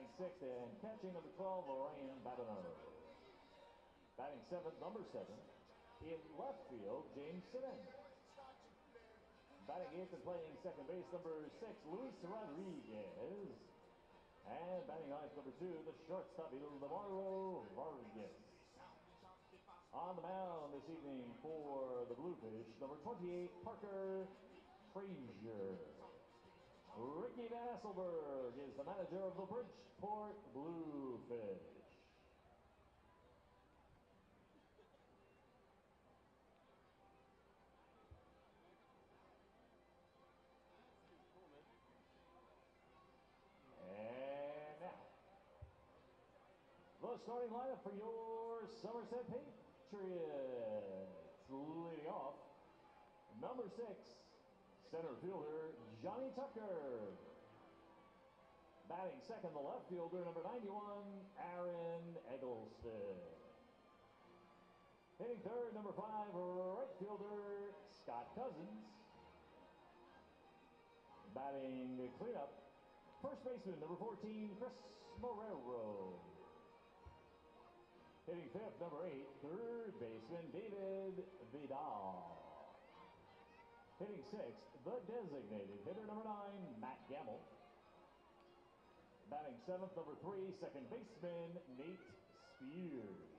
Batting sixth and catching number 12, Ryan Babineau. Batting seventh, number 7. In left field, James Simmons. Batting eighth and playing second base, number 6, Luis Rodriguez. And batting ninth, number 2, the shortstop, Marrero Vargas. On the mound this evening for the Bluefish, number 28, Parker Frazier. Ricky Van Asselberg is the manager of the Bridgeport Bluefish. And now, the starting lineup for your Somerset Patriots. Leading off, number 6, center fielder Johnny Tucker. Batting second, the left fielder, number 91, Aaron Eggleston. Hitting third, number 5, right fielder Scott Cousins. Batting cleanup, first baseman, number 14, Chris Marrero. Hitting fifth, number 8, third baseman David Vidal. Hitting sixth, the designated hitter, number 9, Matt Gamble. Batting seventh, number 3, second baseman Nate Spears.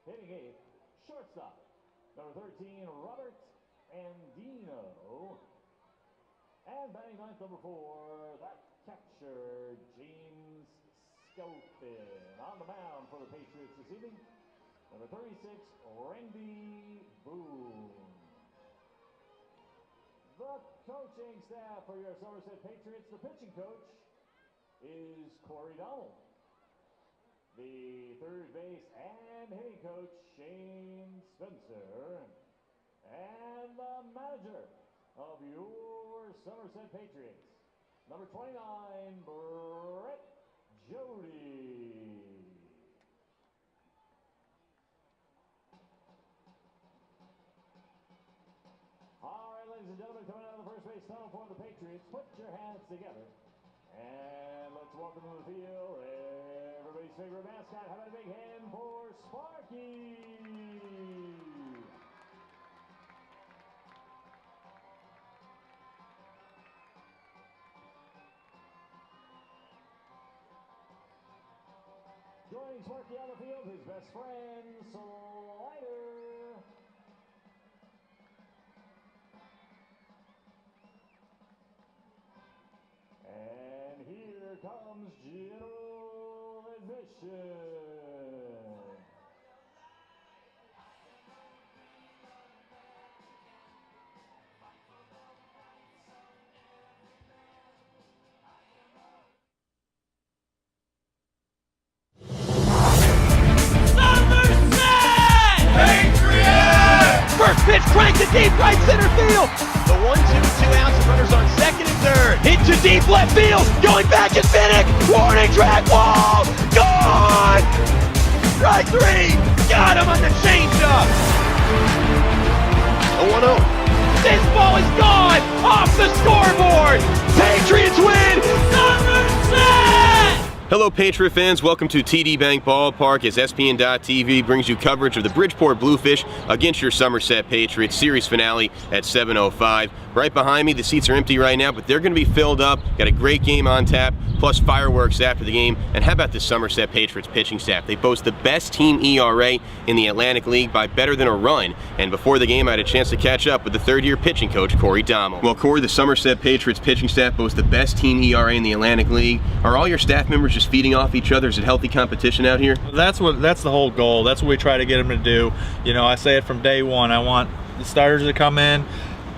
Hitting eighth, shortstop, number 13, Robert Andino. And batting ninth, number 4, that catcher, James Scofield. On the mound for the Patriots this evening, number 36, Randy Boone. The coaching staff for your Somerset Patriots, the pitching coach is Corey Donald. The third base and hitting coach, Shane Spencer. And the manager of your Somerset Patriots, number 29, Brett Jody. All right, ladies and gentlemen, coming out of the first base tunnel for the Patriots, put your hands together and let's welcome to the field everybody's favorite mascot. How about a big hand for Sparky? Joining Sparky on the field, his best friend, Slider. And here comes General Admission. First pitch cranked to deep right center field. The 1-2, 2 outs, runners on second and third. Hit to deep left field. Going back is Finnick. Warning track wall. Gone. Strike 3. Got him on the changeup. The 1-0. This ball is gone off the scoreboard. Patriots win. Somerset. Hello Patriot fans, welcome to TD Bank Ballpark as ESPN.TV brings you coverage of the Bridgeport Bluefish against your Somerset Patriots series finale at 7:05. Right behind me, the seats are empty right now, but they're going to be filled up. Got a great game on tap, plus fireworks after the game. And how about the Somerset Patriots pitching staff? They boast the best team ERA in the Atlantic League by better than a run. And before the game, I had a chance to catch up with the third-year pitching coach, Corey Donald. Well, Corey, the Somerset Patriots pitching staff boasts the best team ERA in the Atlantic League. Are all your staff members just feeding off each other? Is it healthy competition out here? That's the whole goal. That's what we try to get them to do. You know, I say it from day one. I want the starters to come in,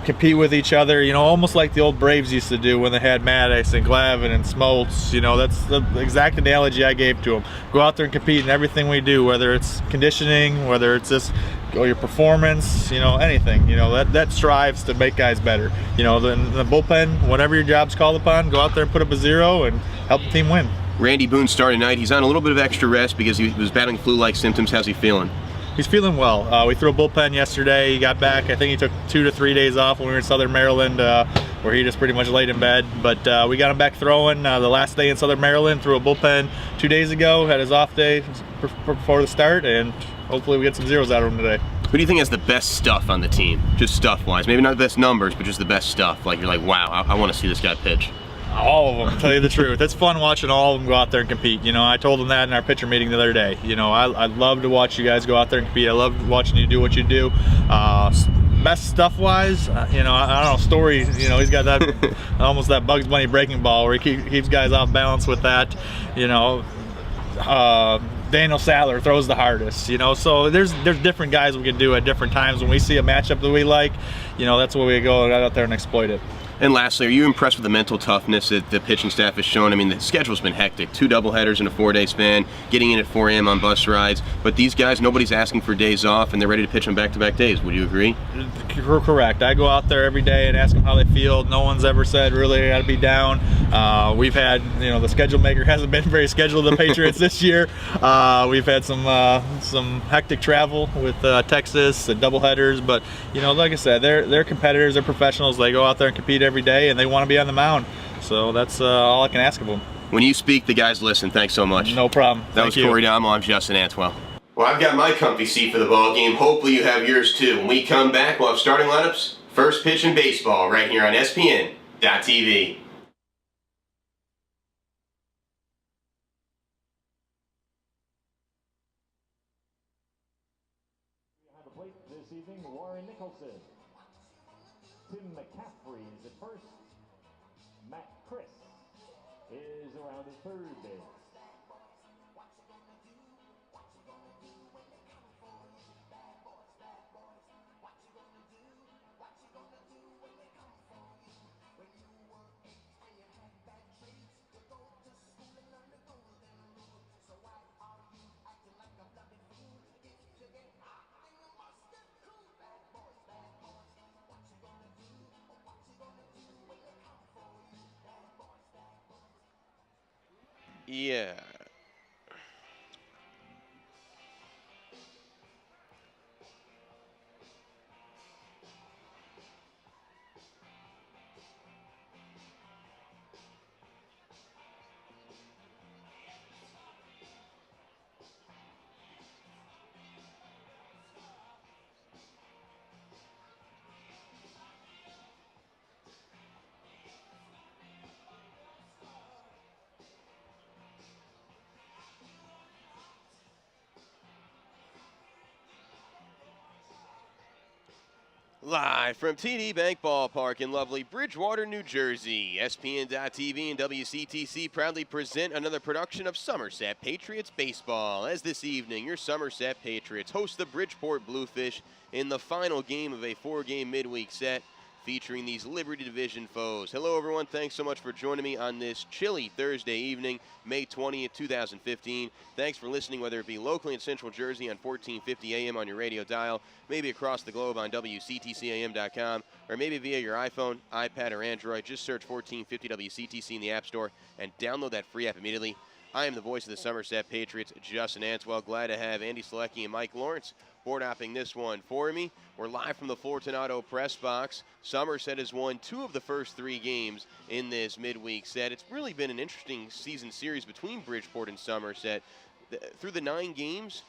compete with each other, you know, almost like the old Braves used to do when they had Maddox and Glavin and Smoltz. You know, that's the exact analogy I gave to them. Go out there and compete in everything we do, whether it's conditioning, whether it's just your performance, you know, anything. You know, that strives to make guys better. You know, in the bullpen, whenever your job's called upon, go out there and put up a 0 and help the team win. Randy Boone started tonight. He's on a little bit of extra rest because he was battling flu-like symptoms. How's he feeling? He's feeling well. We threw a bullpen yesterday. He got back. I think he took 2 to 3 days off when we were in Southern Maryland where he just pretty much laid in bed. But we got him back throwing the last day in Southern Maryland, threw a bullpen 2 days ago, had his off day before the start, and hopefully we get some zeros out of him today. Who do you think has the best stuff on the team? Just stuff-wise. Maybe not the best numbers, but just the best stuff. Like, you're like, wow, I want to see this guy pitch. All of them, to tell you the truth. It's fun watching all of them go out there and compete. You know, I told them that in our pitcher meeting the other day. You know, I love to watch you guys go out there and compete. I love watching you do what you do. Best stuff-wise, you know, I don't know, Story, you know, he's got that, almost that Bugs Bunny breaking ball where he keeps guys off balance with that. You know, Daniel Sattler throws the hardest, you know, so there's different guys we can do at different times. When we see a matchup that we like, you know, that's where we go out there and exploit it. And lastly, are you impressed with the mental toughness that the pitching staff has shown? I mean, the schedule's been hectic. 2 doubleheaders in a 4-day span, getting in at 4 a.m. on bus rides. But these guys, nobody's asking for days off, and they're ready to pitch on back-to-back days. Would you agree? Correct. I go out there every day and ask them how they feel. No one's ever said, really, I got to be down. We've had, you know, the schedule maker hasn't been very scheduled the Patriots this year. We've had some hectic travel with Texas and doubleheaders. But, you know, like I said, they're competitors, they're professionals. They go out there and compete every day, and they want to be on the mound. So that's all I can ask of them. When you speak, the guys listen. Thanks so much. No problem. That was Corey Damo. I'm Justin Antwell. Well, I've got my comfy seat for the ball game. Hopefully you have yours too. When we come back, we'll have starting lineups, first pitch in baseball, right here on ESPN.TV. Behind the plate this evening, Warren Nicholson. Tim McCaffrey is at first. Matt Chris is around at third base. Yeah. Live from TD Bank Ballpark in lovely Bridgewater, New Jersey, ESPN.TV and WCTC proudly present another production of Somerset Patriots Baseball. As this evening, your Somerset Patriots host the Bridgeport Bluefish in the final game of a 4-game midweek set featuring these Liberty Division foes. Hello, everyone. Thanks so much for joining me on this chilly Thursday evening, May 20th, 2015. Thanks for listening, whether it be locally in Central Jersey on 1450 AM on your radio dial, maybe across the globe on WCTCAM.com, or maybe via your iPhone, iPad, or Android. Just search 1450 WCTC in the App Store and download that free app immediately. I am the voice of the Somerset Patriots, Justin Antwell. Glad to have Andy Selecki and Mike Lawrence board-hopping this one for me. We're live from the Fortunato press box. Somerset has won 2 of the first 3 games in this midweek set. It's really been an interesting season series between Bridgeport and Somerset. Through the 9 games,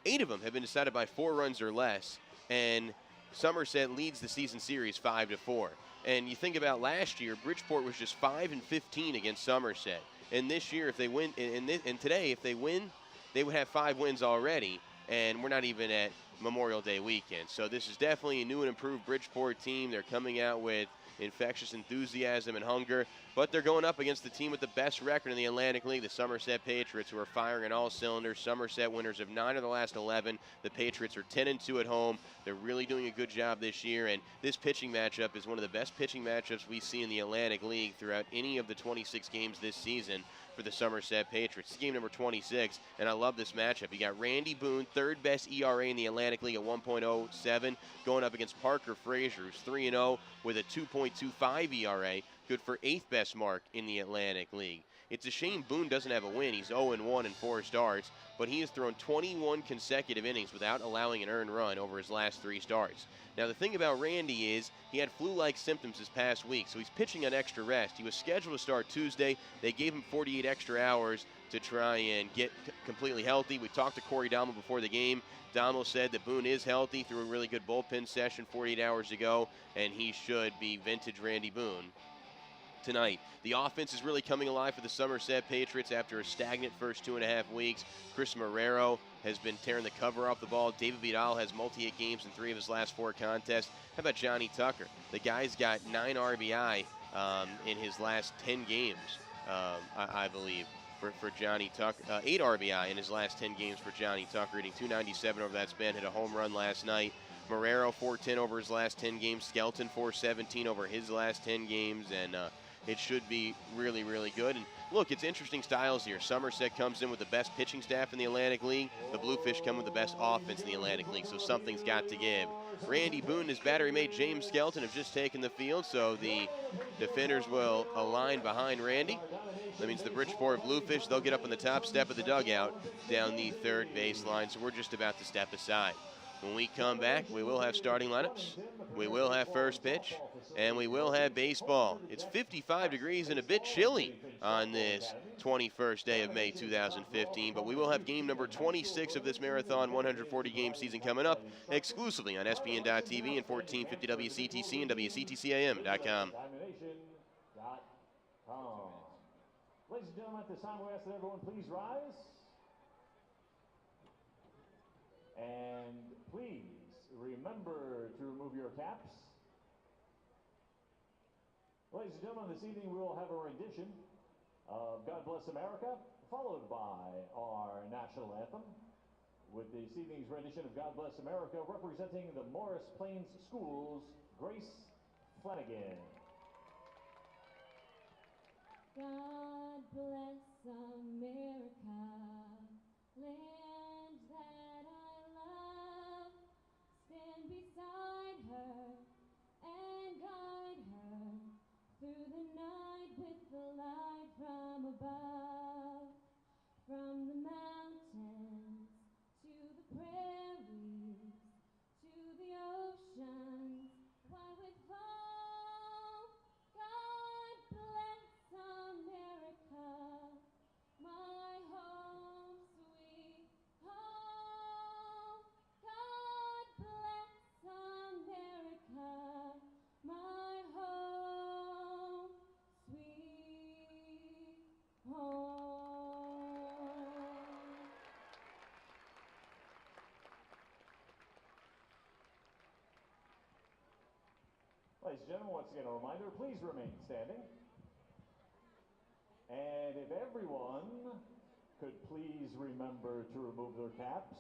8 of them have been decided by 4 runs or less, and Somerset leads the season series 5-4. And you think about last year, Bridgeport was just 5-15 against Somerset. And this year, if they win, and today, if they win, they would have 5 wins already. And we're not even at Memorial Day weekend. So this is definitely a new and improved Bridgeport team. They're coming out with infectious enthusiasm and hunger, but they're going up against the team with the best record in the Atlantic League, the Somerset Patriots, who are firing on all cylinders. Somerset winners of 9 of the last 11. The Patriots are 10-2 at home. They're really doing a good job this year, and this pitching matchup is one of the best pitching matchups we see in the Atlantic League throughout any of the 26 games this season for the Somerset Patriots. It's game number 26, and I love this matchup. You got Randy Boone, 3rd best ERA in the Atlantic League at 1.07, going up against Parker Frazier, who's 3-0 with a 2.25 ERA. good for 8th best mark in the Atlantic League. It's a shame Boone doesn't have a win. He's 0-1 in 4 starts, but he has thrown 21 consecutive innings without allowing an earned run over his last 3 starts. Now, the thing about Randy is he had flu-like symptoms this past week, so he's pitching on extra rest. He was scheduled to start Tuesday. They gave him 48 extra hours to try and get completely healthy. We talked to Corey Dommel before the game. Dommel said that Boone is healthy, threw a really good bullpen session 48 hours ago, and he should be vintage Randy Boone tonight. The offense is really coming alive for the Somerset Patriots after a stagnant first 2.5 weeks. Chris Marrero has been tearing the cover off the ball. David Vidal has multi-hit games in 3 of his last 4 contests. How about Johnny Tucker? The guy's got 9 RBI in his last 10 games, I believe, for Johnny Tucker. 8 RBI in his last 10 games for Johnny Tucker, hitting .297 over that span, hit a home run last night. Marrero, .410 over his last 10 games. Skelton, .417 over his last 10 games, and it should be really, really good. And look, it's interesting styles here. Somerset comes in with the best pitching staff in the Atlantic League. The Bluefish come with the best offense in the Atlantic League, so something's got to give. Randy Boone and his battery mate James Skelton have just taken the field, so the defenders will align behind Randy. That means the Bridgeport Bluefish, they'll get up on the top step of the dugout down the third baseline, so we're just about to step aside. When we come back, we will have starting lineups, we will have first pitch, and we will have baseball. It's 55 degrees and a bit chilly on this 21st day of May 2015, but we will have game number 26 of this marathon 140-game season coming up exclusively on SPN.TV and 1450 WCTC and WCTCAM.com. Ladies and gentlemen, at this time we ask that everyone please rise. And please remember to remove your caps. Ladies and gentlemen, this evening we will have a rendition of God Bless America, followed by our national anthem, with this evening's rendition of God Bless America representing the Morris Plains Schools, Grace Flanagan. God bless America, land that I love. Stand beside her and guide her through the night with the light from above. From the mountains to the prairies to the oceans, wide with foam. God bless America, my home, sweet home. God bless America, my home, sweet home. Ladies and gentlemen, once again a reminder, please remain standing. And if everyone could please remember to remove their caps.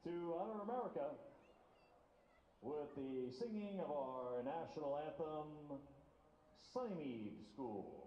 To honor America with the singing of our national anthem, Sunnymead School.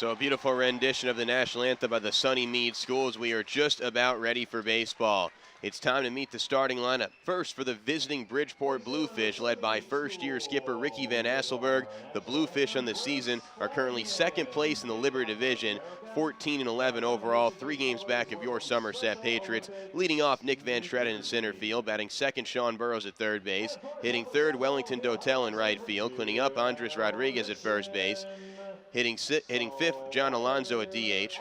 So a beautiful rendition of the national anthem by the Sunnymead Schools. We are just about ready for baseball. It's time to meet the starting lineup. First for the visiting Bridgeport Bluefish, led by first-year skipper Ricky Van Asselberg. The Bluefish on the season are currently second place in the Liberty Division, 14-11 overall, 3 games back of your Somerset Patriots. Leading off, Nick Van Straten in center field, batting second, Sean Burrows at third base, hitting third, Wellington Dotel in right field, cleaning up, Andres Rodriguez at first base. Hitting fifth, John Alonzo at DH,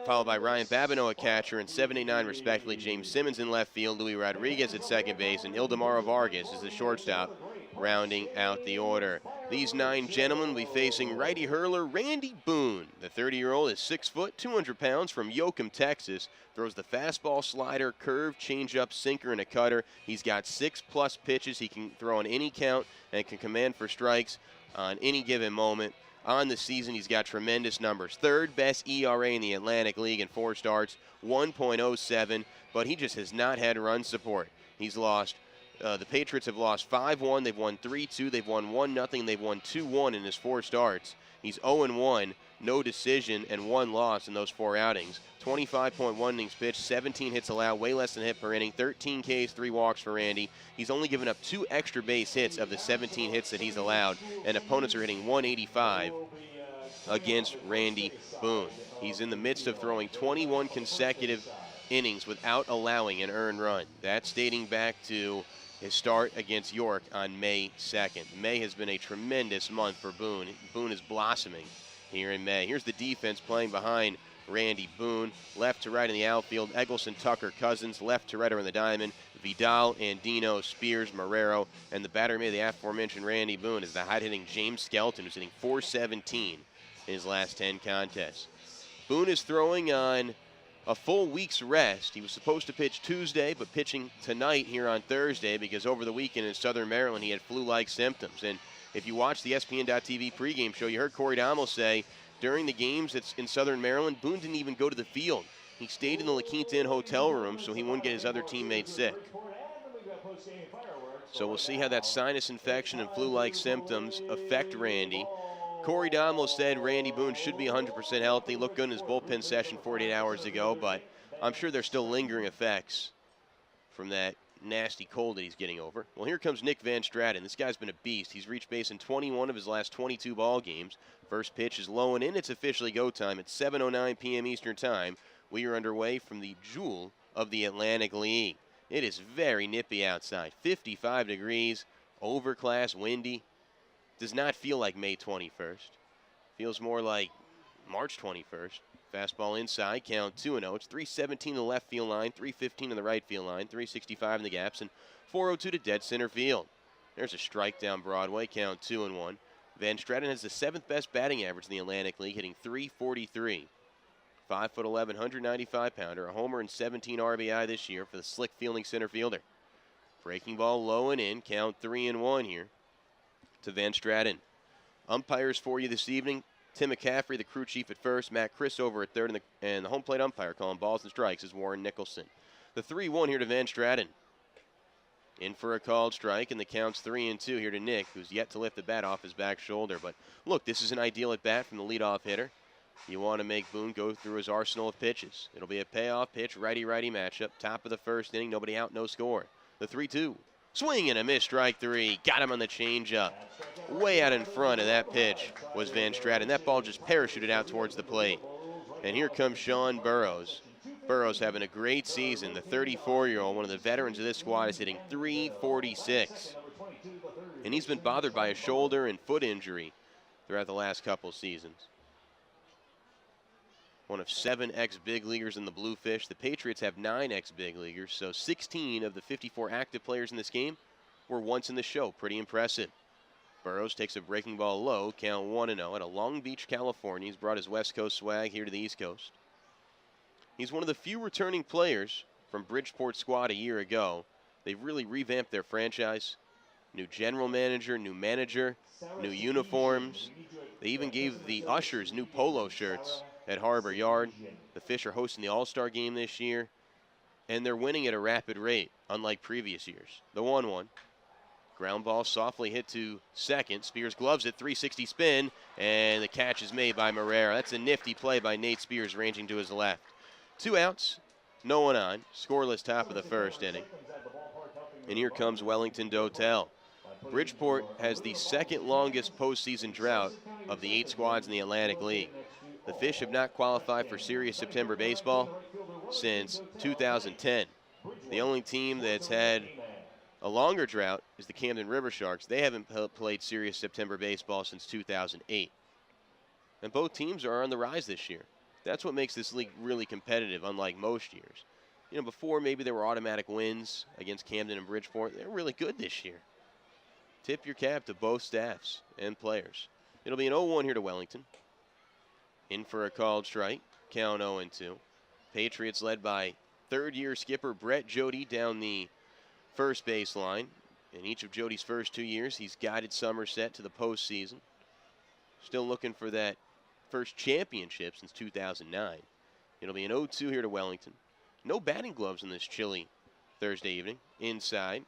followed by Ryan Babineau at catcher, and 7, 8, 9 respectively, James Simmons in left field, Louis Rodriguez at second base, and Ildemaro Vargas is the shortstop, rounding out the order. These 9 gentlemen will be facing righty hurler Randy Boone. The 30-year-old is 6 foot, 200 pounds, from Yoakum, Texas. Throws the fastball, slider, curve, changeup, sinker, and a cutter. He's got 6+ pitches. He can throw on any count and can command for strikes on any given moment. On the season, he's got tremendous numbers. Third best ERA in the Atlantic League in 4 starts, 1.07, but he just has not had run support. He's lost. The Patriots have lost 5-1. They've won 3-2. They've won 1-0. They've won 2-1 in his 4 starts. He's 0-1, no decision, and 1 loss in those 4 outings. 25.1 innings pitched, 17 hits allowed, way less than a hit per inning, 13 Ks, 3 walks for Randy. He's only given up 2 extra base hits of the 17 hits that he's allowed, and opponents are hitting 185 against Randy Boone. He's in the midst of throwing 21 consecutive innings without allowing an earned run. That's dating back to his start against York on May 2nd. May has been a tremendous month for Boone. Boone is blossoming here in May. Here's the defense playing behind Randy Boone. Left to right in the outfield, Eggleston, Tucker, Cousins. Left to right are in the diamond, Vidal, Andino, Spears, Marrero. And the batter made the aforementioned Randy Boone is the hot-hitting James Skelton, who's hitting .417 in his last 10 contests. Boone is throwing on a full week's rest. He was supposed to pitch Tuesday, but pitching tonight here on Thursday because over the weekend in Southern Maryland he had flu-like symptoms. And if you watch the ESPN.TV pregame show, you heard Corey Dommel say during the games that's in Southern Maryland, Boone didn't even go to the field. He stayed in the La Quinta Inn hotel room so he wouldn't get his other teammates sick. So we'll see how that sinus infection and flu-like symptoms affect Randy. Corey Dommel said Randy Boone should be 100% healthy. Looked good in his bullpen session 48 hours ago, but I'm sure there's still lingering effects from that nasty cold that he's getting over. Well, here comes Nick Van Straten. This guy's been a beast. He's reached base in 21 of his last 22 ball games. First pitch is low and in. It's officially go time at 7:09 p.m. Eastern Time. We are underway from the jewel of the Atlantic League. It is very nippy outside. 55 degrees, overcast, windy. Does not feel like May 21st. Feels more like March 21st. Fastball inside, count 2-0. It's 317 in the left field line, 315 in the right field line, 365 in the gaps, and 402 to dead center field. There's a strike down Broadway, count 2-1. Van Straten has the 7th best batting average in the Atlantic League, hitting .343. 5'11", 195-pounder, a homer and 17 RBI this year for the slick fielding center fielder. Breaking ball low and in, count 3-1 here to Van Straten. Umpires for you this evening: Tim McCaffrey, the crew chief at first, Matt Chris over at third, and the home plate umpire calling balls and strikes is Warren Nicholson. The 3-1 here to Van Straten. In for a called strike, and the count's 3-2 here to Nick, who's yet to lift the bat off his back shoulder. But look, this is an ideal at bat from the leadoff hitter. You want to make Boone go through his arsenal of pitches. It'll be a payoff pitch, righty-righty matchup. Top of the first inning, nobody out, no score. The 3-2. Swing and a miss, strike 3. Got him on the changeup. Way out in front of that pitch was Van Straten. That ball just parachuted out towards the plate. And here comes Sean Burrows. Burrows having a great season. The 34-year-old, one of the veterans of this squad, is hitting .346. And he's been bothered by a shoulder and foot injury throughout the last couple seasons. One of 7 ex-big leaguers in the Bluefish. The Patriots have 9 ex-big leaguers, so 16 of the 54 active players in this game were once in the show. Pretty impressive. Burrows takes a breaking ball low, count 1-0 at a Long Beach, California. He's brought his West Coast swag here to the East Coast. He's one of the few returning players from Bridgeport squad a year ago. They've really revamped their franchise. New general manager, new manager, new uniforms. They even gave the ushers new polo shirts at Harbor Yard. The Fish are hosting the All-Star game this year, and they're winning at a rapid rate, unlike previous years. The 1-1. Ground ball softly hit to second. Spears gloves it, 360 spin, and the catch is made by Marrero. That's a nifty play by Nate Spears, ranging to his left. 2 outs, no one on. Scoreless top of the first inning. And here comes Wellington Dotel. Bridgeport has the second longest postseason drought of the 8 squads in the Atlantic League. The Fish have not qualified for serious September baseball since 2010. The only team that's had a longer drought is the Camden River Sharks. They haven't played serious September baseball since 2008. And both teams are on the rise this year. That's what makes this league really competitive, unlike most years. You know, before maybe there were automatic wins against Camden and Bridgeport. They're really good this year. Tip your cap to both staffs and players. It'll be an 0-1 here to Wellington. In for a called strike. Count 0-2. Patriots led by third-year skipper Brett Jody down the first baseline. In each of Jody's first 2 years, he's guided Somerset to the postseason. Still looking for that first championship since 2009. It'll be an 0-2 here to Wellington. No batting gloves in this chilly Thursday evening. Inside.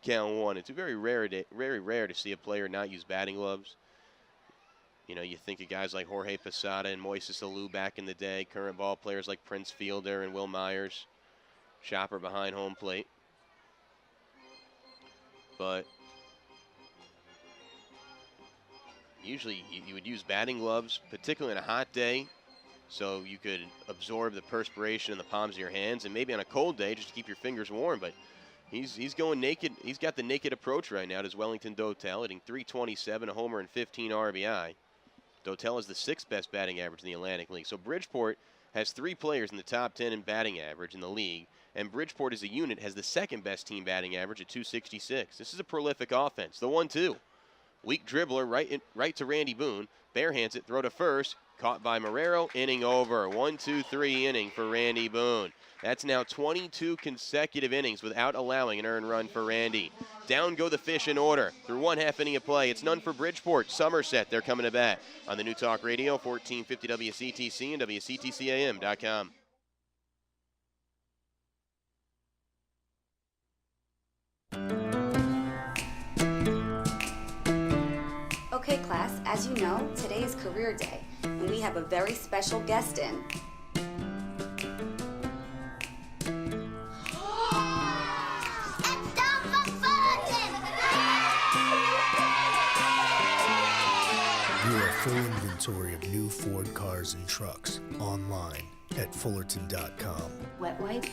Count 1-2. Very rare to see a player not use batting gloves. You know, you think of guys like Jorge Posada and Moises Alou back in the day. Current ball players like Prince Fielder and Will Myers. Chopper behind home plate. But usually you would use batting gloves, particularly on a hot day, so you could absorb the perspiration in the palms of your hands, and maybe on a cold day just to keep your fingers warm. But he's going naked. He's got the naked approach right now to Wellington Dotel, hitting .327, a homer, and 15 RBI. Dotel is the 6th best batting average in the Atlantic League. So Bridgeport has 3 players in the top 10 in batting average in the league, and Bridgeport as a unit has the 2nd best team batting average at .266. This is a prolific offense. The 1-2. Weak dribbler right to Randy Boone. Barehands it, throw to first. Caught by Marrero, inning over. 1-2-3 inning for Randy Boone. That's now 22 consecutive innings without allowing an earned run for Randy. Down go the Fish in order. Through 1/2 inning of play, it's none for Bridgeport. Somerset, they're coming to bat on the New Talk Radio, 1450 WCTC and WCTCAM.com. Okay, class, as you know, today is career day, and we have a very special guest in. View our full inventory of new Ford cars and trucks online at Fullerton.com. Wet wipe?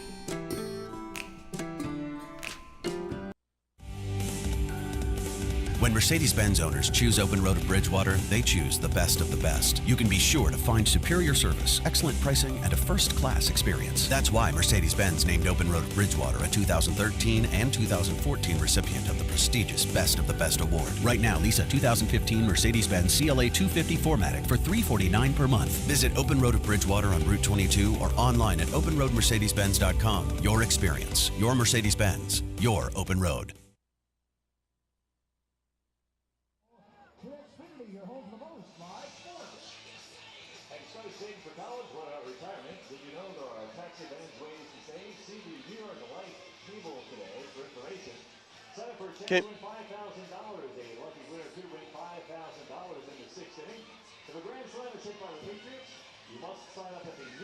When Mercedes-Benz owners choose Open Road of Bridgewater, they choose the best of the best. You can be sure to find superior service, excellent pricing, and a first-class experience. That's why Mercedes-Benz named Open Road of Bridgewater a 2013 and 2014 recipient of the prestigious Best of the Best award. Right now, lease a 2015 Mercedes-Benz CLA 250 4MATIC for $349 per month. Visit Open Road of Bridgewater on Route 22 or online at openroadmercedesbenz.com. Your experience, your Mercedes-Benz, your Open Road. Okay.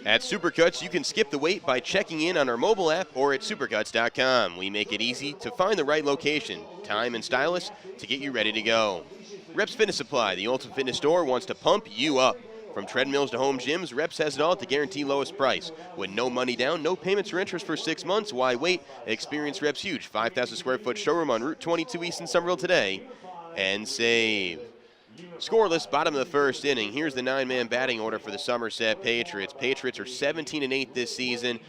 At Supercuts, you can skip the wait by checking in on our mobile app or at supercuts.com. We make it easy to find the right location, time, and stylist to get you ready to go. Reps Fitness Supply, the ultimate fitness store, wants to pump you up. From treadmills to home gyms, Reps has it all to guarantee lowest price. With no money down, no payments or interest for 6 months, why wait? Experience Reps' huge 5,000 square foot showroom on Route 22 East in Somerville today and save. Scoreless, bottom of the first inning. Here's the 9-man batting order for the Somerset Patriots. Patriots are 17-8 this season.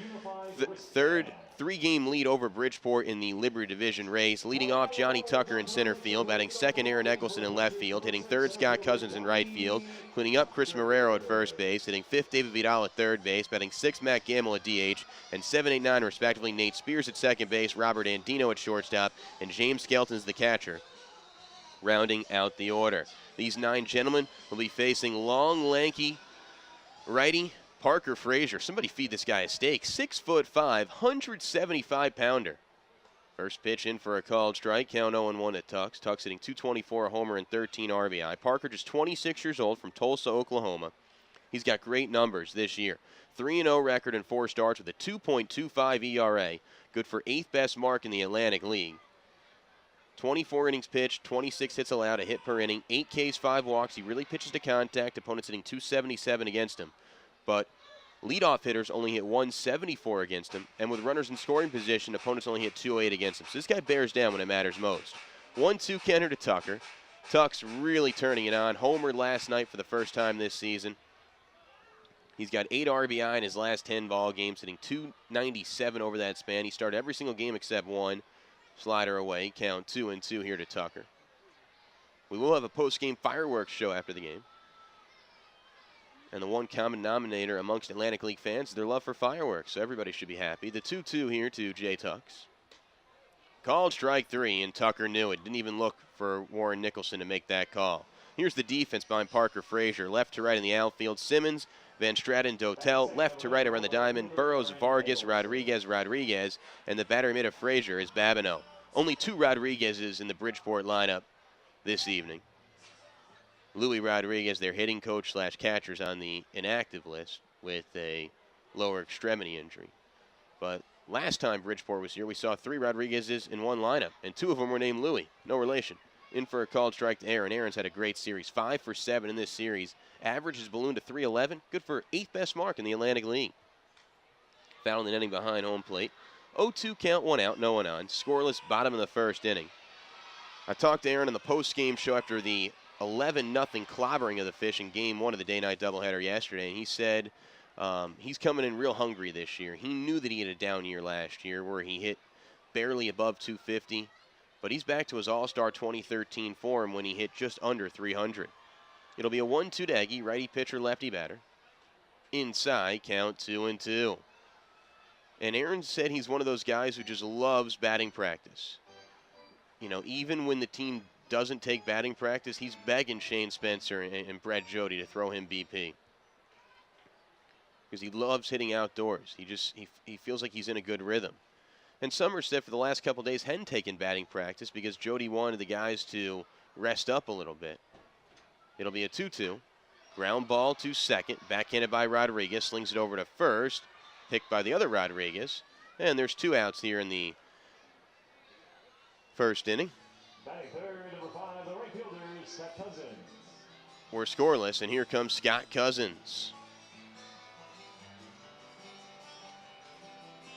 Third 3-game lead over Bridgeport in the Liberty Division race. Leading off, Johnny Tucker in center field. Batting second, Aaron Eccleston in left field. Hitting third, Scott Cousins in right field. Cleaning up, Chris Marrero at first base. Hitting fifth, David Vidal at third base. Batting sixth, Matt Gamble at DH. And 7, 8, 9, respectively, Nate Spears at second base, Robert Andino at shortstop, and James Skelton's the catcher, rounding out the order. These 9 gentlemen will be facing long, lanky righty Parker Frazier. Somebody feed this guy a steak. 6'5", 175-pounder. First pitch in for a called strike. Count 0-1 at Tux. Tux hitting .224, a homer, and 13 RBI. Parker, just 26 years old, from Tulsa, Oklahoma. He's got great numbers this year. 3-0 record in 4 starts with a 2.25 ERA. Good for 8th best mark in the Atlantic League. 24 innings pitched, 26 hits allowed, a hit per inning, 8 Ks, 5 walks. He really pitches to contact. Opponents hitting .277 against him. But leadoff hitters only hit .174 against him. And with runners in scoring position, opponents only hit .208 against him. So this guy bears down when it matters most. 1-2 counter to Tucker. Tuck's really turning it on. Homered last night for the first time this season. He's got 8 RBI in his last 10 ball games, hitting .297 over that span. He started every single game except one. Slider away. Count 2-2 here to Tucker. We will have a post-game fireworks show after the game. And the one common denominator amongst Atlantic League fans is their love for fireworks, so everybody should be happy. The 2-2 here to Jay Tux. Called strike 3, and Tucker knew it. Didn't even look for Warren Nicholson to make that call. Here's the defense behind Parker Frazier. Left to right in the outfield, Simmons, Van Straten, Dotel. Left to right around the diamond, Burrows, Vargas, Rodriguez, and the batter mid of Frazier is Babineau. Only 2 Rodriguez's in the Bridgeport lineup this evening. Louis Rodriguez, their hitting coach / catcher's on the inactive list with a lower extremity injury. But last time Bridgeport was here, we saw 3 Rodriguez's in one lineup, and 2 of them were named Louis. No relation. In for a called strike to Aaron. Aaron's had a great series, 5 for 7 in this series. Average has ballooned to .311. Good for 8th best mark in the Atlantic League. Foul in the inning behind home plate. 0-2 count, 1 out, no one on. Scoreless, bottom of the first inning. I talked to Aaron on the post-game show after the 11-0 clobbering of the Fish in Game 1 of the day-night doubleheader yesterday, and he said he's coming in real hungry this year. He knew that he had a down year last year where he hit barely above .250, but he's back to his All-Star 2013 form when he hit just under .300. It'll be a 1-2 to Eggy, righty pitcher, lefty batter. Inside, count 2-2. And Aaron said he's one of those guys who just loves batting practice. You know, even when the team doesn't take batting practice, he's begging Shane Spencer and Brett Jody to throw him BP. Because he loves hitting outdoors. He feels like he's in a good rhythm. And Somerset for the last couple days hadn't taken batting practice because Jody wanted the guys to rest up a little bit. It'll be a 2-2. Ground ball to second. Backhanded by Rodriguez. Slings it over to first. Picked by the other Rodriguez. And there's 2 outs here in the first inning. Batting third, number 5, the right fielder, Scott Cousins. We're scoreless, and here comes Scott Cousins.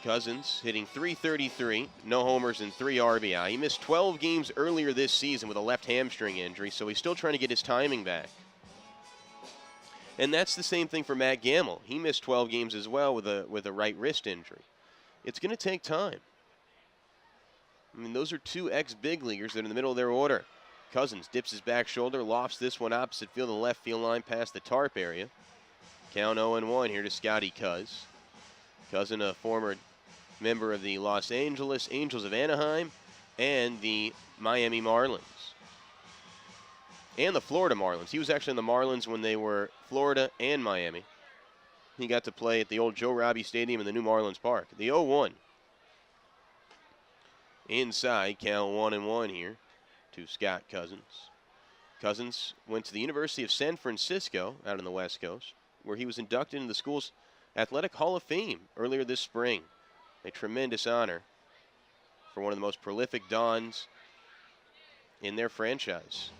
Cousins hitting .333, no homers and 3 RBI. He missed 12 games earlier this season with a left hamstring injury, so he's still trying to get his timing back. And that's the same thing for Matt Gamble. He missed 12 games as well with a right wrist injury. It's going to take time. I mean, those are 2 ex-big leaguers that are in the middle of their order. Cousins dips his back shoulder, lofts this one opposite field in the left field line past the tarp area. Count 0-1 here to Scotty Cuz. Cousin, a former member of the Los Angeles Angels of Anaheim and the Miami Marlins. And the Florida Marlins. He was actually in the Marlins when they were Florida and Miami. He got to play at the old Joe Robbie Stadium in the new Marlins Park. The 0-1. Inside, count 1-1 here to Scott Cousins. Cousins went to the University of San Francisco out on the West Coast, where he was inducted into the school's Athletic Hall of Fame earlier this spring. A tremendous honor for one of the most prolific Dons in their franchise.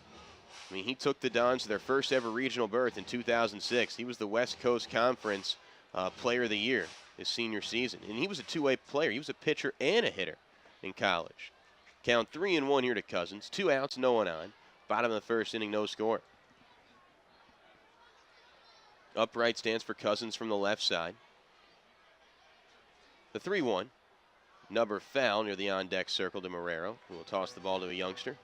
I mean, he took the Dons to their first ever regional berth in 2006. He was the West Coast Conference Player of the Year his senior season. And he was a two-way player. He was a pitcher and a hitter in college. Count 3-1 here to Cousins. 2 outs, no one on. Bottom of the first inning, no score. Upright stance for Cousins from the left side. The 3-1. Number foul near the on-deck circle to Marrero, who will toss the ball to a youngster.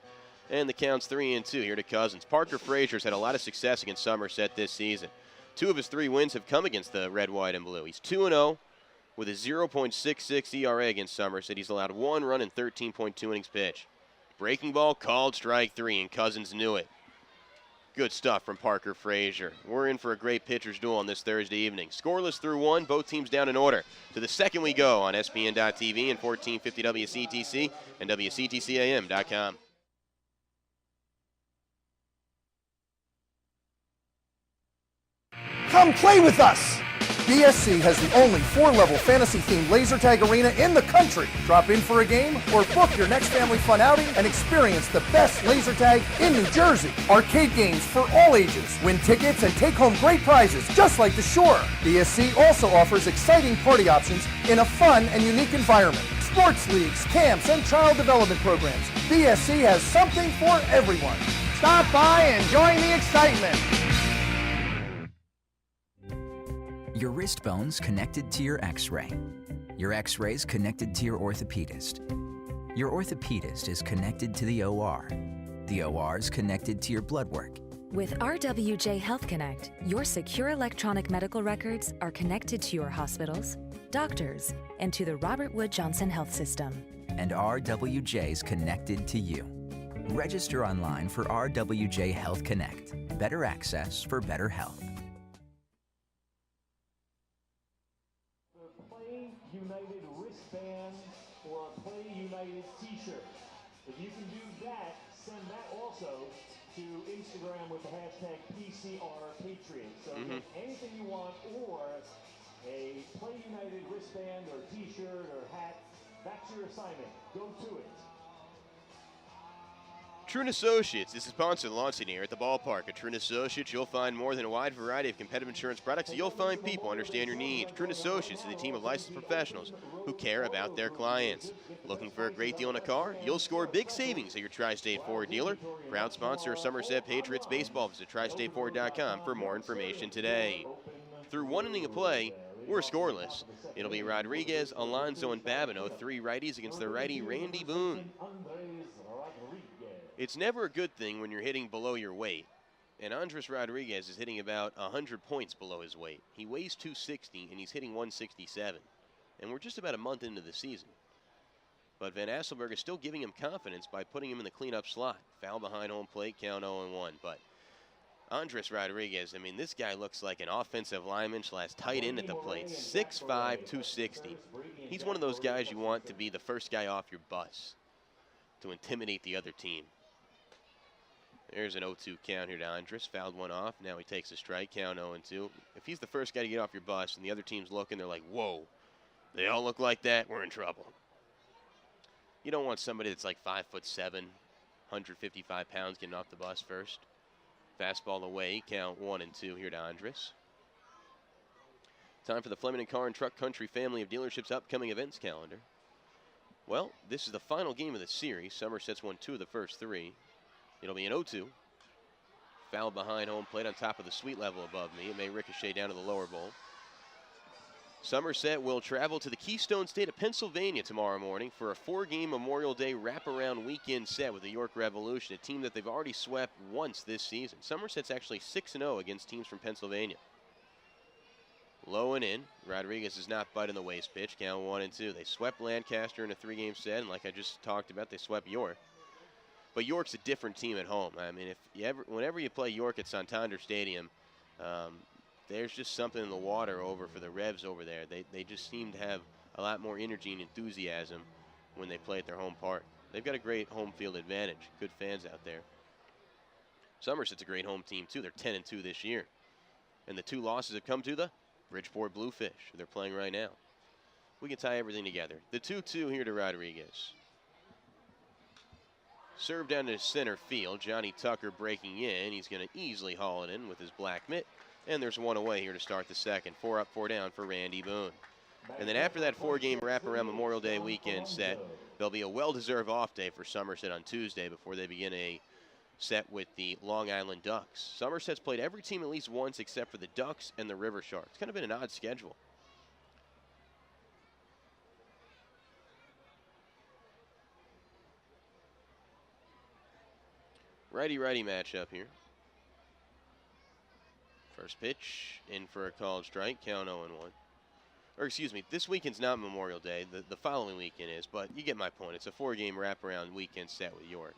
And the count's 3-2 here to Cousins. Parker Frazier's had a lot of success against Somerset this season. 2 of his 3 wins have come against the red, white, and blue. He's 2-0 with a 0.66 ERA against Somerset. He's allowed 1 run in 13.2 innings pitched. Breaking ball, called strike 3, and Cousins knew it. Good stuff from Parker Frazier. We're in for a great pitcher's duel on this Thursday evening. Scoreless through one, both teams down in order. To the second we go on SPN.TV and 1450 WCTC and WCTCAM.com. Come play with us! BSC has the only 4-level fantasy-themed laser tag arena in the country. Drop in for a game or book your next family fun outing and experience the best laser tag in New Jersey. Arcade games for all ages. Win tickets and take home great prizes just like the Shore. BSC also offers exciting party options in a fun and unique environment. Sports leagues, camps, and child development programs. BSC has something for everyone. Stop by and join the excitement. Your wrist bone's connected to your x-ray. Your x-ray's connected to your orthopedist. Your orthopedist is connected to the OR. The OR's connected to your blood work. With RWJ Health Connect, your secure electronic medical records are connected to your hospitals, doctors, and to the Robert Wood Johnson Health System. And RWJ's connected to you. Register online for RWJ Health Connect. Better access for better health. United wristband or a Play United t-shirt. If you can do that, send that also to Instagram with the hashtag #PCRPatriots. So get anything you want, or a Play United wristband or t-shirt or hat, that's your assignment. Go to it. Trune Associates is the sponsor of the lawn seating here at the ballpark. At Trune Associates, you'll find more than a wide variety of competitive insurance products, so you'll find people understand your needs. Trune Associates is a team of licensed professionals who care about their clients. Looking for a great deal on a car? You'll score big savings at your Tri-State Ford dealer. Proud sponsor of Somerset Patriots baseball. Visit TriStateFord.com for more information today. Through one inning of play, we're scoreless. It'll be Rodriguez, Alonso, and Babineau, 3 righties against the righty Randy Boone. It's never a good thing when you're hitting below your weight, and Andres Rodriguez is hitting about 100 points below his weight. He weighs 260, and he's hitting 167, and we're just about a month into the season. But Van Asselberg is still giving him confidence by putting him in the cleanup slot. Foul behind home plate, count 0-1. But Andres Rodriguez, I mean, this guy looks like an offensive lineman / tight end at the plate. 6'5", 260. He's one of those guys you want to be the first guy off your bus to intimidate the other team. There's an 0-2 count here to Andres. Fouled one off. Now he takes a strike. Count 0-2. If he's the first guy to get off your bus and the other team's looking, they're like, whoa, they all look like that, we're in trouble. You don't want somebody that's like 5'7", 155 pounds getting off the bus first. Fastball away. Count 1-2 here to Andres. Time for the Fleming & Car and Truck Country family of dealerships upcoming events calendar. Well, this is the final game of the series. Somerset's won 2 of the first 3. It'll be an 0-2. Foul behind home plate on top of the suite level above me. It may ricochet down to the lower bowl. Somerset will travel to the Keystone State of Pennsylvania tomorrow morning for a 4-game Memorial Day wraparound weekend set with the York Revolution, a team that they've already swept once this season. Somerset's actually 6-0 against teams from Pennsylvania. Low and in. Rodriguez is not biting the waist pitch. Count 1-2. They swept Lancaster in a 3-game set, and like I just talked about, they swept York. But York's a different team at home. I mean, whenever you play York at Santander Stadium, there's just something in the water over for the Revs over there. They just seem to have a lot more energy and enthusiasm when they play at their home park. They've got a great home field advantage. Good fans out there. Somerset's a great home team, too. They're 10-2 this year. And the 2 losses have come to the Bridgeport Bluefish. They're playing right now. We can tie everything together. The 2-2 here to Rodriguez. Serve down to center field. Johnny Tucker breaking in. He's going to easily haul it in with his black mitt. And there's 1 away here to start the second. 4 up, 4 down for Randy Boone. And then after that 4-game wraparound Memorial Day weekend set, there'll be a well-deserved off day for Somerset on Tuesday before they begin a set with the Long Island Ducks. Somerset's played every team at least once except for the Ducks and the River Sharks. It's kind of been an odd schedule. Righty-righty matchup here. First pitch, in for a called strike, count 0-1. Or excuse me, this weekend's not Memorial Day. The following weekend is, but you get my point. It's a 4-game wraparound weekend set with York.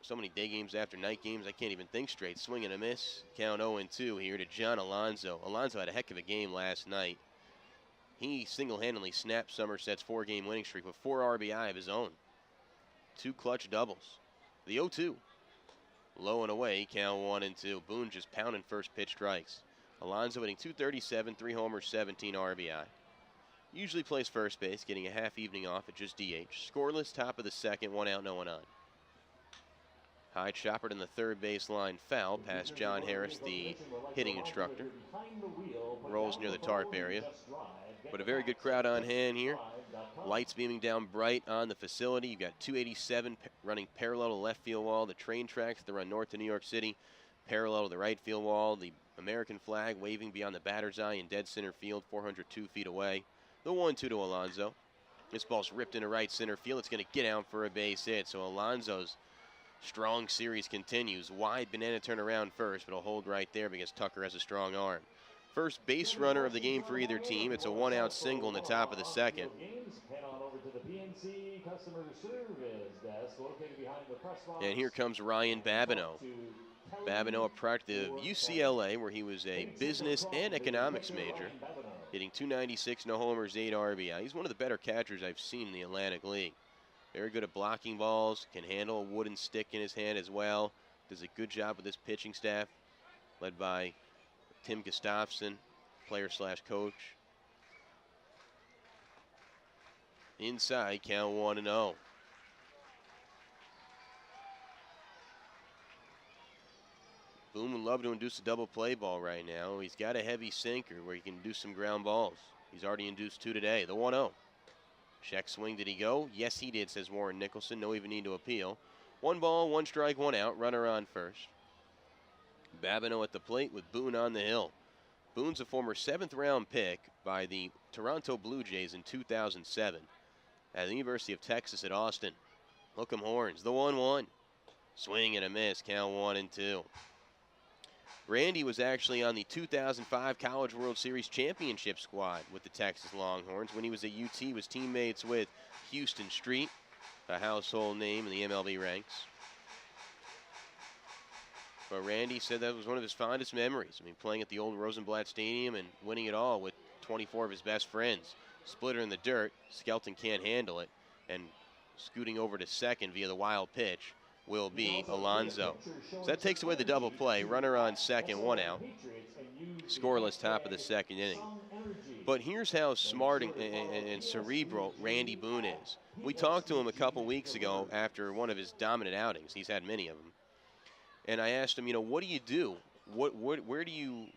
so many day games after night games, I can't even think straight. Swing and a miss. Count 0-2 here to John Alonso. Alonso had a heck of a game last night. He single-handedly snapped Somerset's 4-game winning streak with 4 RBI of his own. 2 clutch doubles. The 0-2. Low and away, count 1-2. Boone just pounding first pitch strikes. Alonso hitting .237, 3 homers, 17 RBI. Usually plays first base, getting a half evening off at just DH. Scoreless, top of the second, 1 out, no one on. High choppered in the third base line, foul past John Harris, the hitting instructor. Rolls near the tarp area. But a very good crowd on hand here. Lights beaming down bright on the facility. You've got 287 running parallel to the left field wall. The train tracks that run north to New York City, parallel to the right field wall. The American flag waving beyond the batter's eye in dead center field, 402 feet away. The 1-2 to Alonso. This ball's ripped into right center field. It's going to get out for a base hit. So Alonso's strong series continues. Wide banana turn around first, but it'll hold right there because Tucker has a strong arm. First base runner of the game for either team. It's a 1-out single in the top of the second. And here comes Ryan Babineau. Babineau, a product of UCLA, where he was a business and economics major, hitting .296, no homers, 8 RBI. He's one of the better catchers I've seen in the Atlantic League. Very good at blocking balls, can handle a wooden stick in his hand as well. Does a good job with his pitching staff, led by Tim Gustafson, player/coach. Inside, count 1-0. Boone would love to induce a double play ball right now. He's got a heavy sinker where he can do some ground balls. He's already induced 2 today. The 1-0. Check swing, did he go? Yes, he did, says Warren Nicholson. No even need to appeal. 1 ball, 1 strike, 1 out. Runner on first. Babineau at the plate with Boone on the hill. Boone's a former 7th-round pick by the Toronto Blue Jays in 2007 at the University of Texas at Austin. Hook 'em horns. The 1-1. Swing and a miss. Count 1-2. Randy was actually on the 2005 College World Series championship squad with the Texas Longhorns. When he was at UT, he was teammates with Houston Street, a household name in the MLB ranks. But Randy said that was one of his fondest memories. I mean, playing at the old Rosenblatt Stadium and winning it all with 24 of his best friends. Splitter in the dirt, Skelton can't handle it, and scooting over to second via the wild pitch will be Alonso. So that takes away the double play. Runner on second, 1 out. Scoreless top of the second inning. But here's how smart and cerebral Randy Boone is. We talked to him a couple weeks ago after one of his dominant outings. He's had many of them. And I asked him, what do you do? Where do you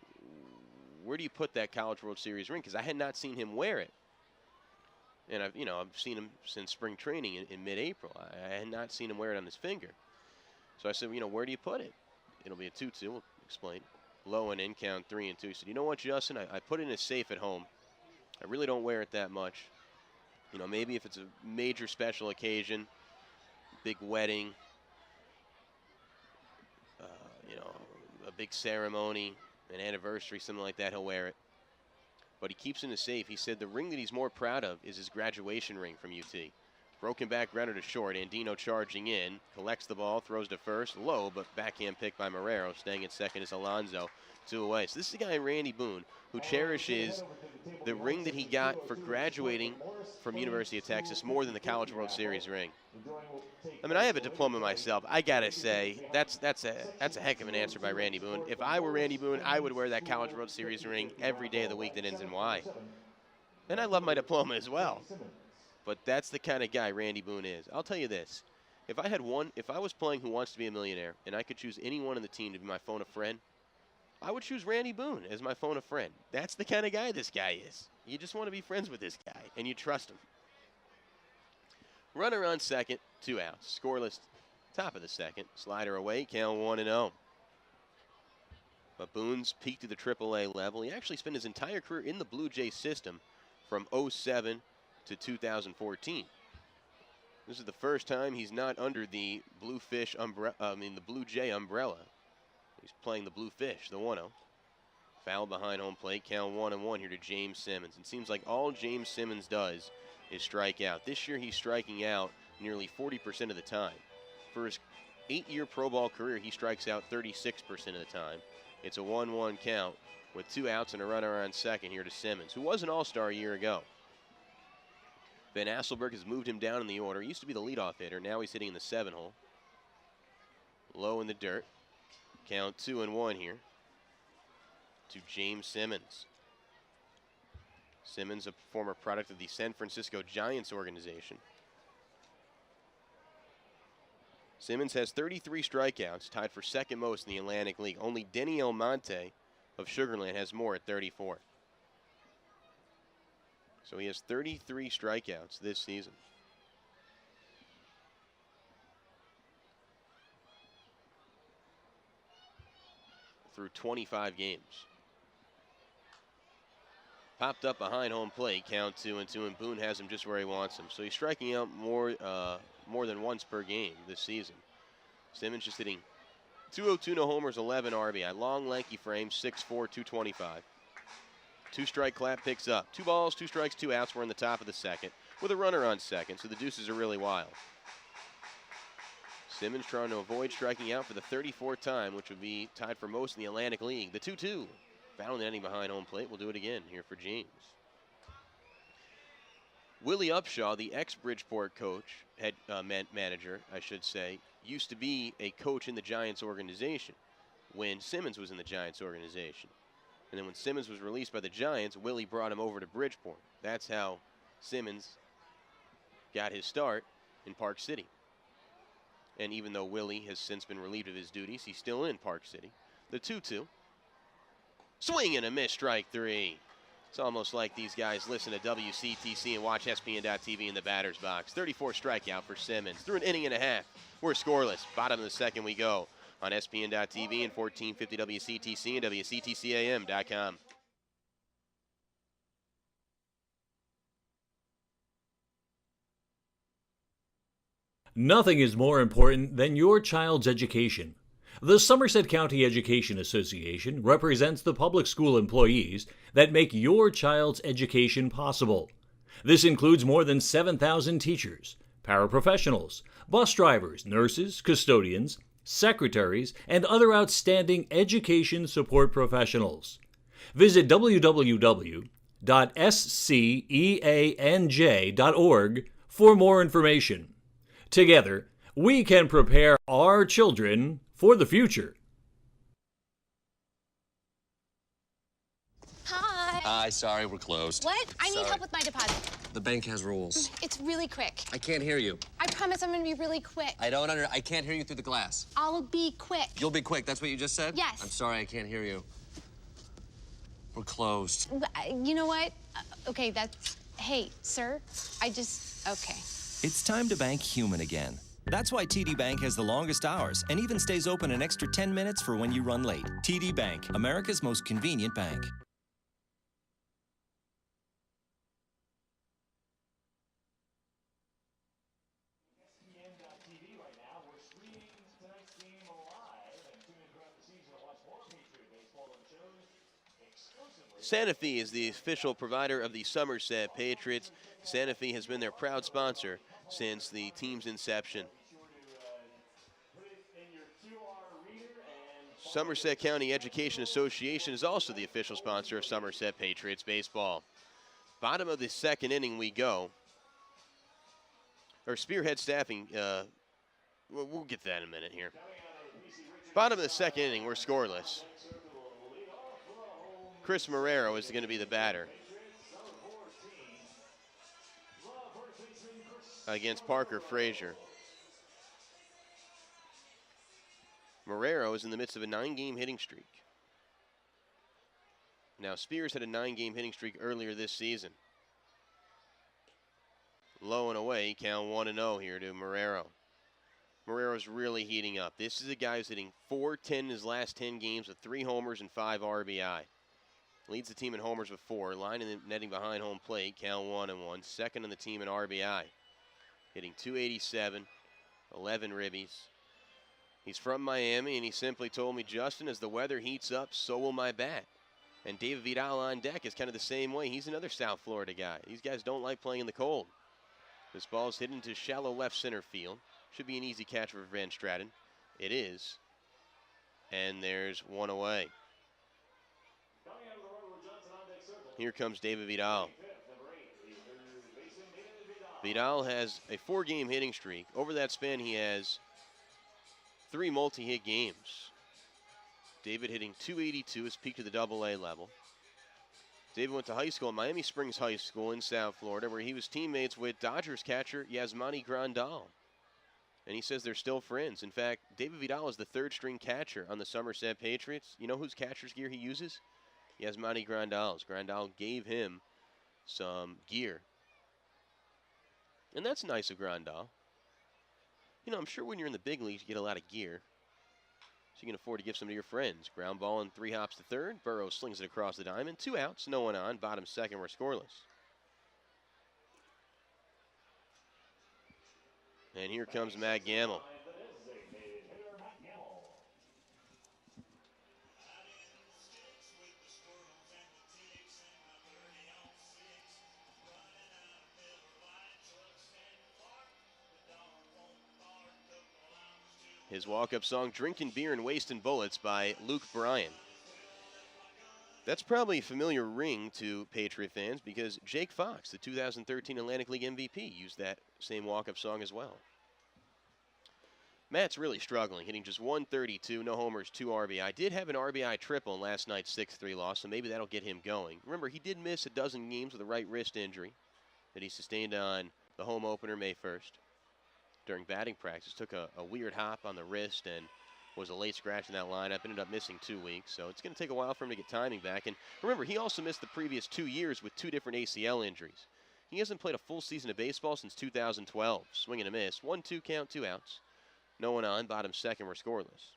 put that College World Series ring? Because I had not seen him wear it. And I've seen him since spring training in mid-April. I had not seen him wear it on his finger. So I said, where do you put it? It'll be a 2-2, we'll explain. Low and in, count 3-2. He said, you know what, Justin? I put it in a safe at home. I really don't wear it that much. Maybe if it's a major special occasion, big wedding, a big ceremony, an anniversary, something like that, he'll wear it. But he keeps it in the safe. He said the ring that he's more proud of is his graduation ring from UT. Broken back grounder to short. Andino charging in. Collects the ball. Throws to first. Low, but backhand pick by Marrero. Staying at second is Alonso. 2 away. So this is a guy, Randy Boone, who cherishes the ring that he got for graduating from University of Texas more than the College World Series ring. I mean, I have a diploma myself. I got to say, that's a heck of an answer by Randy Boone. If I were Randy Boone, I would wear that College World Series ring every day of the week that ends in Y. And I love my diploma as well. But that's the kind of guy Randy Boone is. I'll tell you this. If I was playing Who Wants to Be a Millionaire and I could choose anyone on the team to be my phone a friend, I would choose Randy Boone as my phone a friend. That's the kind of guy this guy is. You just want to be friends with this guy, and you trust him. Runner on second, 2 outs. Scoreless, top of the second. Slider away, count 1-0. But Boone's peaked to the AAA level. He actually spent his entire career in the Blue Jay system from 2007 to 2014. This is the first time he's not under the Bluefish the Blue Jay umbrella. He's playing the Bluefish, the 1-0. Foul behind home plate, count 1-1 here to James Simmons. It seems like all James Simmons does is strike out. This year he's striking out nearly 40% of the time. For his 8-year pro ball career, he strikes out 36% of the time. It's a 1-1 count with 2 outs and a runner on second here to Simmons, who was an all-star a year ago. Van Asselberg has moved him down in the order. He used to be the leadoff hitter. Now he's hitting in the 7 hole. Low in the dirt. Count 2-1 here to James Simmons. Simmons, a former product of the San Francisco Giants organization. Simmons has 33 strikeouts, tied for second most in the Atlantic League. Only Denny Almonte of Sugar Land has more at 34. So he has 33 strikeouts this season. Through 25 games. Popped up behind home plate, count 2-2, and Boone has him just where he wants him. So he's striking out more than once per game this season. Simmons just hitting .202, no homers, 11 RBI. Long, lanky frame, 6'4", 225. 2-strike clap picks up. 2 balls, 2 strikes, 2 outs. We're in the top of the second with a runner on second, so the deuces are really wild. Simmons trying to avoid striking out for the 34th time, which would be tied for most in the Atlantic League. The 2-2. Found the inning behind home plate. We'll do it again here for James. Willie Upshaw, the ex-Bridgeport coach, manager, I should say, used to be a coach in the Giants organization when Simmons was in the Giants organization. And then when Simmons was released by the Giants, Willie brought him over to Bridgeport. That's how Simmons got his start in Park City. And even though Willie has since been relieved of his duties, he's still in Park City. The 2-2. Swing and a miss, strike 3. It's almost like these guys listen to WCTC and watch SPN.TV in the batter's box. 34 strikeout for Simmons. Through an inning and a half. We're scoreless. Bottom of the second we go on SPN.TV and 1450 WCTC and WCTCAM.com. Nothing is more important than your child's education. The Somerset County Education Association represents the public school employees that make your child's education possible. This includes more than 7,000 teachers, paraprofessionals, bus drivers, nurses, custodians, secretaries, and other outstanding education support professionals. Visit www.sceanj.org for more information. Together, we can prepare our children for the future. Hi. Hi, sorry, we're closed. What? I need help with my deposit. The bank has rules. It's really quick. I can't hear you. I promise I'm gonna be really quick. I can't hear you through the glass. I'll be quick. You'll be quick, that's what you just said? Yes. I'm sorry, I can't hear you. We're closed. You know what? Okay, hey, sir, okay. It's time to bank human again. That's why TD Bank has the longest hours and even stays open an extra 10 minutes for when you run late. TD Bank, America's most convenient bank. Santa Fe is the official provider of the Somerset Patriots. Santa Fe has been their proud sponsor since the team's inception. Somerset County Education Association is also the official sponsor of Somerset Patriots baseball. Bottom of the second inning we go. Or Spearhead Staffing, we'll get to that in a minute here. Bottom of the second inning, we're scoreless. Chris Marrero is going to be the batter against Parker Frazier. Marrero is in the midst of a 9-game hitting streak. Now, Spears had a 9-game hitting streak earlier this season. Low and away, count 1-0 here to Marrero. Marrero's really heating up. This is a guy who's hitting .410 in his last 10 games with 3 homers and 5 RBI. Leads the team in homers with 4. Line in the netting behind home plate, count 1-1. Second on the team in RBI. Hitting .287, 11 ribbies. He's from Miami, and he simply told me, Justin, as the weather heats up, so will my bat. And David Vidal on deck is kind of the same way. He's another South Florida guy. These guys don't like playing in the cold. This ball is hit into shallow left center field. Should be an easy catch for Van Stratton. It is. And there's one away. Here comes David Vidal. Vidal has a 4-game hitting streak. Over that span, he has 3 multi-hit games. David hitting .282, his peak to the AA level. David went to high school at Miami Springs High School in South Florida, where he was teammates with Dodgers catcher Yasmani Grandal. And he says they're still friends. In fact, David Vidal is the 3rd-string catcher on the Somerset Patriots. You know whose catcher's gear he uses? Yasmani Grandal's. Grandal gave him some gear. And that's nice of Grandal. You know, I'm sure when you're in the big leagues, you get a lot of gear. So you can afford to give some to your friends. Ground ball and 3 hops to third. Burrow slings it across the diamond. 2 outs, no one on. Bottom second, we're scoreless. And here comes Matt Gamble. His walk-up song, Drinking Beer and Wasting Bullets by Luke Bryan. That's probably a familiar ring to Patriot fans because Jake Fox, the 2013 Atlantic League MVP, used that same walk-up song as well. Matt's really struggling, hitting just .132, no homers, 2 RBI. Did have an RBI triple in last night's 6-3 loss, so maybe that'll get him going. Remember, he did miss a dozen games with a right wrist injury that he sustained on the home opener May 1st. During batting practice, took a weird hop on the wrist and was a late scratch in that lineup. Ended up missing 2 weeks, so it's going to take a while for him to get timing back. And remember, he also missed the previous 2 years with 2 different ACL injuries. He hasn't played a full season of baseball since 2012. Swing and a miss. 1-2 count, 2 outs. No one on. Bottom second, we're scoreless.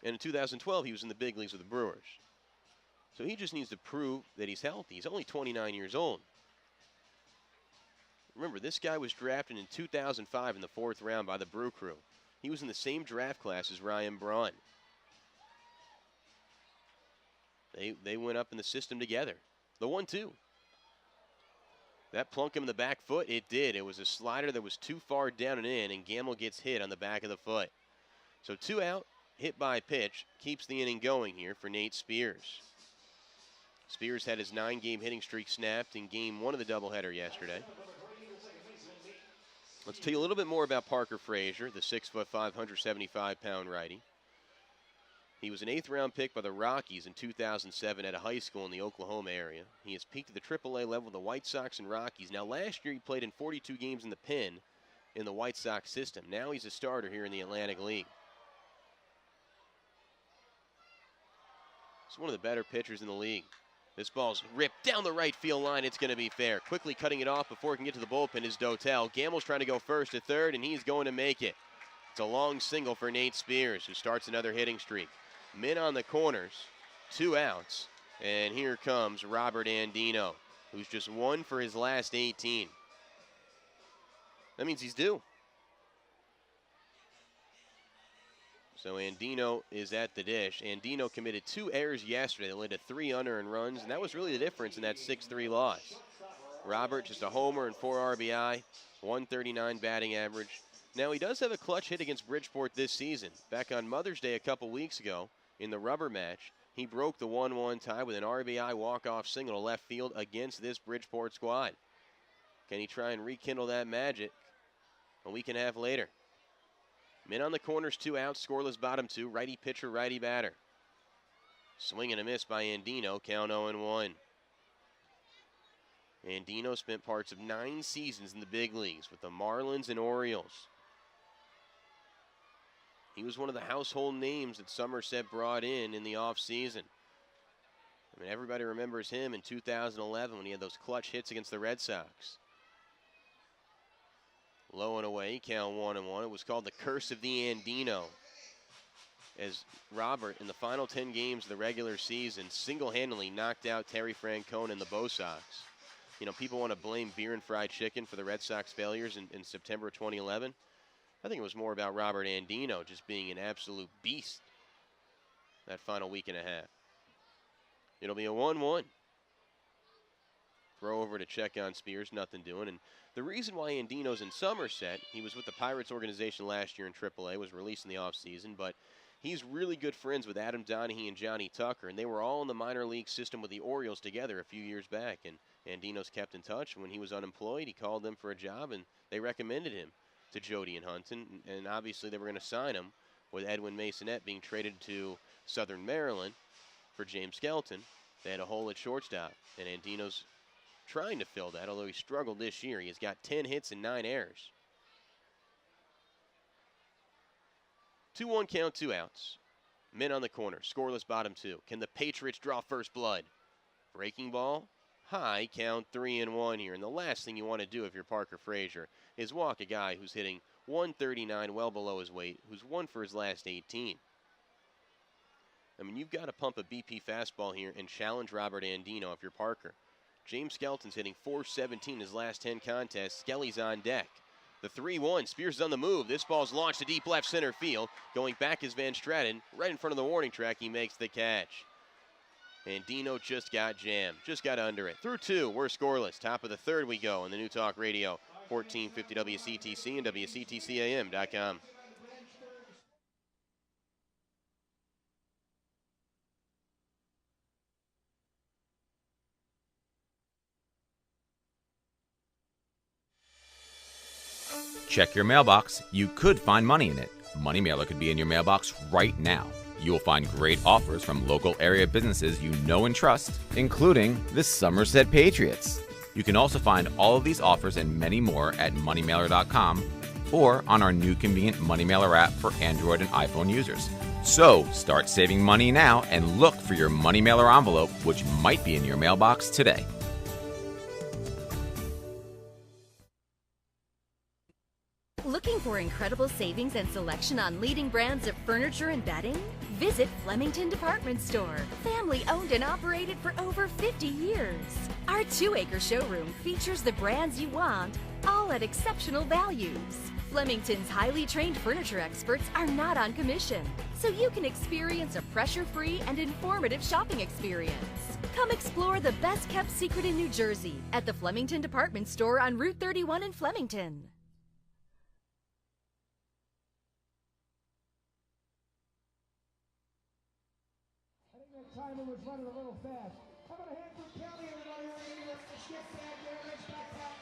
And in 2012, he was in the big leagues with the Brewers. So he just needs to prove that he's healthy. He's only 29 years old. Remember, this guy was drafted in 2005 in the 4th round by the Brew Crew. He was in the same draft class as Ryan Braun. They went up in the system together. The 1-2. That plunked him in the back foot. It did. It was a slider that was too far down and in, and Gamble gets hit on the back of the foot. So 2 out, hit by pitch, keeps the inning going here for Nate Spears. Spears had his 9-game hitting streak snapped in Game 1 of the doubleheader yesterday. Let's tell you a little bit more about Parker Frazier, the 6'5", 175-pound righty. He was an 8th-round pick by the Rockies in 2007 at a high school in the Oklahoma area. He has peaked at the AAA level with the White Sox and Rockies. Now, last year he played in 42 games in the pen in the White Sox system. Now he's a starter here in the Atlantic League. He's one of the better pitchers in the league. This ball's ripped down the right field line. It's going to be fair. Quickly cutting it off before it can get to the bullpen is Dotel. Gamble's trying to go first to third, and he's going to make it. It's a long single for Nate Spears, who starts another hitting streak. Men on the corners, 2 outs, and here comes Robert Andino, who's just 1 for his last 18. That means he's due. So Andino is at the dish. Andino committed 2 errors yesterday that led to 3 unearned runs, and that was really the difference in that 6-3 loss. Robert, just a homer and 4 RBI, 139 batting average. Now, he does have a clutch hit against Bridgeport this season. Back on Mother's Day a couple weeks ago in the rubber match, he broke the 1-1 tie with an RBI walk-off single to left field against this Bridgeport squad. Can he try and rekindle that magic a week and a half later? Men on the corners, 2 outs, scoreless bottom 2, righty pitcher, righty batter. Swing and a miss by Andino, count 0-1. Andino spent parts of 9 seasons in the big leagues with the Marlins and Orioles. He was one of the household names that Somerset brought in the offseason. I mean, everybody remembers him in 2011 when he had those clutch hits against the Red Sox. Low and away, count 1-1. It was called the Curse of the Andino, as Robert, in the final 10 games of the regular season, single-handedly knocked out Terry Francona and the Bo Sox. You know, people want to blame beer and fried chicken for the Red Sox failures in September of 2011. I think it was more about Robert Andino just being an absolute beast that final week and a half. It'll be a 1-1. Throw over to check on Spears, nothing doing. And the reason why Andino's in Somerset, he was with the Pirates organization last year in AAA, was released in the offseason, but he's really good friends with Adam Donahue and Johnny Tucker, and they were all in the minor league system with the Orioles together a few years back. And Andino's kept in touch. When he was unemployed, he called them for a job, and they recommended him to Jody and Hunton. And obviously they were going to sign him with Edwin Masonette being traded to Southern Maryland for James Skelton. They had a hole at shortstop, and Andino's trying to fill that, although he struggled this year. He has got 10 hits and 9 errors. 2-1 count, 2 outs. Men on the corner, scoreless bottom 2. Can the Patriots draw first blood? Breaking ball, high, count 3-1 here. And the last thing you want to do if you're Parker Frazier is walk a guy who's hitting 139, well below his weight, who's won for his last 18. I mean, you've got to pump a BP fastball here and challenge Robert Andino if you're Parker. James Skelton's hitting .417 his last 10 contests. Skelly's on deck. The 3-1, Spears is on the move. This ball's launched to deep left center field. Going back is Van Straten. Right in front of the warning track, he makes the catch. Andino just got jammed, just got under it. Through 2, we're scoreless. Top of the 3rd we go on the New Talk Radio, 1450 WCTC and WCTCAM.com. Check your mailbox. You could find money in it. Money Mailer could be in your mailbox right now. You will find great offers from local area businesses you know and trust, including the Somerset Patriots. You can also find all of these offers and many more at moneymailer.com or on our new convenient Money Mailer app for Android and iPhone users. So start saving money now and look for your Money Mailer envelope, which might be in your mailbox today. Looking for incredible savings and selection on leading brands of furniture and bedding? Visit Flemington Department Store. Family owned and operated for over 50 years. Our 2-acre showroom features the brands you want, all at exceptional values. Flemington's highly trained furniture experts are not on commission, so you can experience a pressure-free and informative shopping experience. Come explore the best-kept secret in New Jersey at the Flemington Department Store on Route 31 in Flemington. Timer was running a little fast. How about a hand for Kelly and another area to skip back there, next back up.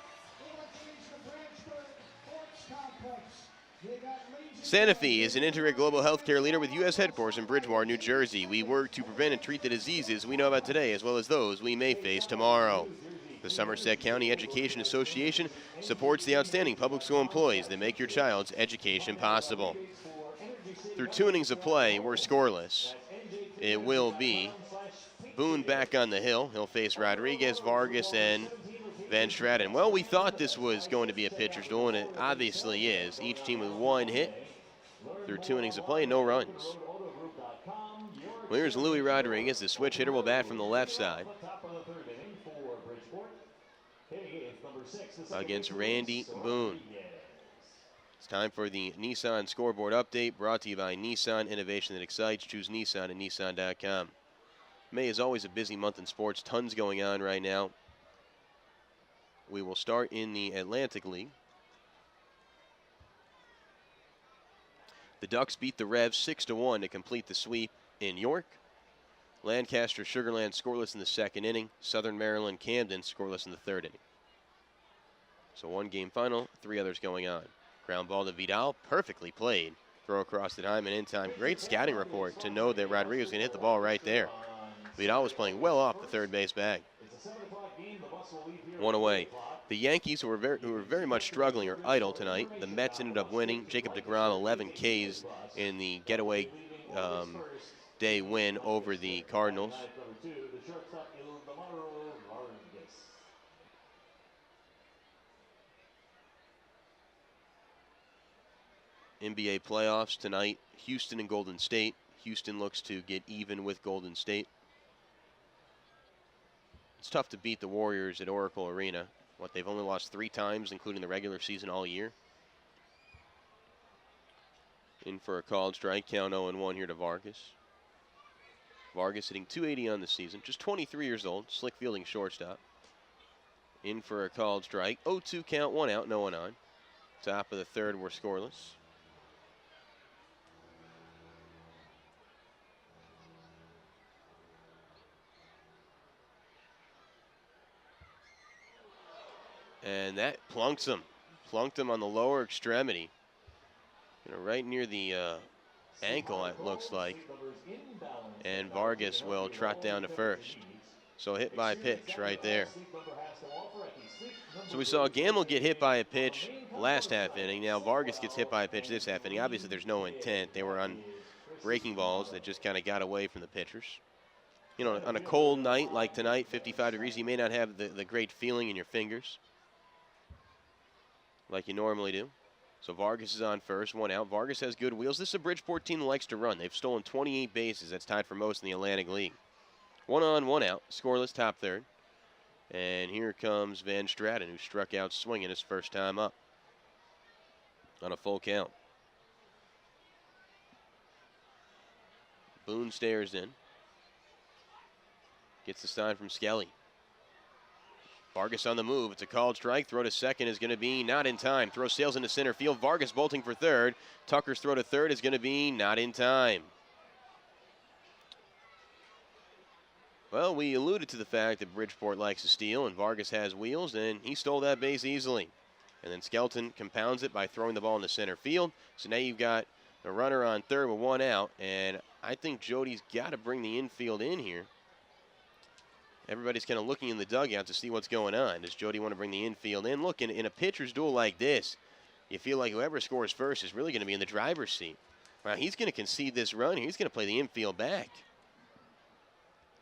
Let's reach the Bridgeport Sports Complex. Santa Fe is an integrated global healthcare leader with U.S. headquarters in Bridgewater, New Jersey. We work to prevent and treat the diseases we know about today as well as those we may face tomorrow. The Somerset County Education Association supports the outstanding public school employees that make your child's education possible. Through 2 innings of play, we're scoreless. It will be Boone back on the hill. He'll face Rodriguez, Vargas, and Van Straten. Well, we thought this was going to be a pitcher's duel, and it obviously is. Each team with 1 hit through 2 innings of play, no runs. Well, here's Louis Rodriguez. The switch hitter will bat from the left side against Randy Boone. It's time for the Nissan scoreboard update, brought to you by Nissan, innovation that excites. Choose Nissan at Nissan.com. May is always a busy month in sports. Tons going on right now. We will start in the Atlantic League. The Ducks beat the Revs 6-1 to complete the sweep in York. Lancaster Sugar Land scoreless in the 2nd inning. Southern Maryland Camden scoreless in the 3rd inning. So 1 game final, 3 others going on. Ground ball to Vidal, perfectly played. Throw across the diamond in time. Great scouting report to know that Rodriguez was going to hit the ball right there. Vidal was playing well off the 3rd base bag. 1 away. The Yankees, who were very much struggling, are idle tonight. The Mets ended up winning. Jacob deGrom, 11 Ks in the getaway day win over the Cardinals. NBA playoffs tonight, Houston and Golden State. Houston looks to get even with Golden State. It's tough to beat the Warriors at Oracle Arena. They've only lost 3 times, including the regular season all year. In for a called strike, count 0-1 here to Vargas. Vargas hitting .280 on the season, just 23 years old, slick fielding shortstop. In for a called strike. 0-2 count, 1 out, no one on. Top of the third, we're scoreless. And that plunked him. Plunked him on the lower extremity. Right near the ankle, it looks like. And Vargas will trot down to first. So hit by pitch right there. So we saw Gamble get hit by a pitch last half inning. Now Vargas gets hit by a pitch this half inning. Obviously there's no intent. They were on breaking balls that just kind of got away from the pitchers. On a cold night like tonight, 55 degrees, you may not have the great feeling in your fingers like you normally do. So Vargas is on first, 1 out. Vargas has good wheels. This is a Bridgeport team that likes to run. They've stolen 28 bases. That's tied for most in the Atlantic League. 1 on, 1 out. Scoreless, top third. And here comes Van Straten, who struck out swinging his first time up on a full count. Boone stares in. Gets the sign from Skelly. Vargas on the move. It's a called strike. Throw to second is going to be not in time. Throw sails into center field. Vargas bolting for third. Tucker's throw to third is going to be not in time. Well, we alluded to the fact that Bridgeport likes to steal, and Vargas has wheels, and he stole that base easily. And then Skelton compounds it by throwing the ball into center field. So now you've got the runner on third with 1 out, and I think Jody's got to bring the infield in here. Everybody's kind of looking in the dugout to see what's going on. Does Jody want to bring the infield in? Look, in a pitcher's duel like this, you feel like whoever scores first is really going to be in the driver's seat. Wow, he's going to concede this run here. He's going to play the infield back.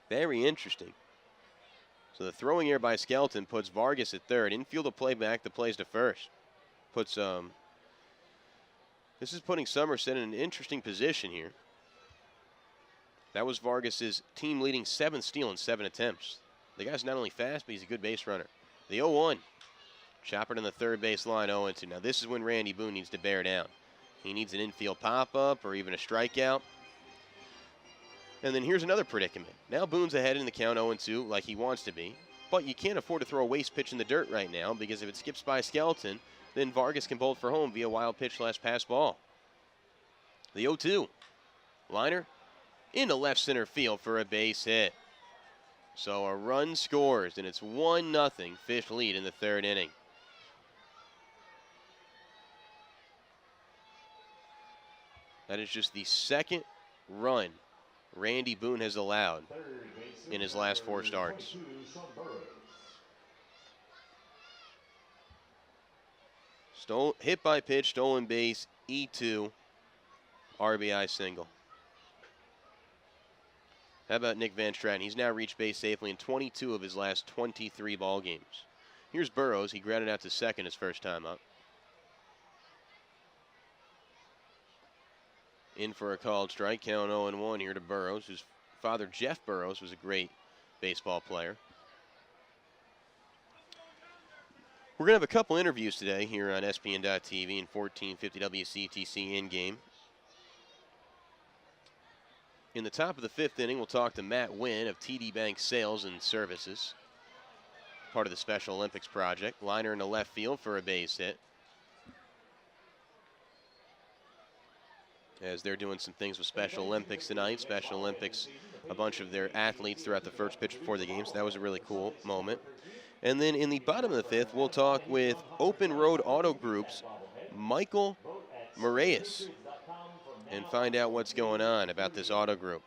Very interesting. So the throwing error by Skelton puts Vargas at third. Infield will play back. The plays to first. This is putting Somerset in an interesting position here. That was Vargas's team-leading 7th steal in 7 attempts. The guy's not only fast, but he's a good base runner. The 0-1. Chopper in the third base line, 0-2. Now this is when Randy Boone needs to bear down. He needs an infield pop-up or even a strikeout. And then here's another predicament. Now Boone's ahead in the count 0-2 like he wants to be. But you can't afford to throw a waste pitch in the dirt right now because if it skips by Skelton, then Vargas can bolt for home via wild pitch / pass ball. The 0-2. Liner into left center field for a base hit. So a run scores, and it's 1-0 Fish lead in the third inning. That is just the second run Randy Boone has allowed in his last 4 starts. Hit by pitch, stolen base, E2, RBI single. How about Nick Van Straten? He's now reached base safely in 22 of his last 23 ball games. Here's Burrows. He grounded out to second his first time up. In for a called strike, count 0-1 here to Burrows, whose father, Jeff Burrows, was a great baseball player. We're going to have a couple interviews today here on SPN.TV and 1450 WCTC in-game. In the top of the 5th inning, we'll talk to Matt Wynn of TD Bank Sales and Services, part of the Special Olympics project. Liner in the left field for a base hit, as they're doing some things with Special Olympics tonight. Special Olympics, a bunch of their athletes throughout the first pitch before the game, so that was a really cool moment. And then in the bottom of the 5th, we'll talk with Open Road Auto Group's Michael Marrero and find out what's going on about this auto group.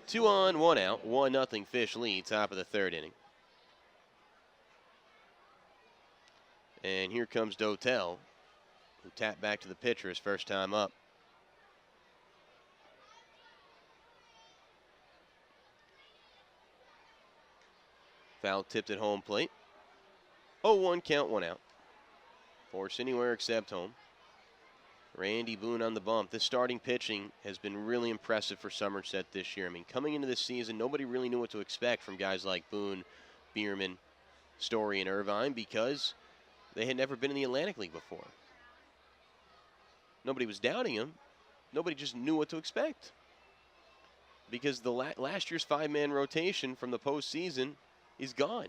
2 on, 1 out, 1-0 Fish lead, top of the third inning. And here comes Dotel, who tapped back to the pitcher his first time up. Foul tipped at home plate. 0-1 count, 1 out. Force anywhere except home. Randy Boone on the bump. This starting pitching has been really impressive for Somerset this year. I mean, coming into this season, nobody really knew what to expect from guys like Boone, Bierman, Story, and Irvine because they had never been in the Atlantic League before. Nobody was doubting him. Nobody just knew what to expect. Because the last year's 5-man rotation from the postseason is gone.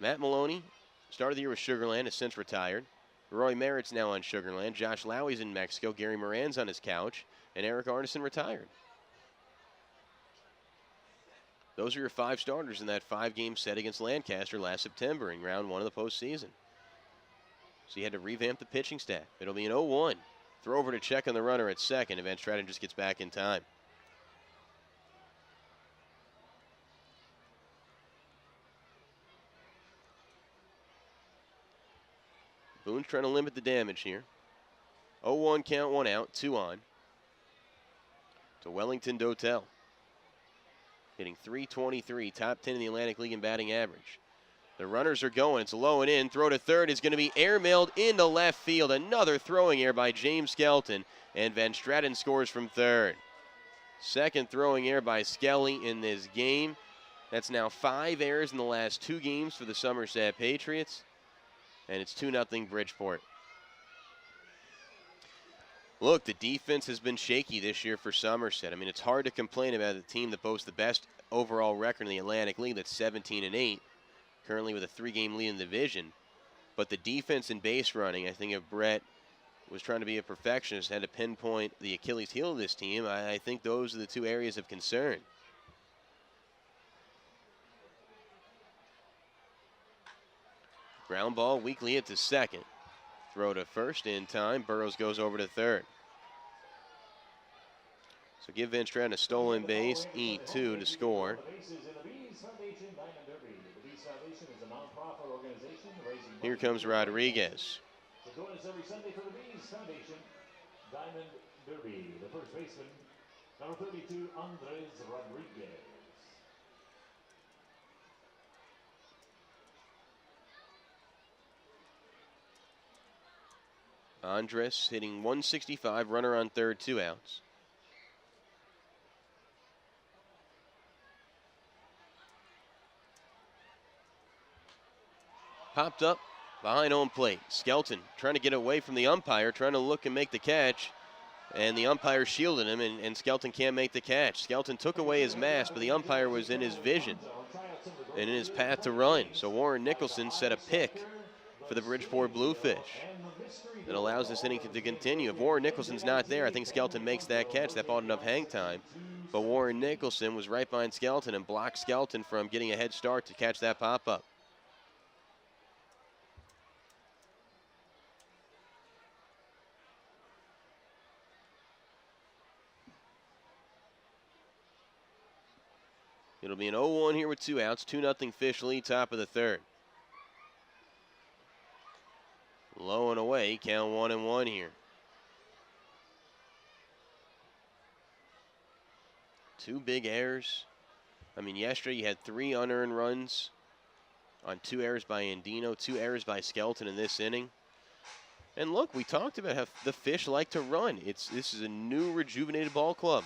Matt Maloney started the year with Sugarland, has since retired. Roy Merritt's now on Sugarland. Josh Lowey's in Mexico. Gary Moran's on his couch. And Eric Arneson retired. Those are your 5 starters in that 5-game set against Lancaster last September in round 1 of the postseason. So you had to revamp the pitching staff. It'll be an 0-1. Throw over to check on the runner at second. Van Straten just gets back in time. Boone's trying to limit the damage here. 0-1 count, 1 out, 2 on. To Wellington Dotel. Hitting .323, top 10 in the Atlantic League in batting average. The runners are going. It's low and in. Throw to third is going to be airmailed into left field. Another throwing error by James Skelton. And Van Straten scores from third. Second throwing error by Skelly in this game. That's now 5 errors in the last 2 games for the Somerset Patriots. And it's 2-0 Bridgeport. Look, the defense has been shaky this year for Somerset. I mean, it's hard to complain about a team that boasts the best overall record in the Atlantic League. That's 17-8, currently with a 3-game lead in the division. But the defense and base running, I think if Brett was trying to be a perfectionist, had to pinpoint the Achilles heel of this team, I think those are the 2 areas of concern. Ground ball, weakly hit to second. Throw to first in time. Burrows goes over to third. So give Van Straten a stolen base, E2 to score. Here comes Rodriguez. So join us every Sunday for the Bees Foundation Diamond Derby. The first baseman, number 32, Andres Rodriguez. Andres hitting .165, runner on third, 2 outs. Popped up behind home plate. Skelton trying to get away from the umpire, trying to look and make the catch. And the umpire shielded him, and Skelton can't make the catch. Skelton took away his mask, but the umpire was in his vision and in his path to run. So Warren Nicholson set a pick for the Bridgeport Bluefish that allows this inning to continue. If Warren Nicholson's not there, I think Skelton makes that catch. That bought enough hang time. But Warren Nicholson was right behind Skelton and blocked Skelton from getting a head start to catch that pop-up. It'll be an 0-1 here with 2 outs. 2-0 Fish lead, top of the third. Low and away, count 1-1 here. 2 big errors. I mean, yesterday you had 3 unearned runs on 2 errors by Andino, 2 errors by Skelton in this inning. And look, we talked about how the Fish like to run. This is a new rejuvenated ball club.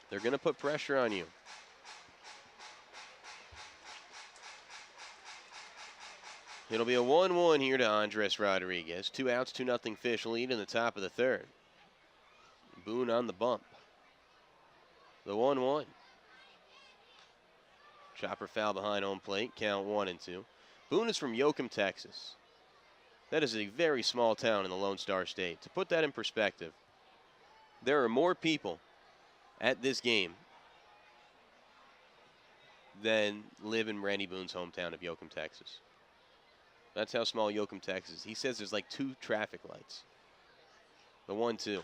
They're going to put pressure on you. It'll be a 1-1 here to Andres Rodriguez. 2 outs, 2-0 Fish lead in the top of the third. Boone on the bump. The 1-1. Chopper foul behind home plate. Count 1-2. Boone is from Yoakum, Texas. That is a very small town in the Lone Star State. To put that in perspective, there are more people at this game than live in Randy Boone's hometown of Yoakum, Texas. That's how small Yoakum, Texas is. He says there's like 2 traffic lights. The 1-2.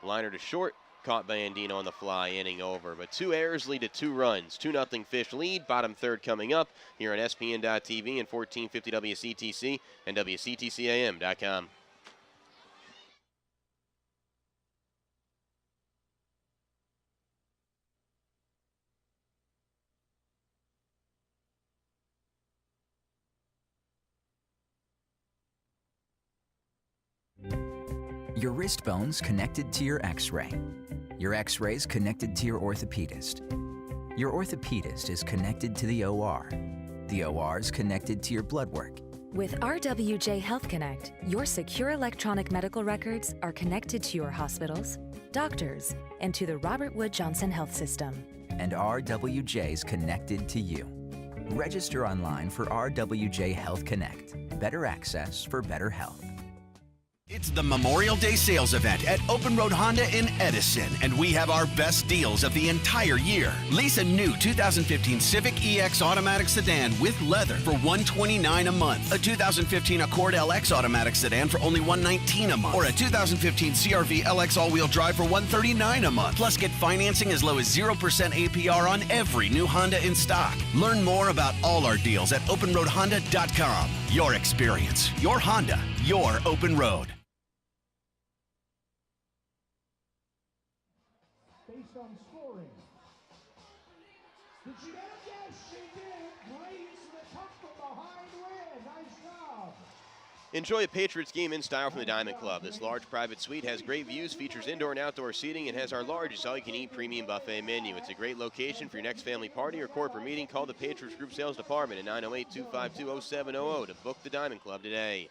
Liner to short. Caught by Andino on the fly. Inning over. But 2 errors lead to 2 runs. 2-0 Fish lead. Bottom third coming up here on SPN.TV and 1450 WCTC and WCTCAM.com. Your wrist bone's connected to your X-ray. Your X-ray's connected to your orthopedist. Your orthopedist is connected to the OR. The OR's connected to your blood work. With RWJ Health Connect, your secure electronic medical records are connected to your hospitals, doctors, and to the Robert Wood Johnson Health System. And RWJ's connected to you. Register online for RWJ Health Connect. Better access for better health. It's the Memorial Day sales event at Open Road Honda in Edison, and we have our best deals of the entire year. Lease a new 2015 Civic EX automatic sedan with leather for $129 a month, a 2015 Accord LX automatic sedan for only $119 a month, or a 2015 CRV LX all-wheel drive for $139 a month. Plus, get financing as low as 0% APR on every new Honda in stock. Learn more about all our deals at openroadhonda.com. Your experience, your Honda, your open road. Based on scoring. Did she get it? Yes, she did. Grace the tuck from behind win. Nice job. Enjoy a Patriots game in style from the Diamond Club. This large private suite has great views, features indoor and outdoor seating, and has our largest all-you-can-eat premium buffet menu. It's a great location for your next family party or corporate meeting. Call the Patriots Group Sales Department at 908-252-0700 to book the Diamond Club today.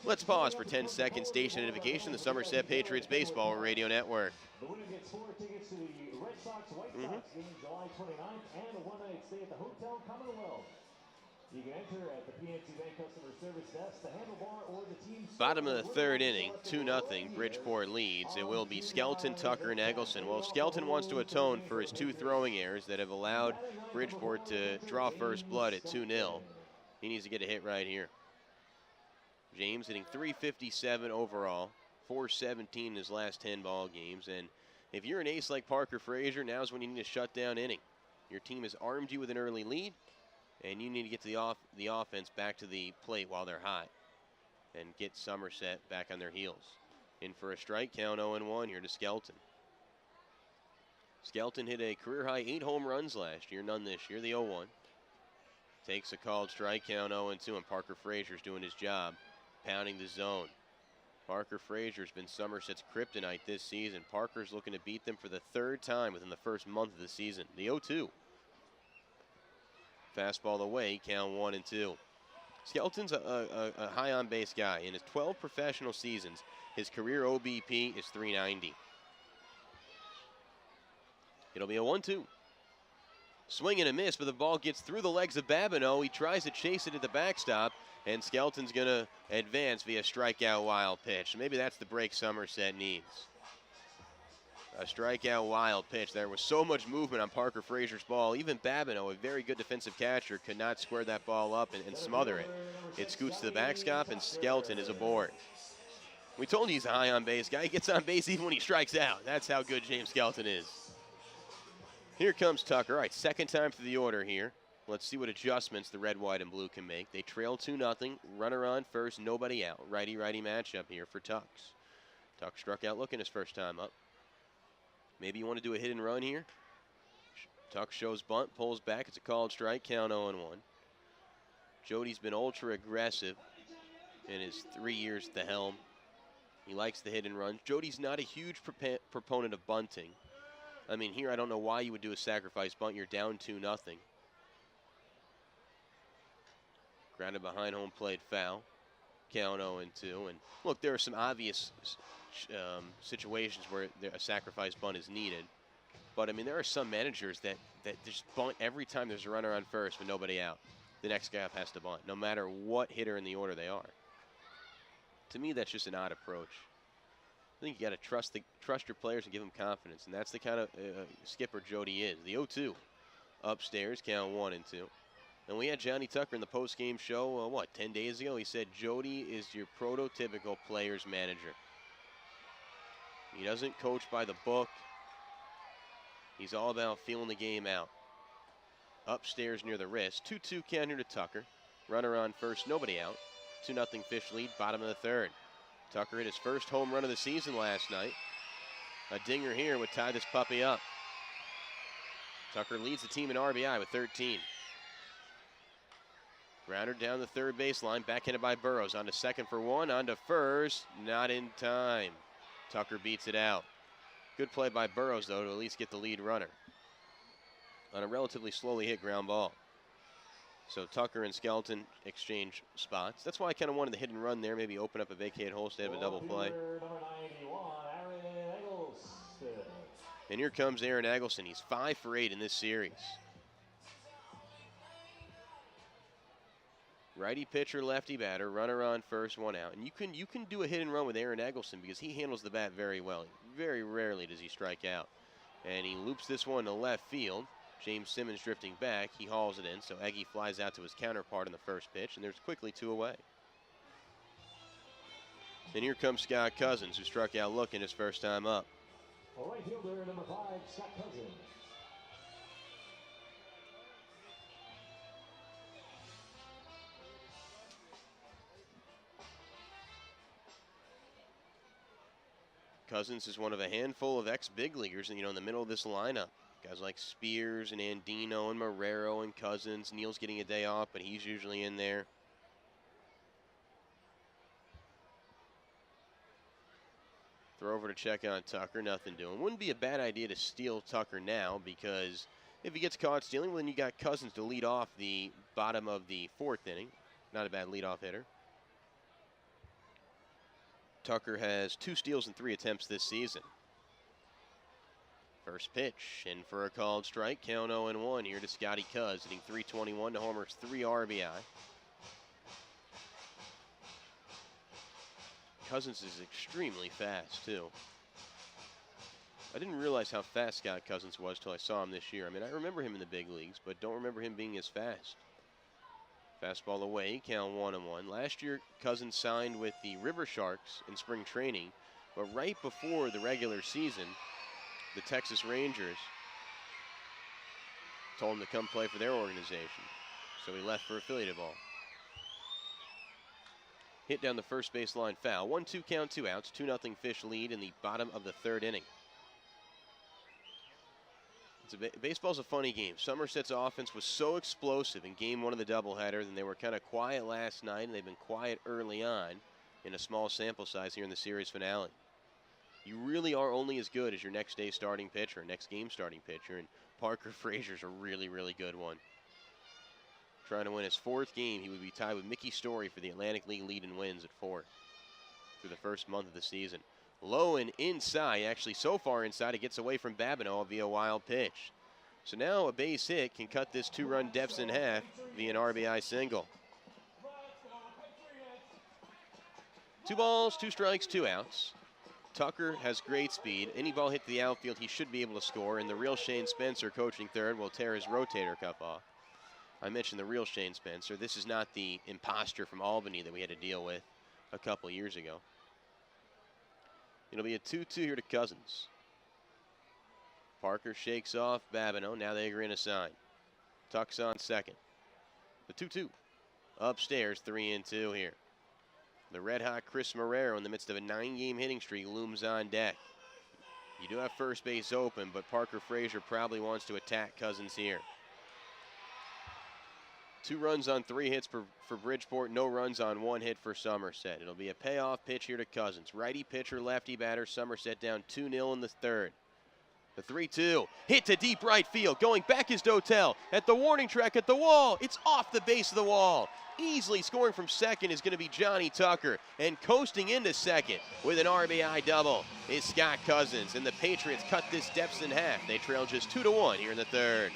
Let's pause for 10 seconds. Station identification, the Somerset Patriots Baseball Radio Network. The winner gets 4 tickets to the Red Sox White Sox game July 29th and a one-night stay at the Hotel Commonwealth. You can enter at the PNC Bank Customer Service Desk, the handlebar, or the team. Bottom of the third inning, 2-0, Bridgeport leads. It will be Skelton, Tucker, and Eggleston. Well, Skelton wants to atone for his 2 throwing errors that have allowed Bridgeport to draw first blood at 2-0. He needs to get a hit right here. James hitting .357 overall, .417 in his last 10 ball games. And if you're an ace like Parker Frazier, now's when you need to shut down inning. Your team has armed you with an early lead, and you need to get the offense back to the plate while they're hot and get Somerset back on their heels. In for a strike, count 0-1 here to Skelton. Skelton hit a career-high 8 home runs last year, none this year, the 0-1. Takes a called strike, count 0-2, and Parker Frazier's doing his job, pounding the zone. Parker Frazier's been Somerset's kryptonite this season. Parker's looking to beat them for the 3rd time within the first month of the season. The 0-2. Fastball away, count 1-2. Skelton's a high on base guy. In his 12 professional seasons, his career OBP is .390. It'll be a 1-2. Swing and a miss, but the ball gets through the legs of Babineau. He tries to chase it at the backstop, and Skelton's going to advance via strikeout wild pitch. Maybe that's the break Somerset needs. A strikeout wild pitch. There was so much movement on Parker Frazier's ball. Even Babineau, a very good defensive catcher, could not square that ball up and smother it. It scoots to the backstop, and Skelton is aboard. We told you he's a high on base guy. He gets on base even when he strikes out. That's how good James Skelton is. Here comes Tucker. All right, 2nd time through the order here. Let's see what adjustments the red, white, and blue can make. They trail 2-0. Runner on first, nobody out. Righty-righty matchup here for Tux. Tuck struck out looking his first time up. Maybe you want to do a hit and run here. Tuck shows bunt, pulls back. It's a called strike, count 0-1. Jody's been ultra aggressive in his 3 years at the helm. He likes the hit and run. Jody's not a huge proponent of bunting. I mean, here I don't know why you would do a sacrifice bunt. You're down 2-0. Grounded behind home plate, foul. Count 0-2. And look, there are some obvious situations where a sacrifice bunt is needed. But I mean, there are some managers that just bunt every time there's a runner on first with nobody out. The next guy up has to bunt, no matter what hitter in the order they are. To me, that's just an odd approach. I think you got to trust your players and give them confidence, and that's the kind of skipper Jody is. The 0-2 upstairs, count 1-2. And we had Johnny Tucker in the post-game show, 10 days ago? He said Jody is your prototypical player's manager. He doesn't coach by the book. He's all about feeling the game out. Upstairs near the wrist, 2-2 count here to Tucker. Runner on first, nobody out. 2-0 Fish lead, bottom of the 3rd. Tucker hit his first home run of the season last night. A dinger here would tie this puppy up. Tucker leads the team in RBI with 13. Grounder down the 3rd baseline, backhanded by Burrows. On to 2nd for 1, on to 1st, not in time. Tucker beats it out. Good play by Burrows, though, to at least get the lead runner on a relatively slowly hit ground ball. So Tucker and Skelton exchange spots. That's why I kind of wanted the hit and run there, maybe open up a vacated hole instead of a double play. And here comes Aaron Eggleston. He's 5 for 8 in this series. Righty pitcher, lefty batter, runner on first, one out. And you can do a hit and run with Aaron Eggleston because he handles the bat very well. Very rarely does he strike out. And he loops this one to left field. James Simmons drifting back. He hauls it in, so Eggy flies out to his counterpart in the first pitch, and there's quickly 2 away. And here comes Scott Cousins, who struck out looking his first time up. Right fielder, number 5, Scott Cousins. Cousins is one of a handful of ex-big leaguers, in the middle of this lineup. Guys like Spears and Andino and Marrero and Cousins. Neal's getting a day off, but he's usually in there. Throw over to check on Tucker, nothing doing. Wouldn't be a bad idea to steal Tucker now, because if he gets caught stealing, well, then you got Cousins to lead off the bottom of the 4th inning. Not a bad leadoff hitter. Tucker has 2 steals and 3 attempts this season. First pitch, in for a called strike. Count 0-1 here to Scotty Cuz, hitting .321 to homers, 3 RBI. Cousins is extremely fast, too. I didn't realize how fast Scott Cousins was till I saw him this year. I mean, I remember him in the big leagues, but don't remember him being as fast. Fastball away, count 1-1. Last year, Cousins signed with the River Sharks in spring training, but right before the regular season, the Texas Rangers told him to come play for their organization. So he left for affiliate ball. Hit down the first baseline foul. 1-2 count, 2 outs. 2-0 Fish lead in the bottom of the 3rd inning. Baseball's a funny game. Somerset's offense was so explosive in game 1 of the doubleheader, and they were kind of quiet last night, and they've been quiet early on in a small sample size here in the series finale. You really are only as good as your next day starting pitcher, next game starting pitcher, and Parker Frazier's a really, really good one. Trying to win his 4th game, he would be tied with Mickey Story for the Atlantic League lead in wins at 4 through the first month of the season. Low and inside, actually so far inside, it gets away from Babineau via wild pitch. So now a base hit can cut this 2-run deficit in half via an RBI single. 2 balls, 2 strikes, 2 outs. Tucker has great speed. Any ball hit to the outfield, he should be able to score. And the real Shane Spencer, coaching third, will tear his rotator cuff off. I mentioned the real Shane Spencer. This is not the imposter from Albany that we had to deal with a couple years ago. It'll be a 2-2 here to Cousins. Parker shakes off Babineau. Now they agree on a sign. Tuck's on second. The 2-2. Upstairs, 3-2 here. The red-hot Chris Marrero in the midst of a 9-game hitting streak looms on deck. You do have first base open, but Parker Frazier probably wants to attack Cousins here. 2 runs on 3 hits for Bridgeport, no runs on 1 hit for Somerset. It'll be a payoff pitch here to Cousins. Righty pitcher, lefty batter. Somerset down 2-0 in the 3rd. The 3-2, hit to deep right field. Going back is Dotel at the warning track at the wall. It's off the base of the wall. Easily scoring from second is going to be Johnny Tucker. And coasting into second with an RBI double is Scott Cousins. And the Patriots cut this deficit in half. They trail just 2-1 here in the 3rd.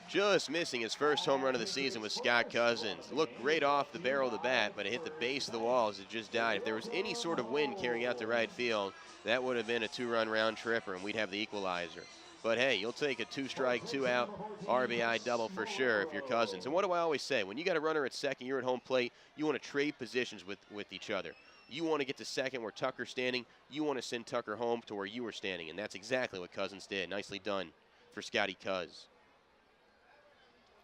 Just missing his first home run of the season was Scott Cousins. Looked great off the barrel of the bat, but it hit the base of the wall as it just died. If there was any sort of wind carrying out to right field, that would have been a 2-run round tripper, and we'd have the equalizer. But hey, you'll take a 2-strike, 2-out RBI double for sure if you're Cousins. And what do I always say? When you got a runner at second, you're at home plate, you want to trade positions with each other. You want to get to second where Tucker's standing. You want to send Tucker home to where you were standing, and that's exactly what Cousins did. Nicely done for Scotty Cuz.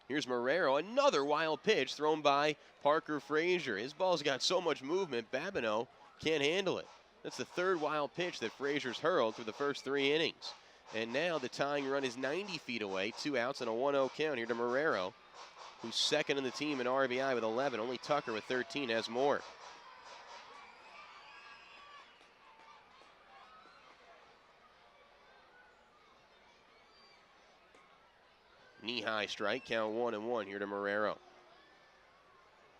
Here's Marrero, another wild pitch thrown by Parker Frazier. His ball's got so much movement, Babineau can't handle it. That's the 3rd wild pitch that Frazier's hurled through the first 3 innings. And now the tying run is 90 feet away, 2 outs and a 1-0 count here to Marrero, who's second in the team in RBI with 11. Only Tucker with 13 has more. Knee-high strike, count 1-1 here to Marrero.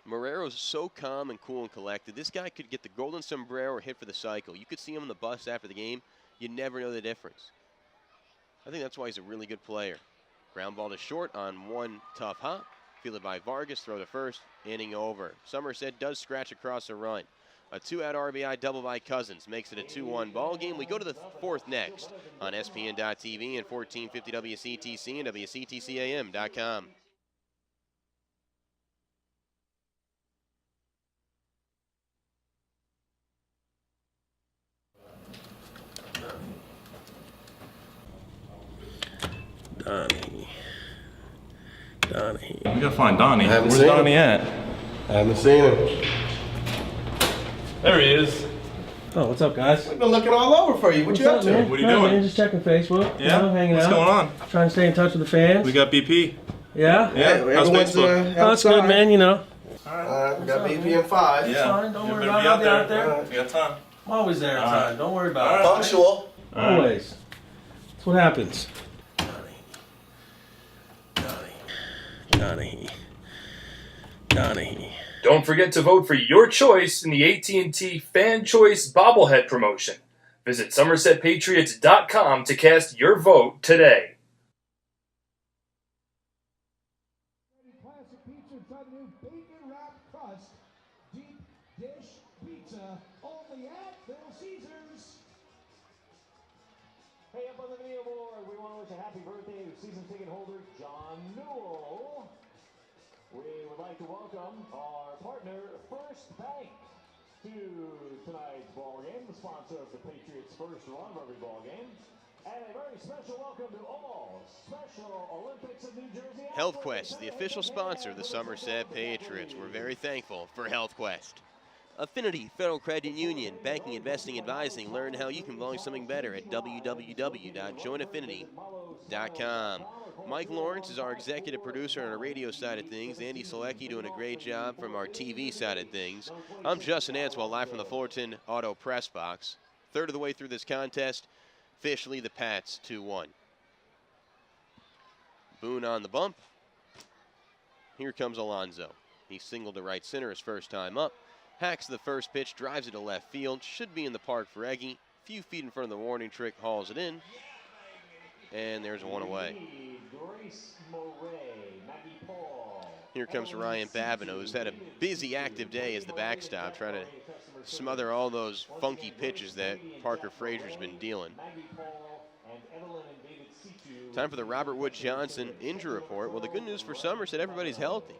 Marrero's so calm and cool and collected. This guy could get the golden sombrero or hit for the cycle. You could see him on the bus after the game. You never know the difference. I think that's why he's a really good player. Ground ball to short on one tough hop. Fielded by Vargas, throw to first, inning over. Somerset does scratch across a run. A 2-out RBI double by Cousins makes it a 2-1 ball game. We go to the fourth next on SPN.TV and 1450 WCTC and WCTCAM.com. Donnie. We gotta find Donnie. Where's Donnie at? I haven't seen him. There he is. Oh, what's up, guys? We've been looking all over for you. What you up to? Man? What are you doing? Man, just checking Facebook. Yeah? You know, hanging What's out. going on? Trying to stay in touch with the fans. We got BP. Yeah? How's Facebook? Oh, that's good, man, you know. Alright. We got BP in 5. Yeah. Fine, don't You worry better about it. be I'll out be out there. We got time. I'm always there on All time. right. Don't worry about All it. right. Punctual. All right. Always. That's what happens. Donnie. Don't forget to vote for your choice in the AT&T Fan Choice Bobblehead promotion. Visit SomersetPatriots.com to cast your vote today. Classic pizza inside the new bacon wrapped crust, deep dish pizza, only at Little Caesars. Hey, up on the video board, we want to wish a happy birthday to season ticket holder John Newell. We would like to welcome our partner, First Bank, to tonight's ball game, the sponsor of the Patriots' first run of every ball game. And a very special welcome to all Special Olympics of New Jersey. HealthQuest, the official sponsor of the Somerset Patriots. We're very thankful for HealthQuest. Affinity Federal Credit Union, banking, investing, advising. Learn how you can belong to something better at www.joinaffinity.com. Mike Lawrence is our executive producer on our radio side of things. Andy Selecki doing a great job from our TV side of things. I'm Justin Answell, live from the Fullerton Auto Press Box. Third of the way through this contest, Fish lead the Pats 2-1. Boone on the bump. Here comes Alonso. He singled to right center his first time up. Hacks the first pitch, drives it to left field. Should be in the park for Eggy. Few feet in front of the warning trick, hauls it in. And there's one away. Here comes Ryan Babineau, who's had a busy, active day as the backstop, trying to smother all those funky pitches that Parker Frazier's been dealing. Time for the Robert Wood Johnson injury report. Well, the good news for Somerset, everybody's healthy.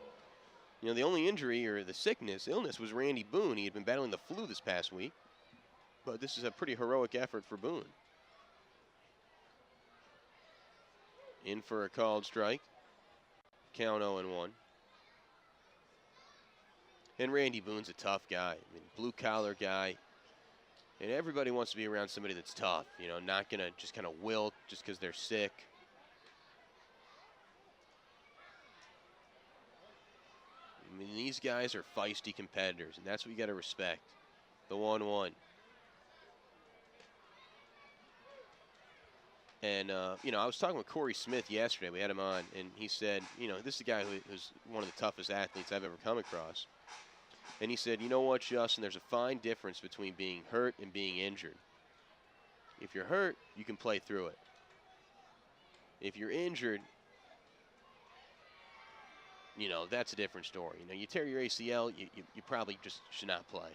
You know, the only injury or the illness was Randy Boone. He had been battling the flu this past week. But this is a pretty heroic effort for Boone. In for a called strike. Count 0-1. And Randy Boone's a tough guy. I mean, blue-collar guy. And everybody wants to be around somebody that's tough. You know, not going to just kind of wilt just because they're sick. I mean, these guys are feisty competitors, and that's what you got to respect. The 1-1. And, you know, I was talking with Corey Smith yesterday. We had him on, and he said, you know, this is a guy who's one of the toughest athletes I've ever come across. And he said, you know what, Justin, there's a fine difference between being hurt and being injured. If you're hurt, you can play through it. If you're injured, you know, that's a different story. You know, you tear your ACL, you probably just should not play.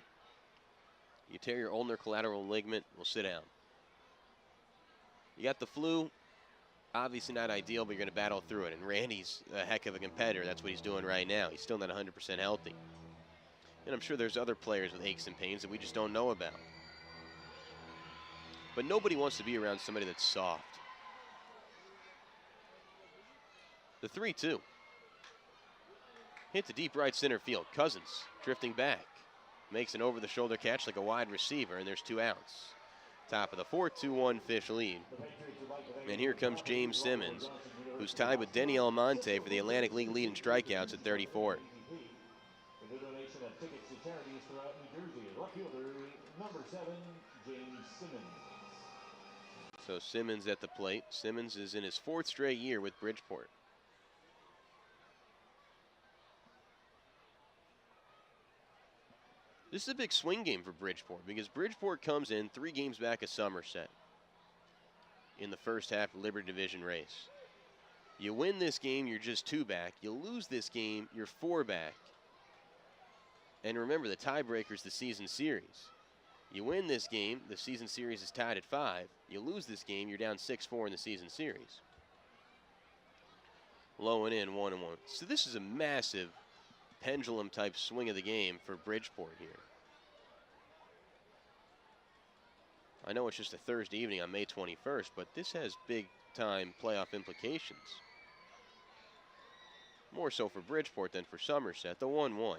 You tear your ulnar collateral ligament, well, sit down. You got the flu, obviously not ideal, but you're going to battle through it. And Randy's a heck of a competitor. That's what he's doing right now. He's still not 100% healthy. And I'm sure there's other players with aches and pains that we just don't know about. But nobody wants to be around somebody that's soft. The 3-2. Hit to deep right center field. Cousins drifting back. Makes an over-the-shoulder catch like a wide receiver, and there's 2 outs. Top of the 4-2-1 Fish lead. And here comes James Simmons, who's tied with Denny Almonte for the Atlantic League lead in strikeouts at 34. So Simmons at the plate. Simmons is in his 4th straight year with Bridgeport. This is a big swing game for Bridgeport because Bridgeport comes in 3 games back of Somerset in the first half Liberty Division race. You win this game, you're just 2 back. You lose this game, you're 4 back. And remember, the tiebreaker is the season series. You win this game, the season series is tied at 5. You lose this game, you're down 6-4 in the season series. Low and in, 1-1. So this is a massive pendulum-type swing of the game for Bridgeport here. I know it's just a Thursday evening on May 21st, but this has big-time playoff implications. More so for Bridgeport than for Somerset. The 1-1.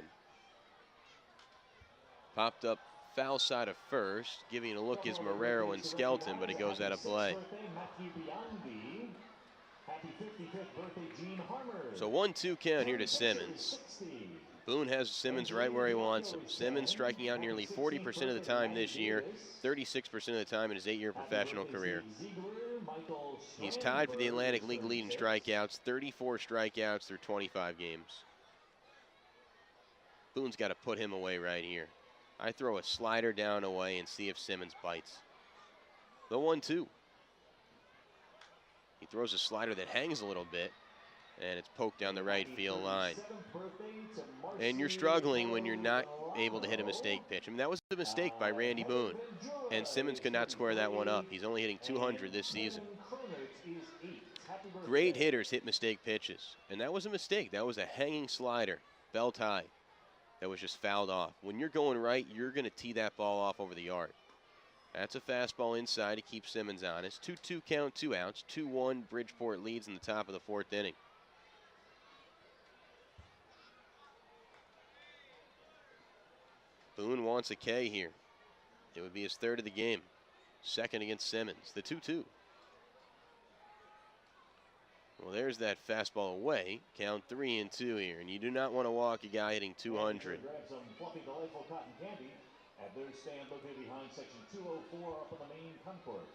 Popped up foul side of first. Giving it a look is Marrero and Skelton, but it goes out of play. So 1-2 count here to Simmons. Boone has Simmons right where he wants him. Simmons striking out nearly 40% of the time this year, 36% of the time in his 8-year professional career. He's tied for the Atlantic League lead in strikeouts, 34 strikeouts through 25 games. Boone's got to put him away right here. I throw a slider down away and see if Simmons bites. The 1-2. He throws a slider that hangs a little bit, and it's poked down the right field line. And you're struggling when you're not able to hit a mistake pitch. I mean, that was a mistake by Randy Boone, and Simmons could not square that one up. He's only hitting 200 this season. Great hitters hit mistake pitches, and that was a mistake. That was a hanging slider, belt high, that was just fouled off. When you're going right, you're going to tee that ball off over the yard. That's a fastball inside to keep Simmons honest. 2-2 count, 2 outs. 2-1, Bridgeport leads in the top of the 4th inning. Boone wants a K here. It would be his 3rd of the game. 2nd against Simmons. The 2-2. Well, there's that fastball away. Count 3-2 here. And you do not want to walk a guy hitting 200. Grab some fluffy, delightful cotton candy at their stand located behind section 204 up on the main concourse.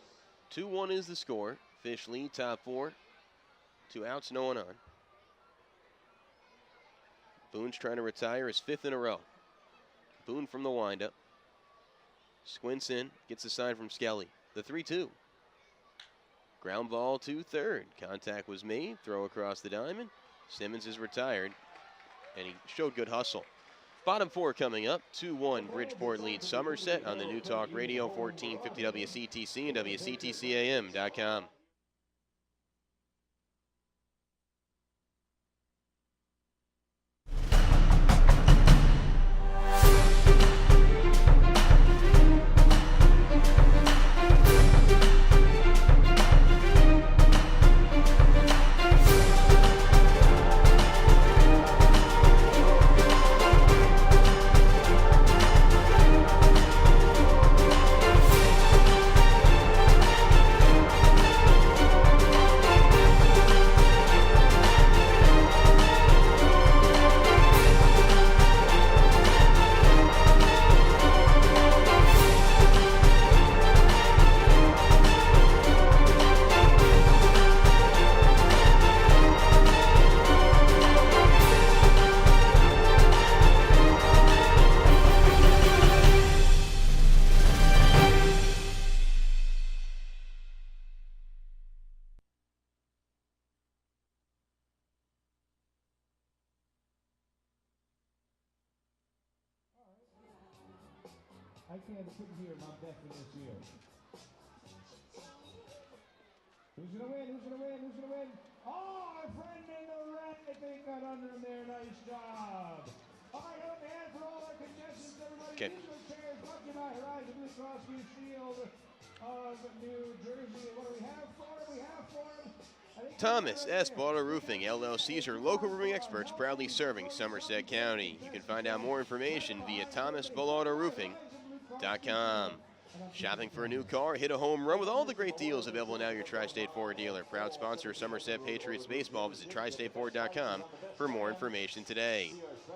2-1 is the score. Fish lead, top 4. 2 outs, no one on. Boone's trying to retire his 5th in a row. Boone from the windup. Squints in, gets a sign from Skelly. The 3-2. Ground ball to 3rd. Contact was made. Throw across the diamond. Simmons is retired, and he showed good hustle. Bottom 4 coming up. 2-1 Bridgeport leads Somerset on the New Talk Radio 1450 WCTC and WCTCAM.com. I couldn't hear my best in this year. Who's gonna win? Who's gonna win? Who's gonna win? Oh, our friend in the red. They got under him there. Nice job. All right, on the hand for all our contestants, everybody. Okay. These are chairs brought to you by Horizon Blue Cross Blue Shield of New Jersey. What do we have for him? We have for him Thomas S. Balder Roofing, LLCs are local roofing experts proudly serving Somerset County. You can find out more information via thomasballarderroofing.com. Shopping for a new car? Hit a home run with all the great deals available now at your Tri-State Ford dealer. Proud sponsor of Somerset Patriots baseball. Visit tristateford.com for more information today.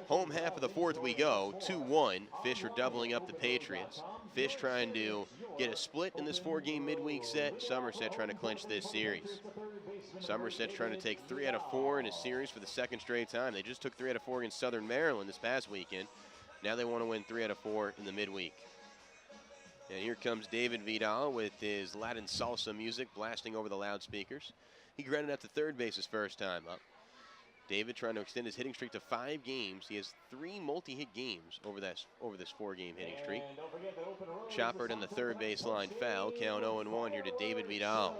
Home half of the 4th we go, 2-1. Fish are doubling up the Patriots. Fish trying to get a split in this 4-game midweek set. Somerset trying to clinch this series. Somerset's trying to take 3 out of 4 in a series for the 2nd straight time. They just took 3 out of 4 against Southern Maryland this past weekend. Now they want to win 3 out of 4 in the midweek. And here comes David Vidal with his Latin salsa music blasting over the loudspeakers. He grounded out to third base his first time up. David trying to extend his hitting streak to 5 games. He has 3 multi-hit games over this 4-game hitting streak. Choppered in the third baseline foul. Count 0-1 here to David Vidal.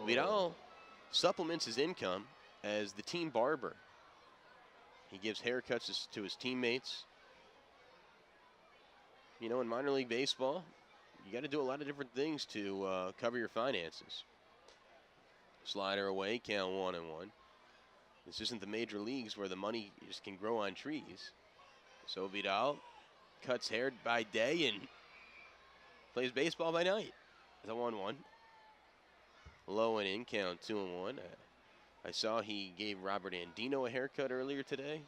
Vidal supplements his income as the team barber. He gives haircuts to his teammates. You know, in minor league baseball, you got to do a lot of different things to cover your finances. Slider away, count 1-1. This isn't the major leagues where the money just can grow on trees. So Vidal cuts hair by day and plays baseball by night. It's a 1-1. Low and in, count 2-1. I saw he gave Robert Andino a haircut earlier today.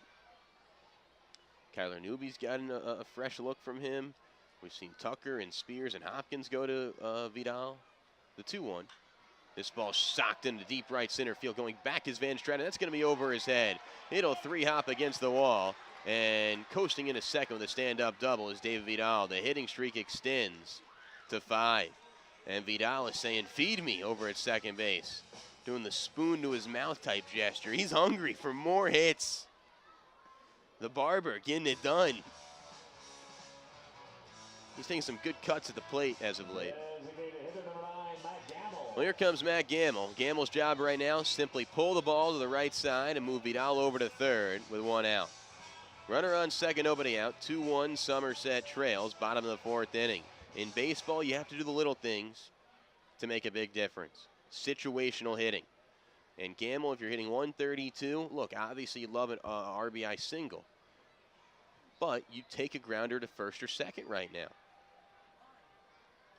Kyler Newby's gotten a fresh look from him. We've seen Tucker and Spears and Hopkins go to Vidal. The 2-1. This ball socked into deep right center field. Going back is Van Straten. That's going to be over his head. It'll 3-hop against the wall. And coasting in a second with a stand-up double is David Vidal. The hitting streak extends to 5. And Vidal is saying, "Feed me," over at second base. Doing the spoon to his mouth type gesture. He's hungry for more hits. The barber getting it done. He's taking some good cuts at the plate as of late. Well, here comes Matt Gamble. Gamble's job right now, simply pull the ball to the right side and move Vidal over to third with 1 out. Runner on second, nobody out. 2-1 Somerset trails, bottom of the 4th inning. In baseball, you have to do the little things to make a big difference. Situational hitting. And Gamble, if you're hitting 132, look, obviously you love an RBI single. But you take a grounder to first or second right now.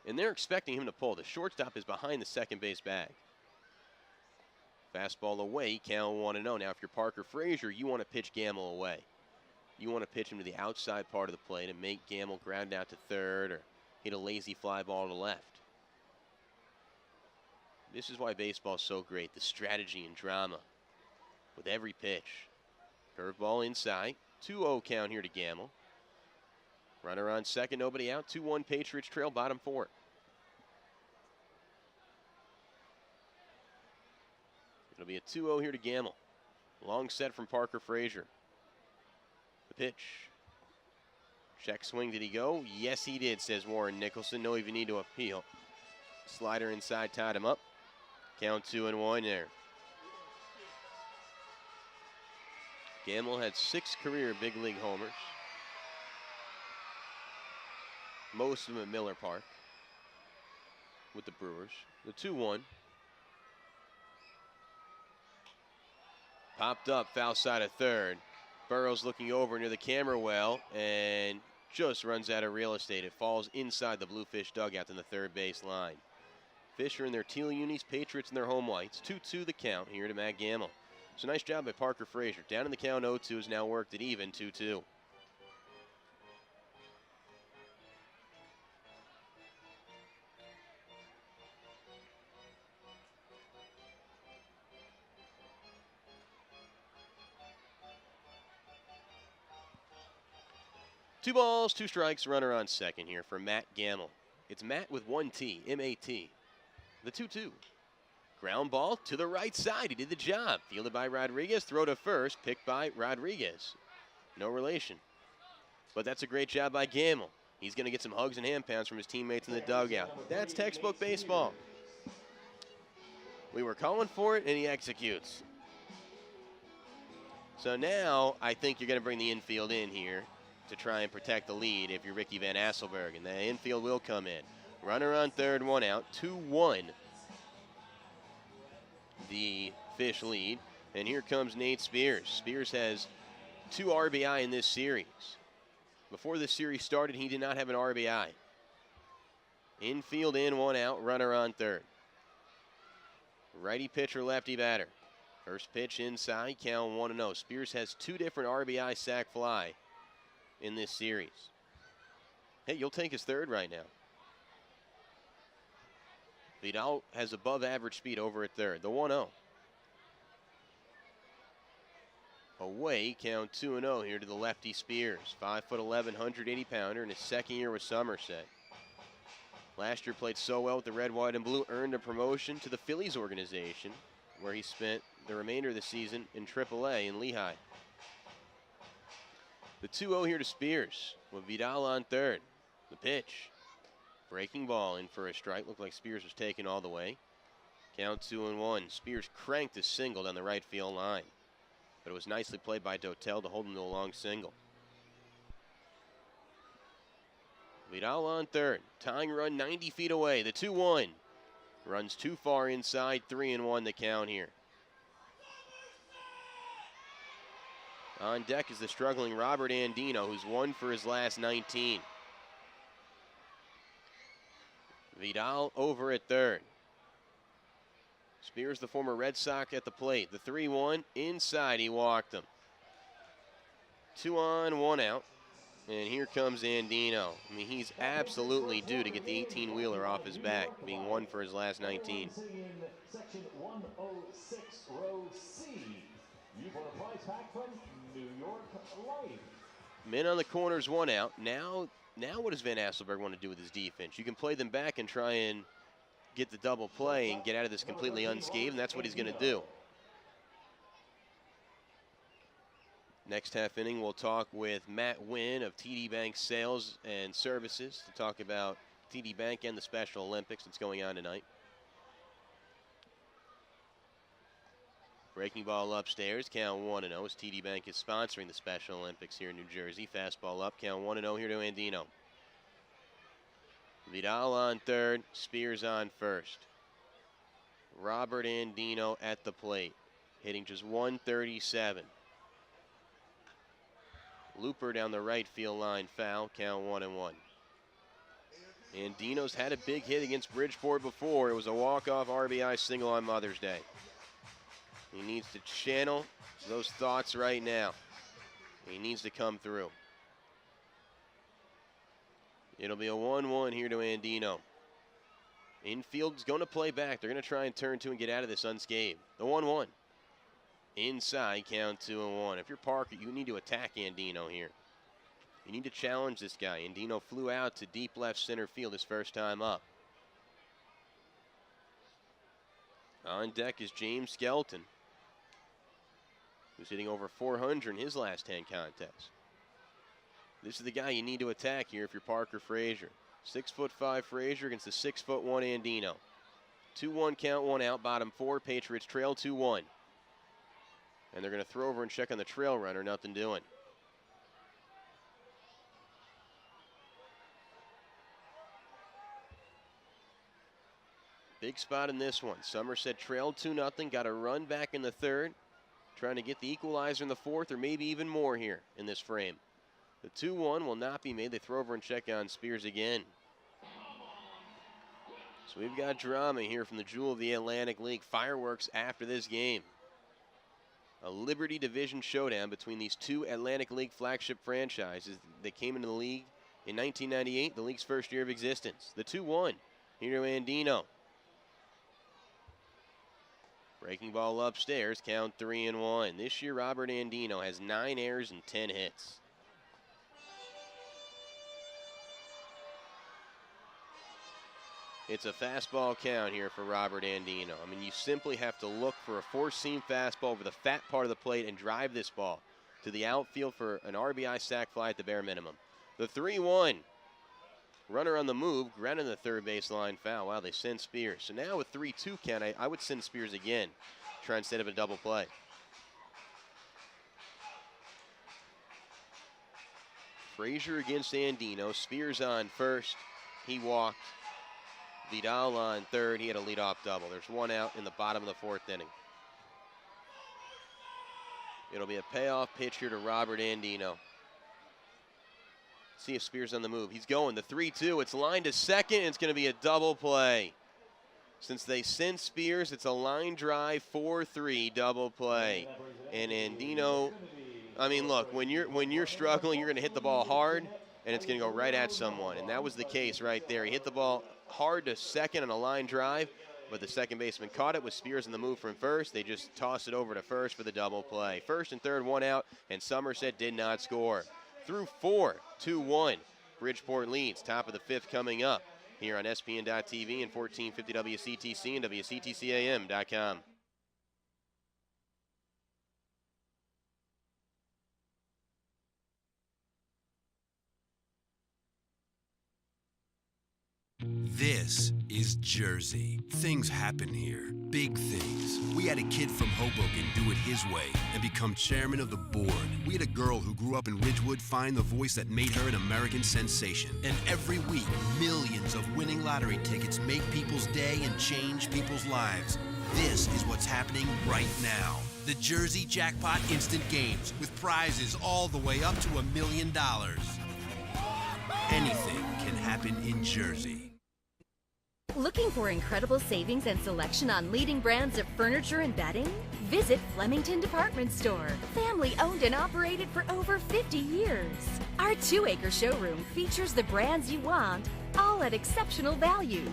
And they're expecting him to pull. The shortstop is behind the second base bag. Fastball away, count 1-0. Now, if you're Parker Frazier, you want to pitch Gamble away. You want to pitch him to the outside part of the plate and make Gamble ground out to third or hit a lazy fly ball to left. This is why baseball is so great, the strategy and drama with every pitch. Curveball inside, 2-0 count here to Gamble. Runner on second, nobody out. 2-1 Patriots trail, bottom 4. It'll be a 2-0 here to Gamble. Long set from Parker Frazier. The pitch. Check swing, did he go? Yes, he did, says Warren Nicholson. No even need to appeal. Slider inside, tied him up. Count 2-1 there. Gamble had 6 career big league homers. Most of them at Miller Park with the Brewers. The 2-1. Popped up, foul side of third. Burrows looking over near the camera well and just runs out of real estate. It falls inside the Bluefish dugout in the third base line. Fish are in their teal unis, Patriots in their home whites. 2-2 the count here to Matt Gamble. So nice job by Parker Frazier. Down in the count 0-2, has now worked it even 2-2. Two balls, 2 strikes, runner on second here for Matt Gamble. It's Matt with 1 T, M-A-T. The 2-2. Ground ball to the right side. He did the job. Fielded by Rodriguez, throw to first, picked by Rodriguez. No relation. But that's a great job by Gamble. He's going to get some hugs and hand pounds from his teammates in the dugout. That's textbook baseball. We were calling for it, and he executes. So now I think you're going to bring the infield in here to try and protect the lead if you're Ricky Van Asselberg, and the infield will come in. Runner on third, 1 out, 2-1. The Fish lead, and here comes Nate Spears. Spears has 2 RBI in this series. Before this series started, he did not have an RBI. Infield in, 1 out, runner on third. Righty pitcher, lefty batter. First pitch inside, count 1-0. Spears has 2 different RBI sac fly in this series. Hey, you'll take his third right now. Vidal has above average speed over at third. The 1-0. Away, count 2-0 here to the lefty Spears. 5'11", 180-pounder in his second year with Somerset. Last year played so well with the red, white, and blue, earned a promotion to the Phillies organization. where he spent the remainder of the season in AAA in Lehigh. The 2-0 here to Spears with Vidal on third. The pitch. Breaking ball in for a strike. Looked like Spears was taken all the way. Count 2-1. Spears cranked a single down the right field line. But it was nicely played by Dotel to hold him to a long single. Vidal on third. Tying run 90 feet away. The 2-1. Runs too far inside. 3-1 the count here. On deck is the struggling Robert Andino, who's 1 for his last 19. Vidal over at third. Spears, the former Red Sox, at the plate. The 3-1 inside. He walked him. 2 on, 1 out. And here comes Andino. I mean, he's absolutely due to get the 18-wheeler off his back, being 1 for his last 19. Section 106, row C. You bought a prize pack from New York Life. Men on the corners, 1 out. Now what does Van Asselberg want to do with his defense? You can play them back and try and get the double play and get out of this completely unscathed, and that's what he's going to do. Next half inning, we'll talk with Matt Wynn of TD Bank Sales and Services to talk about TD Bank and the Special Olympics that's going on tonight. Breaking ball upstairs, count 1-0 as TD Bank is sponsoring the Special Olympics here in New Jersey. Fastball up, count 1-0 here to Andino. Vidal on third, Spears on first. Robert Andino at the plate, hitting just 137. Looper down the right field line, foul, count 1-1. Andino's had a big hit against Bridgeport before. It was a walk-off RBI single on Mother's Day. He needs to channel those thoughts right now. He needs to come through. It'll be a 1-1 here to Andino. Infield's going to play back. They're going to try and turn 2 and get out of this unscathed. The 1-1. Inside, count 2-1. If you're Parker, you need to attack Andino here. You need to challenge this guy. Andino flew out to deep left center field his first time up. On deck is James Skelton, who's hitting over 400 in his last 10 contests. This is the guy you need to attack here if you're Parker Frazier. 6'5" Frazier against the 6'1" Andino. 2-1 count, 1 out, bottom 4. Patriots trail 2-1. And they're going to throw over and check on the trail runner, nothing doing. Big spot in this one. Somerset trailed 2-0, got a run back in the third, trying to get the equalizer in the fourth, or maybe even more here in this frame. The 2-1 will not be made. They throw over and check on Spears again. So we've got drama here from the Jewel of the Atlantic League. Fireworks after this game. A Liberty Division showdown between these two Atlantic League flagship franchises that came into the league in 1998, the league's first year of existence. The 2-1 here to Andino. Breaking ball upstairs, count 3-1. This year, Robert Andino has 9 errors and 10 hits. It's a fastball count here for Robert Andino. I mean, you simply have to look for a four-seam fastball over the fat part of the plate and drive this ball to the outfield for an RBI sac fly at the bare minimum. The 3-1. Runner on the move, grounded in the third baseline foul. Wow, they send Spears. So now with 3-2 count, I would send Spears again, try and set up a double play. Frazier against Andino. Spears on first. He walked. Vidal on third. He had a leadoff double. There's 1 out in the bottom of the 4th inning. It'll be a payoff pitch here to Robert Andino. See if Spears on the move. He's going. The 3-2. It's lined to second. And it's going to be a double play. Since they sent Spears, it's a line drive 4-3 double play. And Andino, I mean, look, when you're struggling, you're going to hit the ball hard, and it's going to go right at someone. And that was the case right there. He hit the ball hard to second on a line drive, but the second baseman caught it with Spears in the move from first. They just tossed it over to first for the double play. First and third, 1 out, and Somerset did not score. Through 4, 2-1. Bridgeport leads. Top of the 5th coming up here on SPN.TV and 1450 WCTC and WCTCAM.com. This is Jersey. Things happen here. Big things. We had a kid from Hoboken do it his way and become chairman of the board. We had a girl who grew up in Ridgewood find the voice that made her an American sensation. And every week, millions of winning lottery tickets make people's day and change people's lives. This is what's happening right now. The Jersey Jackpot Instant Games with prizes all the way up to $1 million. Anything can happen in Jersey. Looking for incredible savings and selection on leading brands of furniture and bedding? Visit Flemington Department Store. Family owned and operated for over 50 years. Our 2-acre showroom features the brands you want, all at exceptional values.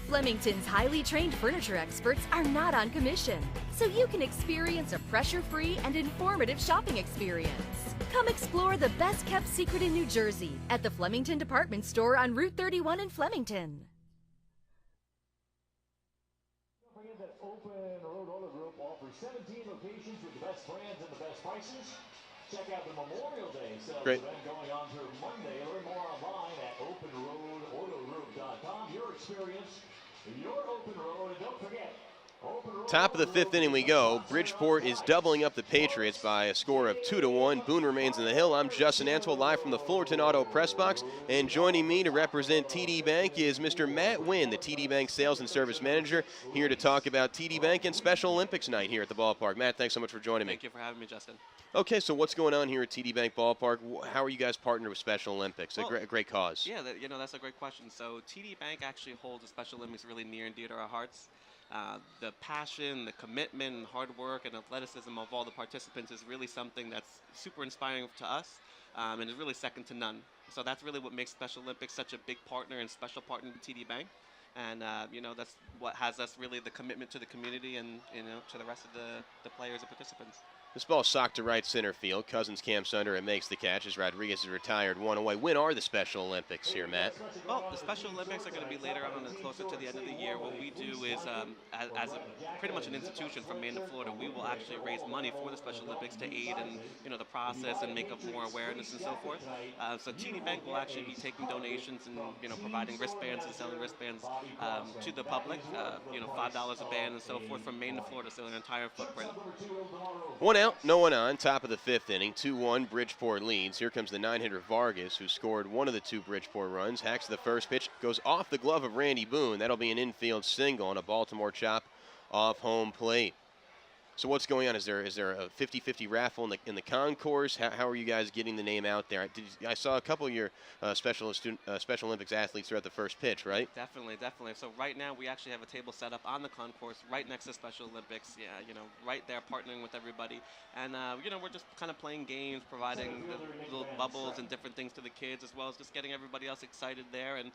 Flemington's highly trained furniture experts are not on commission, so you can experience a pressure-free and informative shopping experience. Come explore the best-kept secret in New Jersey at the Flemington Department Store on Route 31 in Flemington. Don't forget that Open Road Auto Group offers 17 locations with the best brands and the best prices. Check out the Memorial Day sales event going on through Monday. Learn more online at openroadautogroup.com. Your experience, your Open Road, and don't forget, Top of the 5th inning we go. Bridgeport is doubling up the Patriots by a score of 2-1. Boone remains in the hill. I'm Justin Ansel, live from the Fullerton Auto Press Box. And joining me to represent TD Bank is Mr. Matt Wynn, the TD Bank Sales and Service Manager, here to talk about TD Bank and Special Olympics night here at the ballpark. Matt, thanks so much for joining me. Thank you for having me, Justin. Okay, so what's going on here at TD Bank Ballpark? How are you guys partnered with Special Olympics? Well, a great cause. Yeah, that's a great question. So TD Bank actually holds the Special Olympics really near and dear to our hearts. The passion, the commitment, and hard work, and athleticism of all the participants is really something that's super inspiring to us, and is really second to none. So that's really what makes Special Olympics such a big partner and special partner to TD Bank. And, that's what has us really the commitment to the community and, to the rest of the players and participants. This ball socked to right center field. Cousins camps under and makes the catch as Rodriguez is retired one away. When are the Special Olympics here, Matt? Well, the Special Olympics are going to be later on and closer to the end of the year. What we do is, pretty much an institution from Maine to Florida, we will actually raise money for the Special Olympics to aid in, the process and make up more awareness and so forth. So TD Bank will actually be taking donations and, providing wristbands and selling wristbands to the public, $5 a band and so forth from Maine to Florida, so an entire footprint. One out, no one on, top of the 5th inning, 2-1, Bridgeport leads. Here comes the 9-hitter Vargas, who scored one of the 2 Bridgeport runs. Hacks the first pitch, goes off the glove of Randy Boone. That'll be an infield single on a Baltimore chop off home plate. So what's going on? Is there a 50-50 raffle in the concourse? How are you guys getting the name out there? I saw a couple of your Special Olympics athletes throughout the first pitch, right? Definitely. So right now we actually have a table set up on the concourse right next to Special Olympics. Yeah, right there partnering with everybody. And, we're just kind of playing games, providing the little bubbles and different things to the kids, as well as just getting everybody else excited there. And,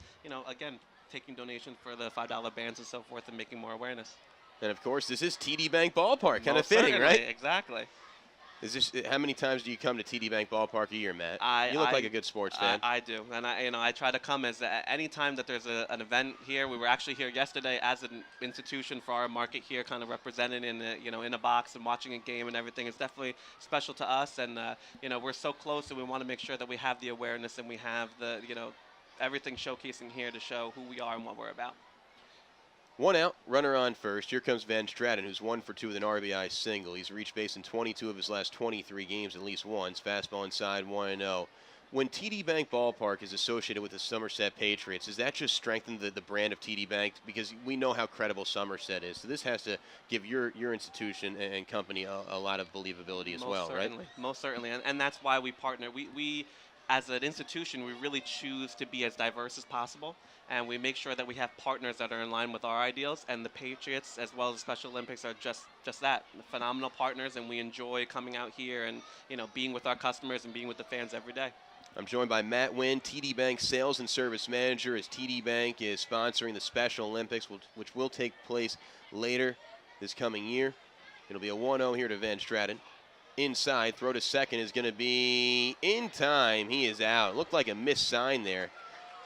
again, taking donations for the $5 bands and so forth and making more awareness. And, of course, this is TD Bank Ballpark. Kind of fitting, right? Exactly. How many times do you come to TD Bank Ballpark a year, Matt? You look like a good sports fan. I do. And, I try to come any time that there's an event here. We were actually here yesterday as an institution for our market here, kind of represented in a box and watching a game and everything. It's definitely special to us. And, we're so close, and we want to make sure that we have the awareness and we have the, everything showcasing here to show who we are and what we're about. One out, runner on first. Here comes Van Stratton, who's 1 for 2 with an RBI single. He's reached base in 22 of his last 23 games at least once. Fastball inside, 1-0. When TD Bank Ballpark is associated with the Somerset Patriots, does that just strengthen the brand of TD Bank? Because we know how credible Somerset is. So this has to give your institution and company a lot of believability as well, right? Most certainly. And that's why we partner. We as an institution, we really choose to be as diverse as possible, and we make sure that we have partners that are in line with our ideals, and the Patriots, as well as the Special Olympics, are just that, phenomenal partners, and we enjoy coming out here and, being with our customers and being with the fans every day. I'm joined by Matt Wynn, TD Bank Sales and Service Manager, as TD Bank is sponsoring the Special Olympics, which will take place later this coming year. It'll be a 1-0 here to Van Stratton. Inside, throw to second is going to be in time. He is out. Looked like a missed sign there.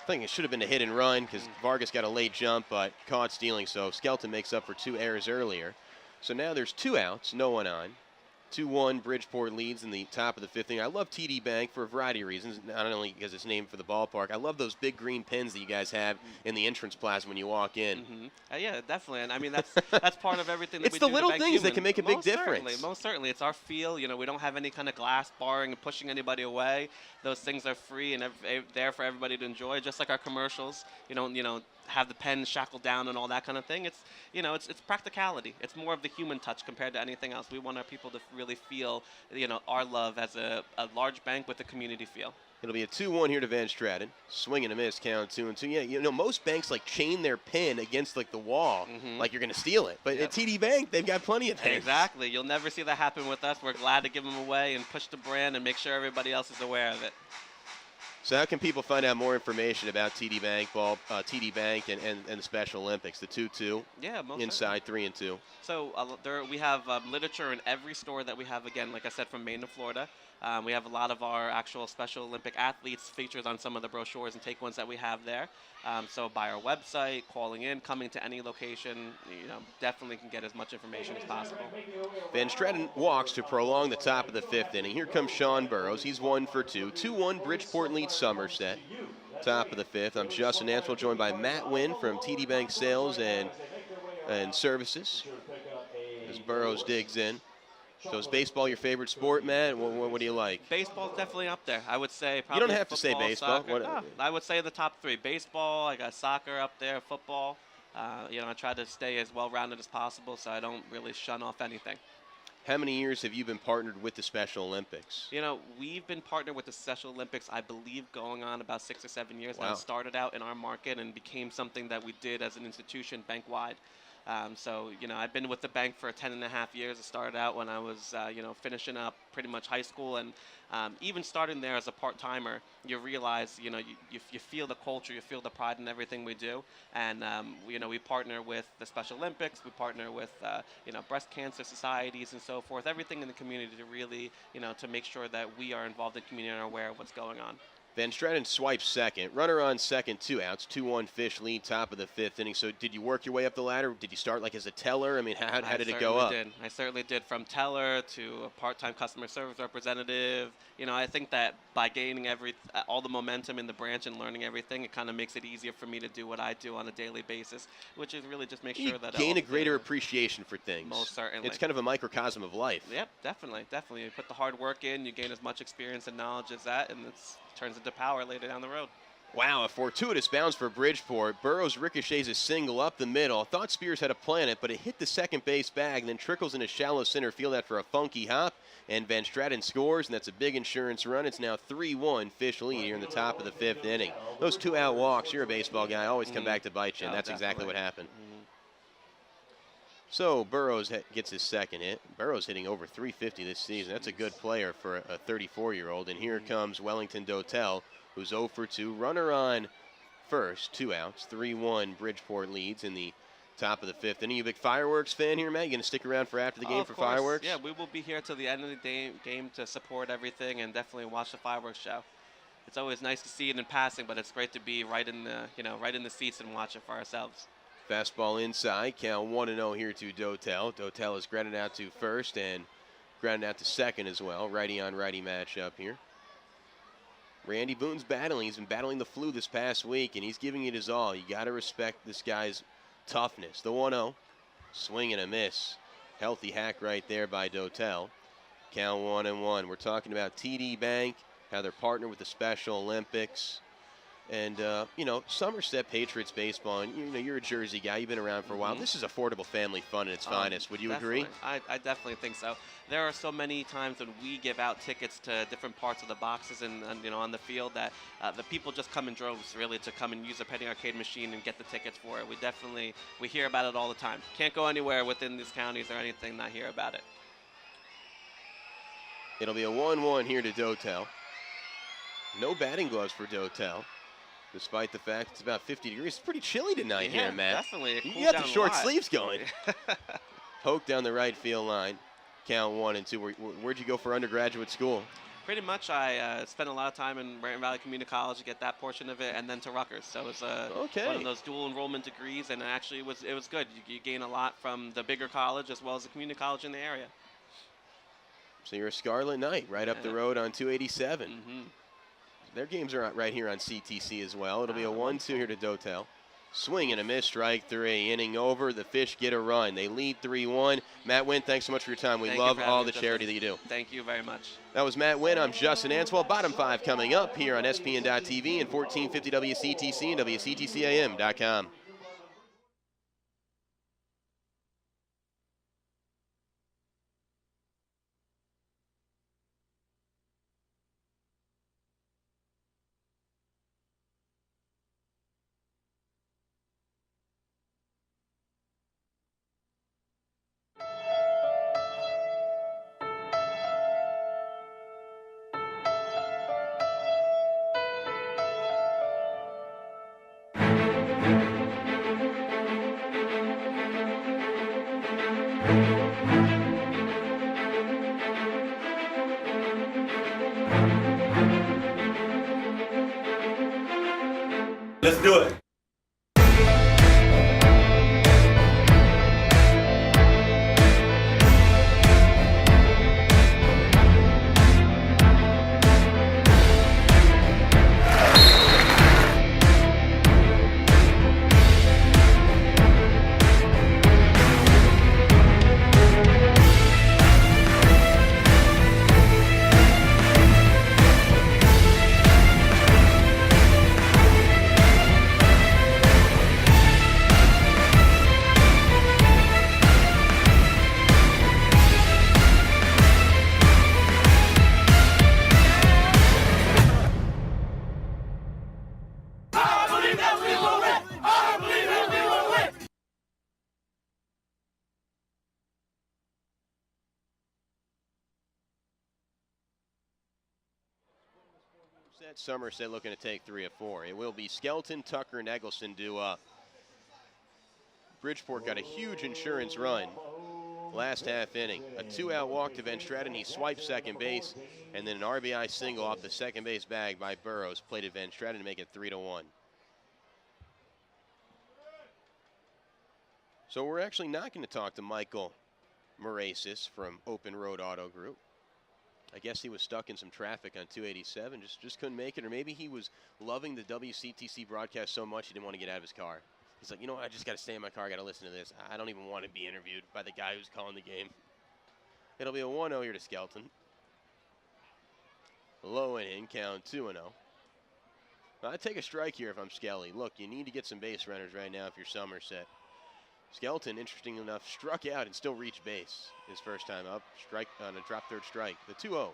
I think it should have been a hit and run because Vargas got a late jump, but caught stealing. So Skelton makes up for 2 errors earlier. So now there's 2 outs, no one on. 2-1 Bridgeport leads in the top of the 5th inning. I love TD Bank for a variety of reasons, not only because it's named for the ballpark. I love those big green pins that you guys have in the entrance plaza when you walk in. Yeah, definitely. And I mean, that's part of everything that It's we the do to little bank things that human. can make a big difference. Most certainly. It's our feel. You know, we don't have any kind of glass barring and pushing anybody away. Those things are free and there for everybody to enjoy, just like our commercials. You don't, have the pen shackled down and all that kind of thing. It's, it's practicality. It's more of the human touch compared to anything else. We want our people to really feel, our love as a large bank with a community feel. It'll be a 2-1 here to Van Straten. Swing and a miss, count 2-2. Yeah, most banks like chain their pin against like the wall, like you're going to steal it. But at TD Bank, they've got plenty of pins. Exactly. You'll never see that happen with us. We're glad to give them away and push the brand and make sure everybody else is aware of it. So how can people find out more information about TD Bank TD Bank and the Special Olympics, the 2-2? Yeah, most inside 3 and 2. So we have literature in every store that we have. Again, like I said, from Maine to Florida. We have a lot of our actual Special Olympic athletes featured on some of the brochures and take ones that we have there. So by our website, calling in, coming to any location, definitely can get as much information as possible. Van Straten walks to prolong the top of the 5th inning. Here comes Sean Burrows. He's 1 for 2. 2-1 Bridgeport leads Somerset. Top of the 5th. I'm Justin Answell, joined by Matt Wynn from TD Bank Sales and Services. As Burrows digs in. So is baseball your favorite sport, Matt? What do you like? Baseball's definitely up there. I would say probably you don't have football, to say baseball. I would say the top 3. Baseball, I got soccer up there, football. I try to stay as well-rounded as possible so I don't really shun off anything. How many years have you been partnered with the Special Olympics? We've been partnered with the Special Olympics, I believe, going on about 6 or 7 years. Wow. Now, it started out in our market and became something that we did as an institution bank-wide. I've been with the bank for 10.5 years. I started out when I was, finishing up pretty much high school. And even starting there as a part-timer, you realize, you feel the culture, you feel the pride in everything we do. And, we partner with the Special Olympics. We partner with, breast cancer societies and so forth, everything in the community to really, to make sure that we are involved in the community and are aware of what's going on. Van Straten swipes second. Runner on second, 2 outs. 2-1 Fish lead, top of the 5th inning. So did you work your way up the ladder? Did you start like as a teller? I mean, how did it go up? I certainly did. From teller to a part-time customer service representative. I think that by gaining all the momentum in the branch and learning everything, it kind of makes it easier for me to do what I do on a daily basis, which is really just make sure that gain a greater appreciation for things. Most certainly. It's kind of a microcosm of life. Yep, definitely. You put the hard work in, you gain as much experience and knowledge as that, and it turns into power later down the road. Wow, a fortuitous bounce for Bridgeport. Burrows ricochets a single up the middle. Thought Spears had a planet, but it hit the second base bag and then trickles into shallow center field after a funky hop. And Van Straten scores, and that's a big insurance run. It's now 3-1 Fish lead here in the top of the 5th inning. Those 2-out walks, you're a baseball guy, always come back to bite you, and that's exactly what happened. So Burrows gets his second hit. Burrows hitting over 350 this season. That's a good player for a 34-year-old. And here comes Wellington Dotel, who's 0 for 2. Runner on first, 2 outs. 3-1 Bridgeport leads in the top of the 5th inning. You a big fireworks fan here, Matt? You going to stick around for after the game for fireworks? Yeah, we will be here till the end of the game to support everything and definitely watch the fireworks show. It's always nice to see it in passing, but it's great to be right in the seats and watch it for ourselves. Fastball inside, count 1-0 here to Dotel. Dotel is grounded out to first and grounded out to second as well. Righty on righty matchup here. Randy Boone's battling. He's been battling the flu this past week, and he's giving it his all. You got to respect this guy's toughness. The 1-0, swing and a miss. Healthy hack right there by Dotel. Count 1-1. We're talking about TD Bank, how they're partnered with the Special Olympics. And, Somerset Patriots baseball, and, you're a Jersey guy. You've been around for a while. This is affordable family fun at its finest. Would you agree? I definitely think so. There are so many times when we give out tickets to different parts of the boxes and on the field that the people just come in droves, really, to come and use a penny arcade machine and get the tickets for it. We hear about it all the time. Can't go anywhere within these counties or anything not hear about it. It'll be a 1-1 here to Dotel. No batting gloves for Dotel. Despite the fact it's about 50 degrees. It's pretty chilly tonight here, Matt. Definitely. You got the short sleeves going. Poke down the right field line. Count 1-2. Where'd you go for undergraduate school? Pretty much, I spent a lot of time in Brandon Valley Community College to get that portion of it, and then to Rutgers. So it was one of those dual enrollment degrees, and actually it was good. You gain a lot from the bigger college as well as the community college in the area. So you're a Scarlet Knight right up the road on 287. Mm-hmm. Their games are right here on CTC as well. It'll be a 1-2 here to Dotel. Swing and a miss, strike 3. Inning over. The Fish get a run. They lead 3-1. Matt Wynn, thanks so much for your time. We love all the charity that you do. Thank you very much. That was Matt Wynn. I'm Justin Answell. Bottom 5 coming up here on SPN.TV and 1450 WCTC and WCTCAM.com. Let's do it. Somerset looking to take 3 of 4. It will be Skelton, Tucker, and Eggleston due up. Bridgeport got a huge insurance run last half inning. A 2-out walk to Van Stratton. He swiped second base, and then an RBI single off the second base bag by Burrows. Plated Van Stratton to make it 3-1. So we're actually not going to talk to Michael Morasis from Open Road Auto Group. I guess he was stuck in some traffic on 287, just couldn't make it, or maybe he was loving the WCTC broadcast so much he didn't want to get out of his car. He's like, you know what, I just got to stay in my car, I got to listen to this. I don't even want to be interviewed by the guy who's calling the game. It'll be a 1-0 here to Skelton. Low and in, count 2-0. I'd take a strike here if I'm Skelly. Look, you need to get some base runners right now if you're Somerset. Skelton, interesting enough, struck out and still reached base his first time up. Strike on a drop third strike. The 2-0.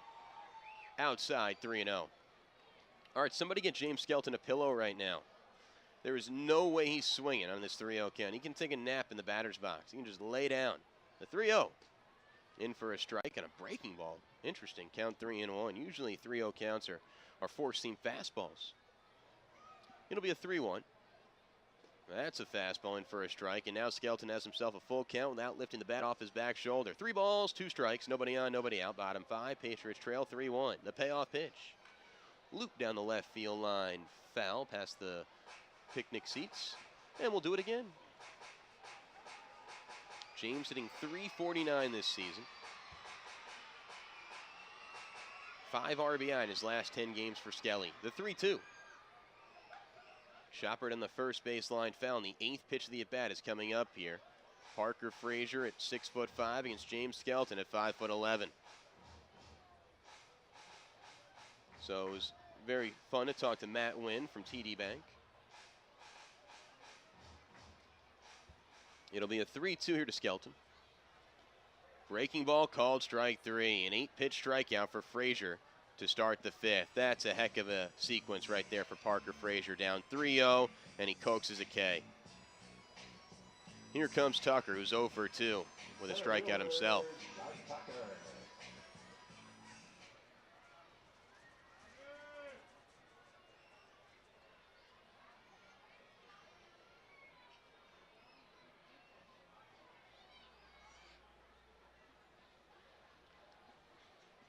Outside, 3-0. All right, somebody get James Skelton a pillow right now. There is no way he's swinging on this 3-0 count. He can take a nap in the batter's box. He can just lay down. The 3-0. In for a strike and a breaking ball. Interesting. Count 3-1. Usually 3-0 counts are four-seam fastballs. It'll be a 3-1. That's a fastball in for a strike, and now Skelton has himself a full count without lifting the bat off his back shoulder. 3 balls, 2 strikes, nobody on, nobody out. Bottom 5, Patriots trail 3-1. The payoff pitch. Loop down the left field line. Foul past the picnic seats, and we'll do it again. James hitting .349 this season. 5 RBI in his last 10 games for Skelly. The 3-2. Chopper on the first baseline foul. The 8th pitch of the at-bat is coming up here. Parker Frazier at 6'5" against James Skelton at 5'11". So it was very fun to talk to Matt Wynn from TD Bank. It'll be a 3-2 here to Skelton. Breaking ball called strike 3. An 8-pitch strikeout for Frazier to start the 5th. That's a heck of a sequence right there for Parker Frazier. Down 3-0, and he coaxes a K. Here comes Tucker, who's 0 for 2 with a strikeout himself.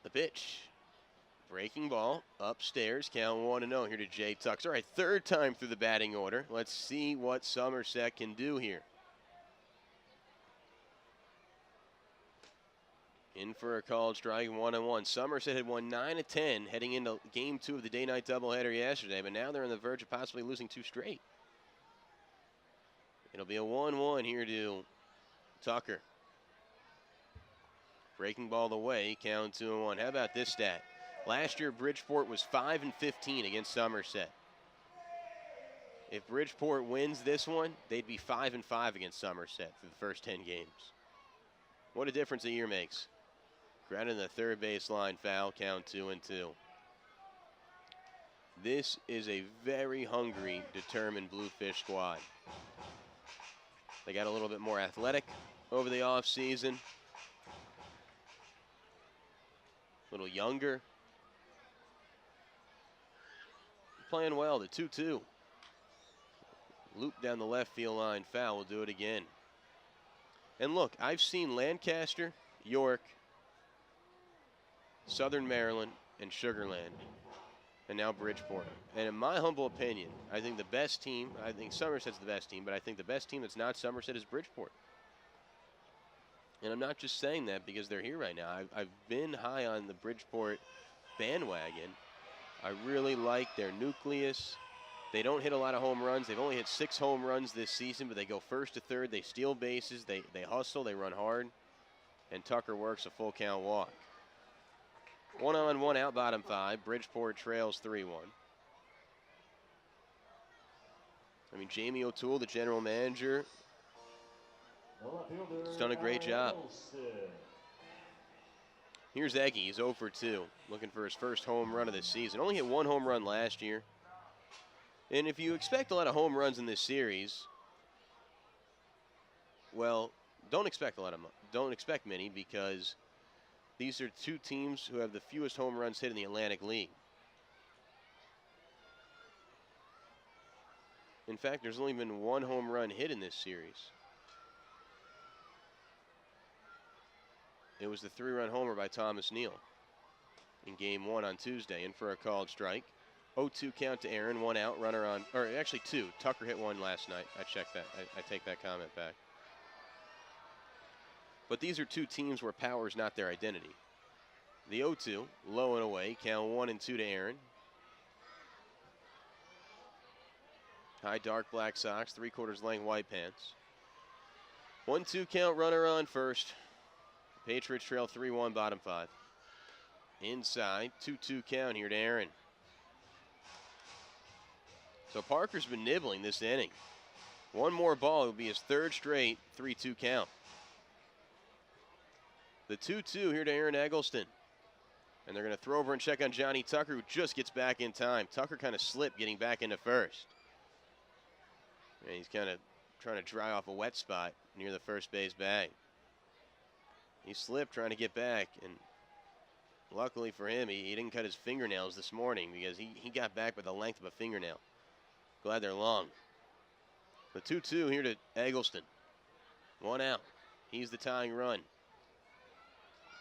The pitch. Breaking ball, upstairs, count 1-0 here to Jay Tux. All right, 3rd time through the batting order. Let's see what Somerset can do here. In for a called strike, 1-1. Somerset had won 9 of 10 heading into game 2 of the day-night doubleheader yesterday, but now they're on the verge of possibly losing 2 straight. It'll be a 1-1 here to Tucker. Breaking ball away, count 2-1. How about this stat? Last year, Bridgeport was 5-15 against Somerset. If Bridgeport wins this one, they'd be 5-5 against Somerset for the first 10 games. What a difference a year makes. Grounded in the third baseline, foul, count 2-2. This is a very hungry, determined Bluefish squad. They got a little bit more athletic over the offseason. A little younger. Playing well, the 2-2. Loop down the left field line, foul, will do it again. And look, I've seen Lancaster, York, Southern Maryland, and Sugar Land, and now Bridgeport. And in my humble opinion, I think the best team, I think Somerset's the best team, but I think the best team that's not Somerset is Bridgeport. And I'm not just saying that because they're here right now. I've been high on the Bridgeport bandwagon. I really like their nucleus. They don't hit a lot of home runs. They've only hit 6 home runs this season, but they go first to third. They steal bases. They hustle. They run hard. And Tucker works a full count walk. 1-on-1 out, bottom 5. Bridgeport trails 3-1. I mean, Jamie O'Toole, the general manager, has done a great job. Here's Eggy. He's 0 for 2, looking for his first home run of the season. Only hit 1 home run last year. And if you expect a lot of home runs in this series, well, don't expect many, because these are 2 teams who have the fewest home runs hit in the Atlantic League. In fact, there's only been 1 home run hit in this series. It was the 3-run homer by Thomas Neal in game 1 on Tuesday. In for a called strike. 0-2 count to Aaron, 1 out, runner on, or actually 2. Tucker hit 1 last night. I checked that. I take that comment back. But these are 2 teams where power is not their identity. The 0-2, low and away, count 1-2 to Aaron. High dark black socks, 3/4 length white pants. 1-2 count, runner on first. Patriots trail 3-1, bottom 5. Inside, 2-2 count here to Aaron. So Parker's been nibbling this inning. 1 more ball, it'll be his 3rd straight 3-2 count. The 2-2 here to Aaron Eggleston. And they're going to throw over and check on Johnny Tucker, who just gets back in time. Tucker kind of slipped getting back into first. And he's kind of trying to dry off a wet spot near the first base bag. He slipped trying to get back, and luckily for him, he didn't cut his fingernails this morning, because he got back by the length of a fingernail. Glad they're long. The 2-2 here to Eggleston. 1 out. He's the tying run.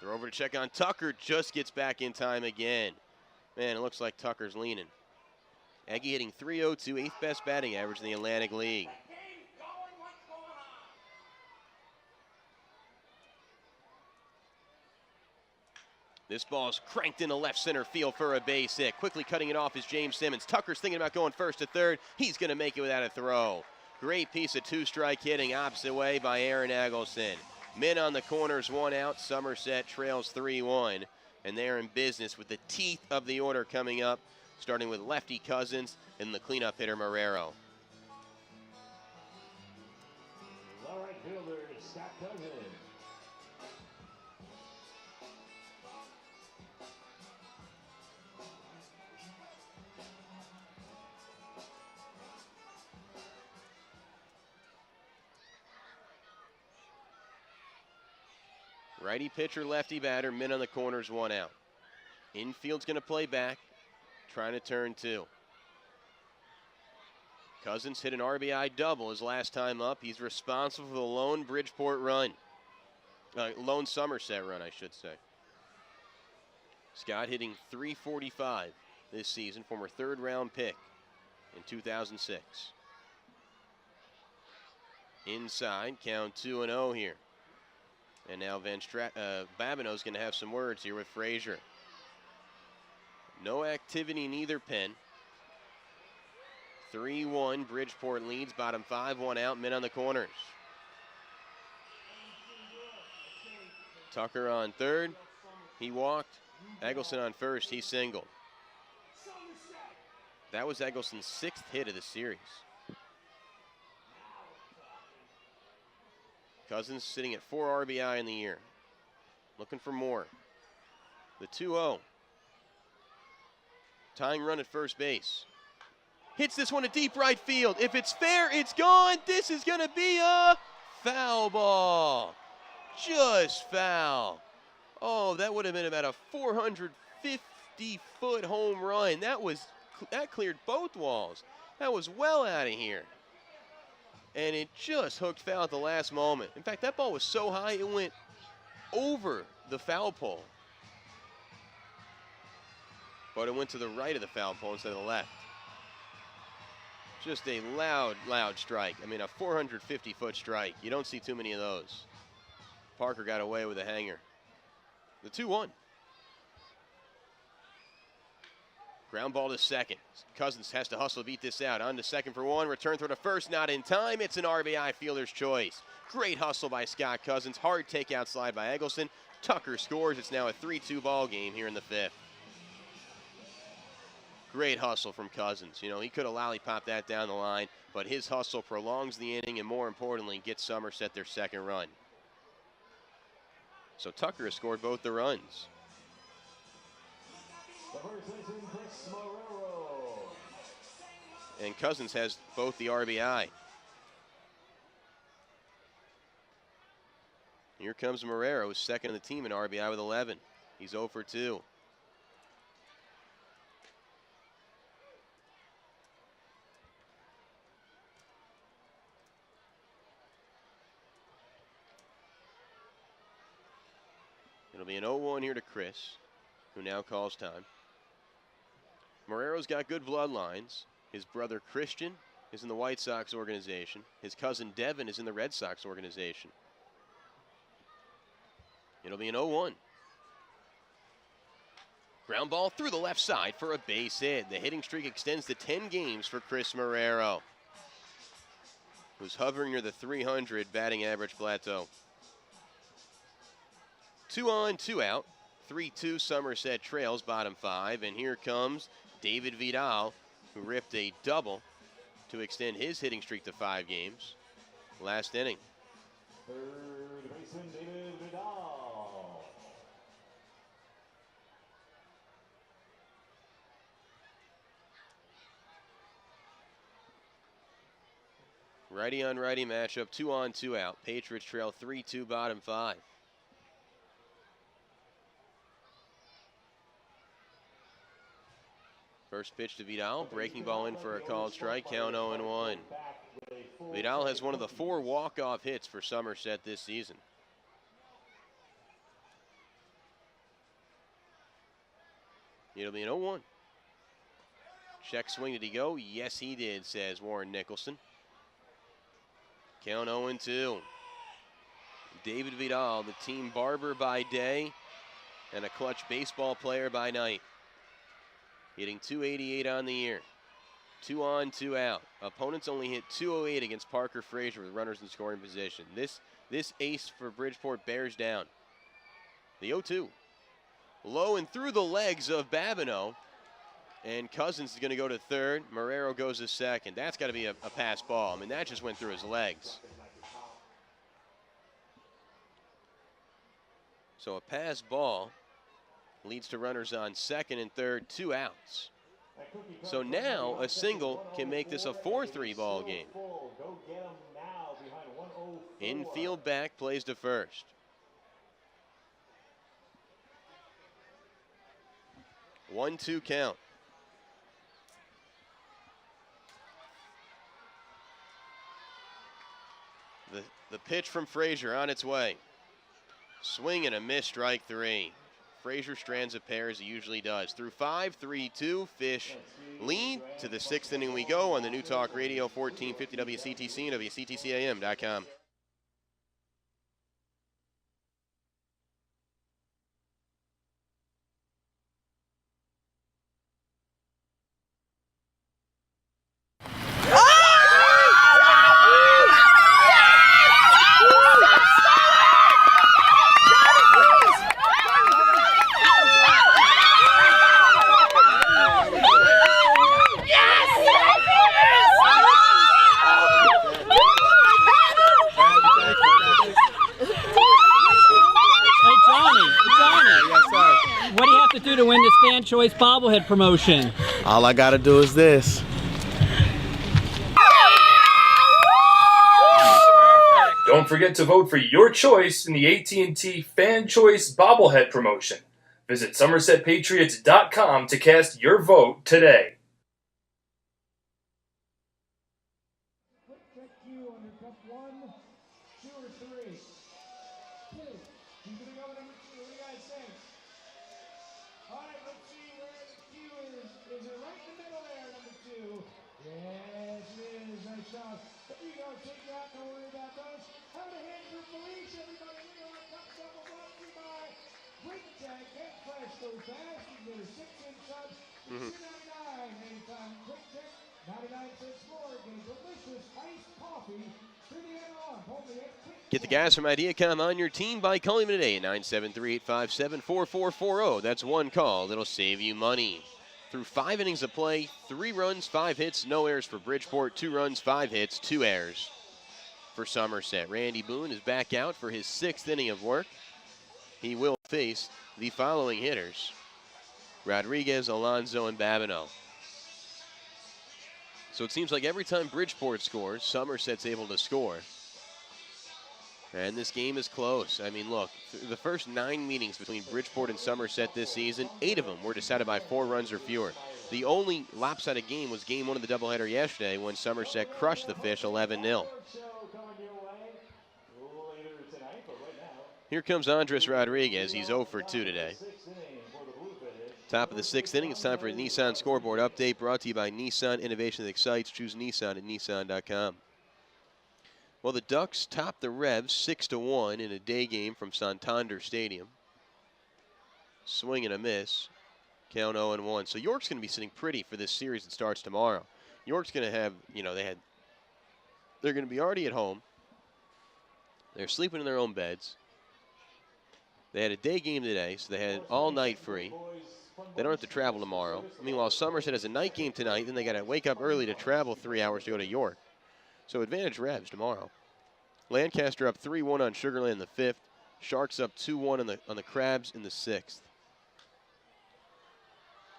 They're over to check on Tucker. Just gets back in time again. Man, it looks like Tucker's leaning. Eggy hitting .302, 8th best batting average in the Atlantic League. This ball's cranked into left center field for a base hit. Quickly cutting it off is James Simmons. Tucker's thinking about going first to third. He's going to make it without a throw. Great piece of 2-strike hitting opposite way by Aaron Eggleston. Men on the corners, 1 out. Somerset trails 3-1. And they're in business with the teeth of the order coming up, starting with lefty Cousins and the cleanup hitter Marrero. All right, fielder Scott Cousins. Righty pitcher, lefty batter, men on the corners, 1 out. Infield's going to play back, trying to turn 2. Cousins hit an RBI double his last time up. He's responsible for the lone Bridgeport run. Lone Somerset run, I should say. Scott hitting .345 this season, former 3rd-round pick in 2006. Inside, count 2-0 here. And now Babineau's going to have some words here with Frazier. No activity in either pen. 3-1, Bridgeport leads, bottom 5, 1 out, men on the corners. Tucker on third, he walked. Eggleston on first, he singled. That was Eggleston's 6th hit of the series. Cousins sitting at 4 RBI in the year. Looking for more. The 2-0. Tying run at first base. Hits this one to deep right field. If it's fair, it's gone. This is going to be a foul ball. Just foul. Oh, that would have been about a 450-foot home run. That cleared both walls. That was well out of here. And it just hooked foul at the last moment. In fact, that ball was so high it went over the foul pole. But it went to the right of the foul pole instead of the left. Just a loud, loud strike. I mean, a 450-foot strike. You don't see too many of those. Parker got away with a hanger. The 2-1. Ground ball to second. Cousins has to hustle to beat this out. On to second for one. Return throw to first. Not in time. It's an RBI fielder's choice. Great hustle by Scott Cousins. Hard takeout slide by Eggleston. Tucker scores. It's now a 3-2 ball game here in the 5th. Great hustle from Cousins. You know, he could have lollipopped that down the line, but his hustle prolongs the inning and, more importantly, gets Somerset their 2nd run. So Tucker has scored both the runs. And Cousins has both the RBI. Here comes Marrero, 2nd in the team in RBI with 11. He's 0 for 2. It'll be an 0-1 here to Chris, who now calls time. Marrero's got good bloodlines. His brother Christian is in the White Sox organization. His cousin Devin is in the Red Sox organization. It'll be an 0-1. Ground ball through the left side for a base hit. The hitting streak extends to 10 games for Chris Marrero, who's hovering near the 300 batting average plateau. 2 on, 2 out. 3-2 Somerset trails bottom 5. And here comes David Vidal, who ripped a double to extend his hitting streak to 5 games. Last inning. Third baseman David Vidal. Righty on righty matchup, 2 on, 2 out. Patriots trail 3-2 bottom 5. First pitch to Vidal, breaking ball in for a called strike, count 0-1. Vidal has one of the 4 walk-off hits for Somerset this season. It'll be an 0-1. Check swing, did he go? Yes, he did, says Warren Nicholson. Count 0-2. David Vidal, the team barber by day and a clutch baseball player by night. Hitting .288 on the year. 2 on, 2 out. Opponents only hit .208 against Parker Frazier with runners in scoring position. This ace for Bridgeport bears down. The 0-2. Low and through the legs of Babineau. And Cousins is going to go to third. Marrero goes to second. That's got to be a pass ball. I mean, that just went through his legs. So a pass ball leads to runners on second and third, 2 outs. So now a single can make this a 4-3 ball game. Infield back, plays to first. One-two count. The pitch from Frazier on its way. Swing and a miss, strike 3. Frazier strands a pair as he usually does. Through 5, 3-2, Fish lead. To the 6th inning we go on the New Talk Radio 1450 WCTC and WCTCAM.com. Choice bobblehead promotion. All I gotta do is this. Don't forget to vote for your choice in the AT&T Fan Choice Bobblehead promotion. Visit SomersetPatriots.com to cast your vote today. Get the guys from Ideacom on your team by calling them today at 973-857-4440. That's one call that'll save you money. Through 5 innings of play, 3 runs, 5 hits, no errors for Bridgeport, 2 runs, 5 hits, 2 errors for Somerset. Randy Boone is back out for his 6th inning of work. He will face the following hitters: Rodriguez, Alonso, and Babineau. So it seems like every time Bridgeport scores, Somerset's able to score. And this game is close. I mean, look, the first 9 meetings between Bridgeport and Somerset this season, 8 of them were decided by 4 runs or fewer. The only lopsided game was game 1 of the doubleheader yesterday when Somerset crushed the Fish 11-0. Here comes Andres Rodriguez. He's 0 for 2 today. Top of the 6th inning, it's time for a Nissan scoreboard update brought to you by Nissan. Innovation that excites. Choose Nissan at Nissan.com. Well, the Ducks topped the Revs 6-1 in a day game from Santander Stadium. Swing and a miss. Count 0-1. So York's going to be sitting pretty for this series that starts tomorrow. York's going to have, they're going to be already at home. They're sleeping in their own beds. They had a day game today, so they had all night free. They don't have to travel tomorrow. Meanwhile, Somerset has a night game tonight, then they got to wake up early to travel 3 hours to go to York. So advantage Revs tomorrow. Lancaster up 3-1 on Sugarland in the 5th. Sharks up 2-1 on the Crabs in the 6th.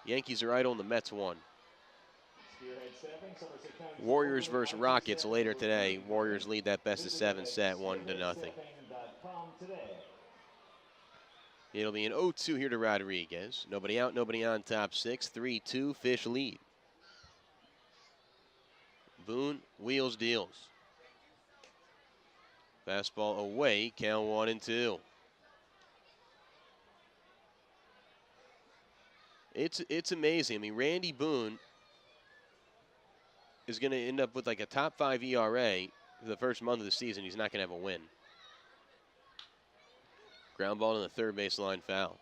Yankees are idle and the Mets won. Warriors versus Rockets later today. Warriors lead that best-of-7 set 1-0. It'll be an 0-2 here to Rodriguez. Nobody out, nobody on, top 6. 3-2, Fish lead. Boone wheels deals. Fastball away, count 1-2. It's amazing. I mean, Randy Boone is going to end up with like a top 5 ERA for the first month of the season. He's not going to have a win. Ground ball to the third baseline foul.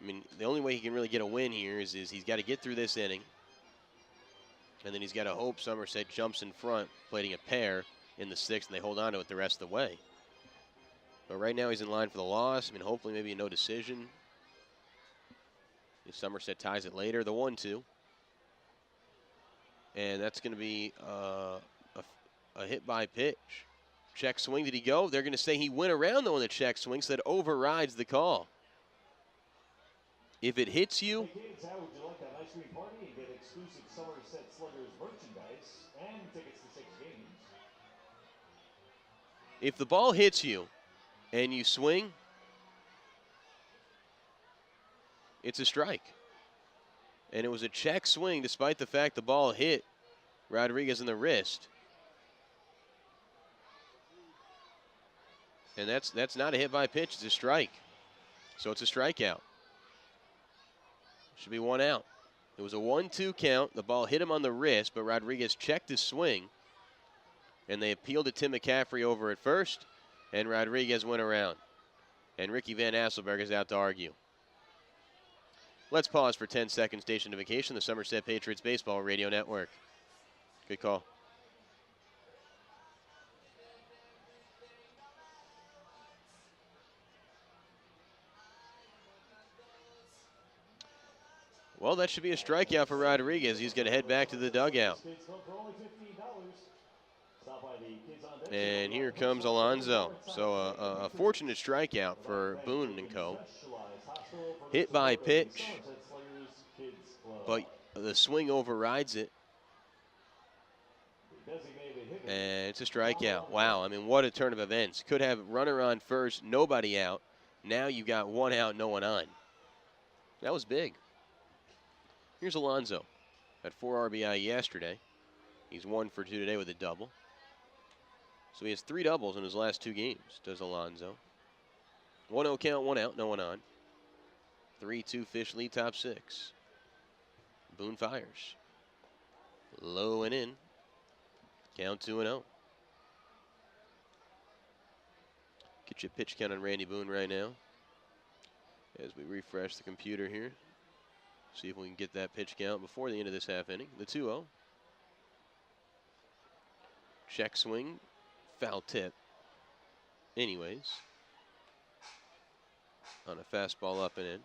I mean, the only way he can really get a win here is he's got to get through this inning. And then he's got to hope Somerset jumps in front, plating a pair in the 6th, and they hold on to it the rest of the way. But right now he's in line for the loss. I mean, hopefully maybe a no decision. If Somerset ties it later, the 1-2. And that's going to be a hit by pitch. Check swing, did he go? They're going to say he went around though on the check swing, so that overrides the call. If it hits you, if the ball hits you and you swing, it's a strike. And it was a check swing despite the fact the ball hit Rodriguez in the wrist. And that's not a hit by pitch, it's a strike. So it's a strikeout. Should be 1 out. It was a 1-2 count. The ball hit him on the wrist, but Rodriguez checked his swing. And they appealed to Tim McCaffrey over at first, and Rodriguez went around. And Ricky Van Asselberg is out to argue. Let's pause for 10 seconds. Station to vacation, the Somerset Patriots Baseball Radio Network. Good call. Well, that should be a strikeout for Rodriguez. He's going to head back to the dugout. And here comes Alonso. So a fortunate strikeout for Boone and co. Hit by pitch. but the swing overrides it. And it's a strikeout. Wow, I mean, what a turn of events. Could have runner on first, nobody out. Now you got one out, no one on. That was big. Here's Alonso. Had 4 RBI yesterday. He's 1 for 2 today with a double. So he has 3 doubles in his last 2 games, does Alonso. 1-0 count, 1 out, no one on. 3-2 Fish lead, top 6. Boone fires. Low and in. Count 2-0. Get you a pitch count on Randy Boone right now. As we refresh the computer here. See if we can get that pitch count before the end of this half inning. The 2-0. Check swing. Foul tip. Anyways. On a fastball up and in.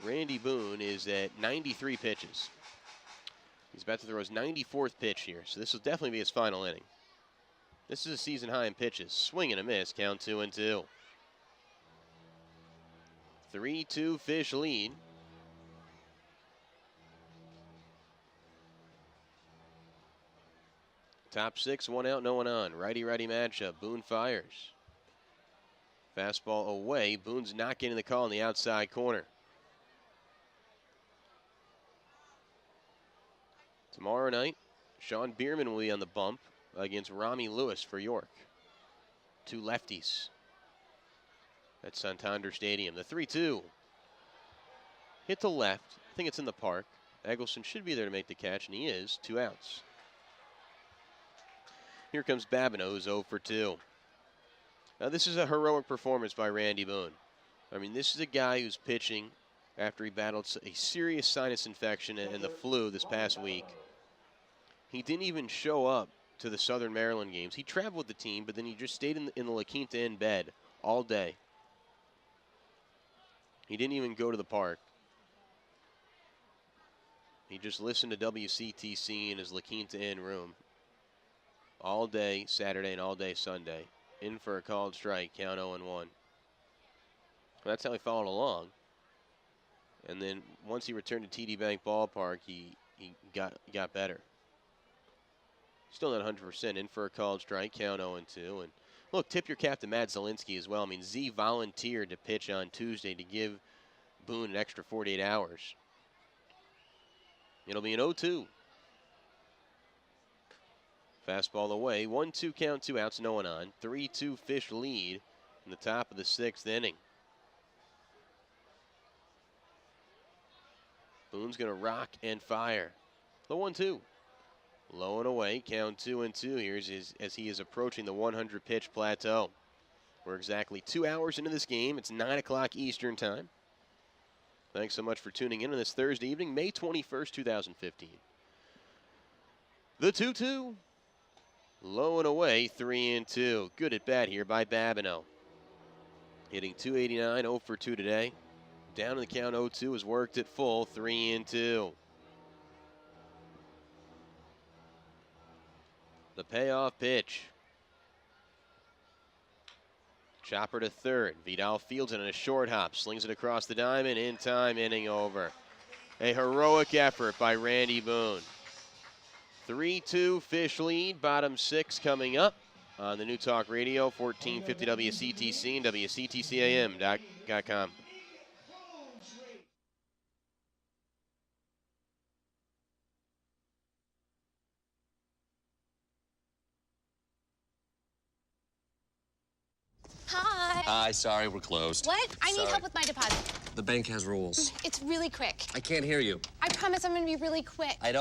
Randy Boone is at 93 pitches. He's about to throw his 94th pitch here, so this will definitely be his final inning. This is a season high in pitches. Swing and a miss, count 2-2. 3-2 Fish lead. Top 6, 1 out, no one on. Righty-righty matchup. Boone fires. Fastball away. Boone's not getting the call in the outside corner. Tomorrow night, Sean Bierman will be on the bump against Rami Lewis for York. 2 lefties at Santander Stadium. The 3-2. Hit to left. I think it's in the park. Eggleston should be there to make the catch, and he is. 2 outs. Here comes Babineau, who's 0 for 2. Now, this is a heroic performance by Randy Boone. I mean, this is a guy who's pitching after he battled a serious sinus infection and the flu this past week. He didn't even show up to the Southern Maryland games. He traveled with the team, but then he just stayed in the La Quinta Inn bed all day. He didn't even go to the park. He just listened to WCTC in his La Quinta Inn room all day Saturday and all day Sunday. In for a called strike, count 0-1. That's how he followed along. And then once he returned to TD Bank Ballpark, he got better. Still not 100%. In for a called strike, count 0-2. And look, tip your cap to Matt Zielinski as well. I mean, Z volunteered to pitch on Tuesday to give Boone an extra 48 hours. It'll be an 0-2. Fastball away. 1-2 count, 2 outs, no one on. 3-2 Fish lead in the top of the 6th inning. Boone's going to rock and fire. The 1-2. Low and away. Count 2-2 here as he is approaching the 100 pitch plateau. We're exactly 2 hours into this game. It's 9 o'clock Eastern time. Thanks so much for tuning in on this Thursday evening, May 21st, 2015. The 2-2. Low and away, 3-2. Good at bat here by Babineau. Hitting .289, 0 for 2 today. Down in the count, 0-2 is worked at full, 3-2. The payoff pitch. Chopper to third. Vidal fields it on a short hop. Slings it across the diamond. In time, inning over. A heroic effort by Randy Boone. 3-2 Fish lead. Bottom 6 coming up on the New Talk Radio, 1450 WCTC and WCTCAM.com. Hi. Hi, sorry, we're closed. What? I need Sorry. help with my deposit. The bank has rules. It's really quick. I can't hear you. I promise I'm gonna be really quick. I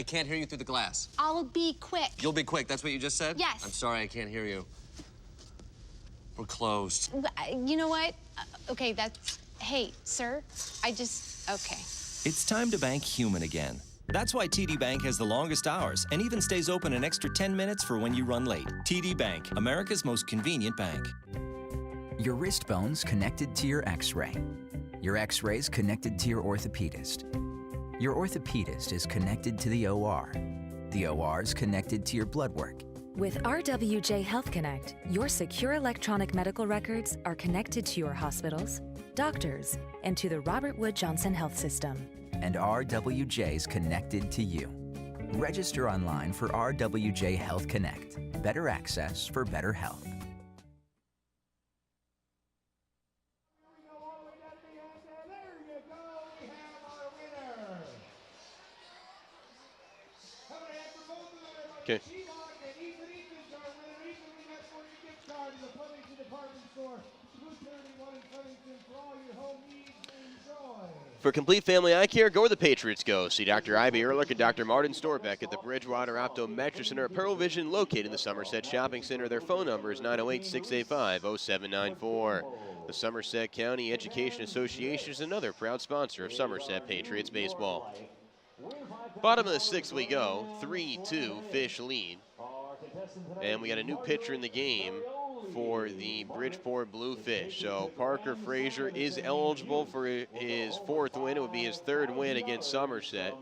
can't hear you through the glass. I'll be quick. You'll be quick, that's what you just said? Yes. I'm sorry, I can't hear you. We're closed. You know what? Okay, hey, sir, okay. It's time to bank human again. That's why TD Bank has the longest hours and even stays open an extra 10 minutes for when you run late. TD Bank, America's most convenient bank. Your wrist bone's connected to your x-ray. Your x-ray's connected to your orthopedist. Your orthopedist is connected to the OR. The OR's connected to your blood work. With RWJ Health Connect, your secure electronic medical records are connected to your hospitals, doctors, and to the Robert Wood Johnson Health System. And RWJ's connected to you. Register online for RWJ Health Connect. Better access for better health. Okay. For complete family eye care, go where the Patriots go. See Dr. Ivy Ehrlich and Dr. Martin Storbeck at the Bridgewater Optometric Center at Pearl Vision, located in the Somerset Shopping Center. Their phone number is 908-685-0794. The Somerset County Education Association is another proud sponsor of Somerset Patriots baseball. Bottom of the sixth we go, 3-2 Fish lead. And we got a new pitcher in the game for the Bridgeport Bluefish. So Parker Frazier is eligible for his fourth win. It would be his third win against Somerset.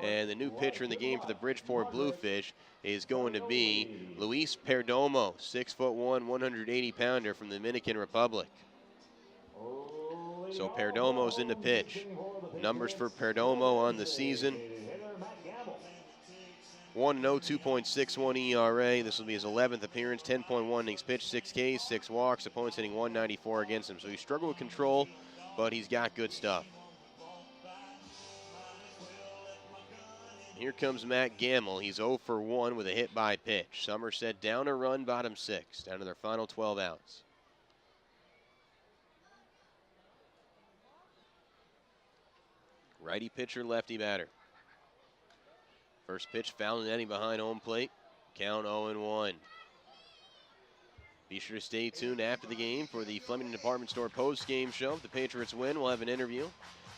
And the new pitcher in the game for the Bridgeport Bluefish is going to be Luis Perdomo, 6'1", 180-pounder from the Dominican Republic. So Perdomo's in the pitch. Numbers for Perdomo on the season: 1-0, 2.61 ERA. This will be his 11th appearance, 10.1 innings pitched, 6 Ks, 6 walks. Opponents hitting 194 against him. So he struggled with control, but he's got good stuff. Here comes Matt Gamble. He's 0 for 1 with a hit by pitch. Somerset down a run, bottom 6, down to their final 12 outs. Righty pitcher, lefty batter. First pitch foul and inning behind home plate. Count 0-1. Be sure to stay tuned after the game for the Flemington Department Store post-game show. If the Patriots win, we'll have an interview.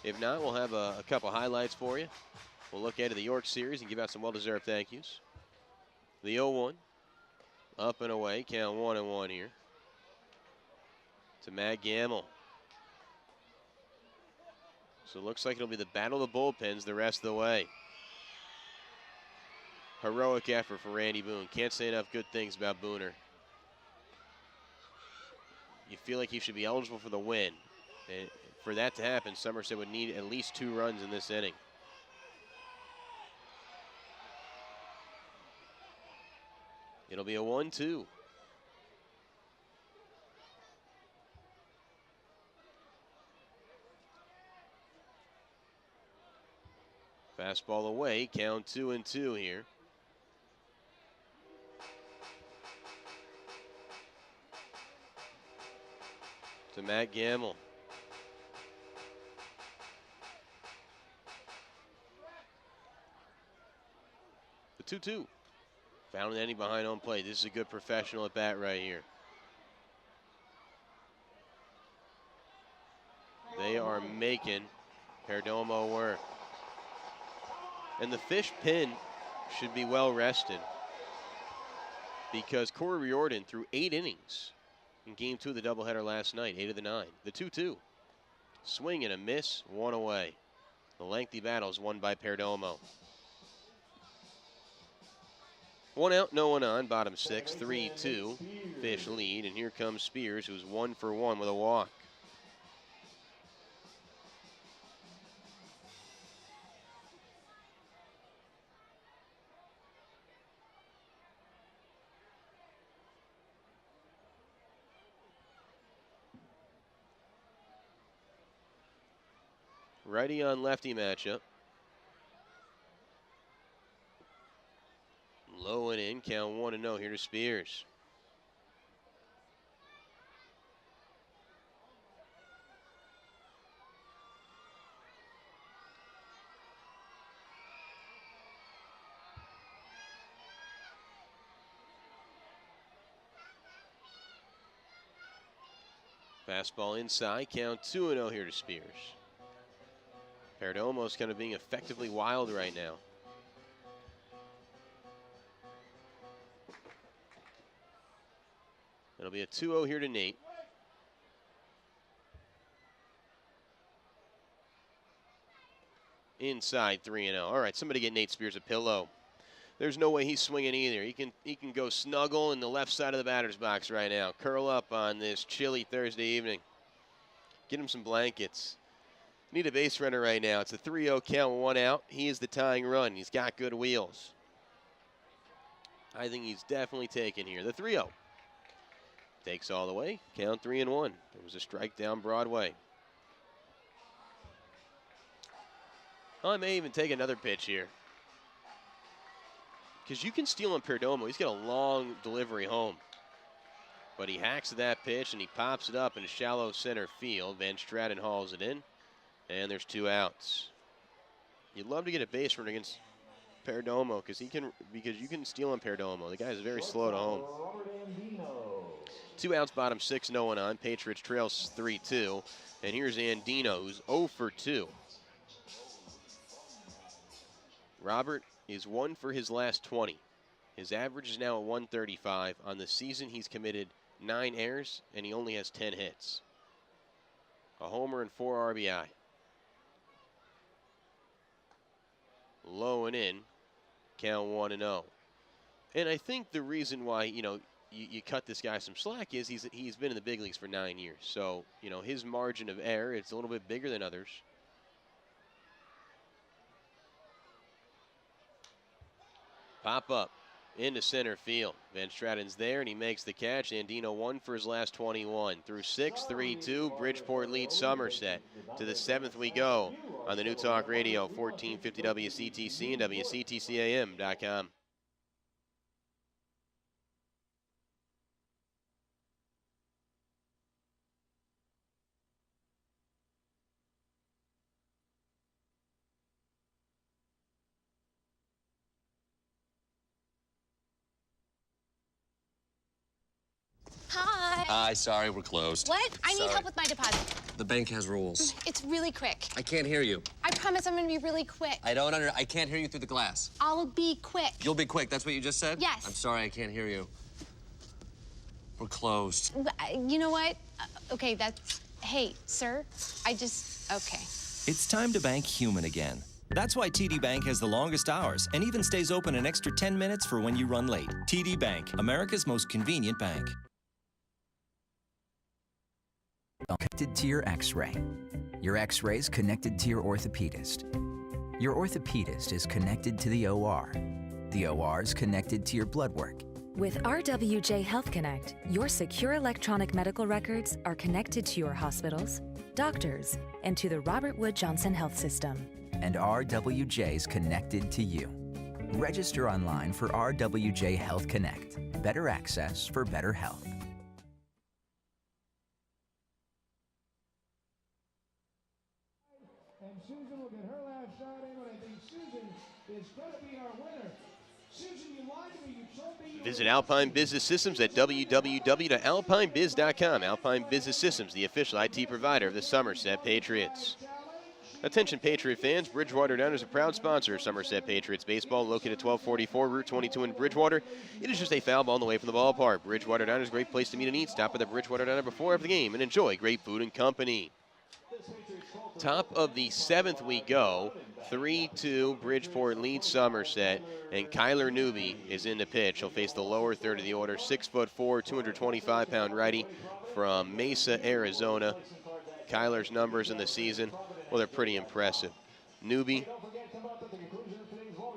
If not, we'll have a couple highlights for you. We'll look ahead at the York series and give out some well-deserved thank yous. The 0-1. Up and away. Count 1-1 here. To Matt Gamble. So it looks like it'll be the battle of the bullpens the rest of the way. Heroic effort for Randy Boone. Can't say enough good things about Booner. You feel like he should be eligible for the win. And for that to happen, Somerset would need at least 2 runs in this inning. It'll be a 1-2. Fastball away, count 2-2 here. To Matt Gamble. The 2-2. Found an inning behind home plate. This is a good professional at bat right here. They are making Perdomo work. And the Fish pin should be well rested because Corey Riordan threw 8 innings in Game 2 of the doubleheader last night, 8 of the 9. The 2-2. Swing and a miss, 1 away. The lengthy battle is won by Perdomo. 1 out, no one on, bottom 6, 3-2. Fish lead, and here comes Spears, who's 1 for 1 with a walk. Righty on lefty matchup. Low and in, count 1-0 here to Spears. Fastball inside, count 2-0 here to Spears. Perdomo's kind of being effectively wild right now. It'll be a 2-0 here to Nate. Inside 3-0. All right, somebody get Nate Spears a pillow. there's no way he's swinging either. He can go snuggle in the left side of the batter's box right now. Curl up on this chilly Thursday evening. Get him some blankets. Need a base runner right now. It's a 3-0 count, 1 out. He is the tying run. He's got good wheels. I think he's definitely taken here. The 3-0. Takes all the way. Count 3-1. It was a strike down Broadway. I may even take another pitch here. Because you can steal on Perdomo. He's got a long delivery home. But he hacks that pitch and he pops it up in a shallow center field. Van Straten hauls it in. And there's 2 outs. You'd love to get a base run against Perdomo because you can steal on Perdomo. The guy's very slow to home. 2 outs, bottom 6, no one on. Patriots trails 3-2. And here's Andino, who's 0 for 2. Robert is 1 for his last 20. His average is now at 135. On the season, he's committed 9 errors, and he only has 10 hits. A homer and 4 RBI. Low and in, count 1-0. And I think the reason why, you cut this guy some slack is he's been in the big leagues for 9 years. So, his margin of error, it's a little bit bigger than others. Pop up into center field. Van Straten's there, and he makes the catch. Andino 1 for his last 21. Through 6, 3-2, Bridgeport leads Somerset. To the 7th we go on the New Talk Radio, 1450 WCTC and WCTCAM.com. Hi. Hi, sorry, we're closed. What? I need help with my deposit. The bank has rules. It's really quick. I can't hear you. I promise I'm gonna be really quick. I can't hear you through the glass. I'll be quick. You'll be quick, that's what you just said? Yes. I'm sorry, I can't hear you. We're closed. You know what? Okay, hey, sir, okay. It's time to bank human again. That's why TD Bank has the longest hours and even stays open an extra 10 minutes for when you run late. TD Bank, America's most convenient bank. Connected to your X-ray. Your X-ray is connected to your orthopedist. Your orthopedist is connected to the OR. The OR is connected to your blood work. With RWJ Health Connect, your secure electronic medical records are connected to your hospitals, doctors, and to the Robert Wood Johnson Health System. And RWJ is connected to you. Register online for RWJ Health Connect. Better access for better health. And Susan will get her last shot in, but I think Susan is going to be our winner. Susan, you lied to me. You told me you Visit Alpine Business Systems at www.alpinebiz.com. Alpine Business Systems, the official IT provider of the Somerset Patriots. Attention Patriot fans, Bridgewater Down is a proud sponsor of Somerset Patriots baseball, located at 1244 Route 22 in Bridgewater. It is just a foul ball on the way from the ballpark. Bridgewater Down is a great place to meet and eat. Stop at the Bridgewater Down before every game and enjoy great food and company. Top of the 7th we go. 3-2, Bridgeport leads Somerset, and Kyler Newby is in the pitch. He'll face the lower third of the order, 6'4", 225-pound righty from Mesa, Arizona. Kyler's numbers in the season, well, they're pretty impressive. Newby,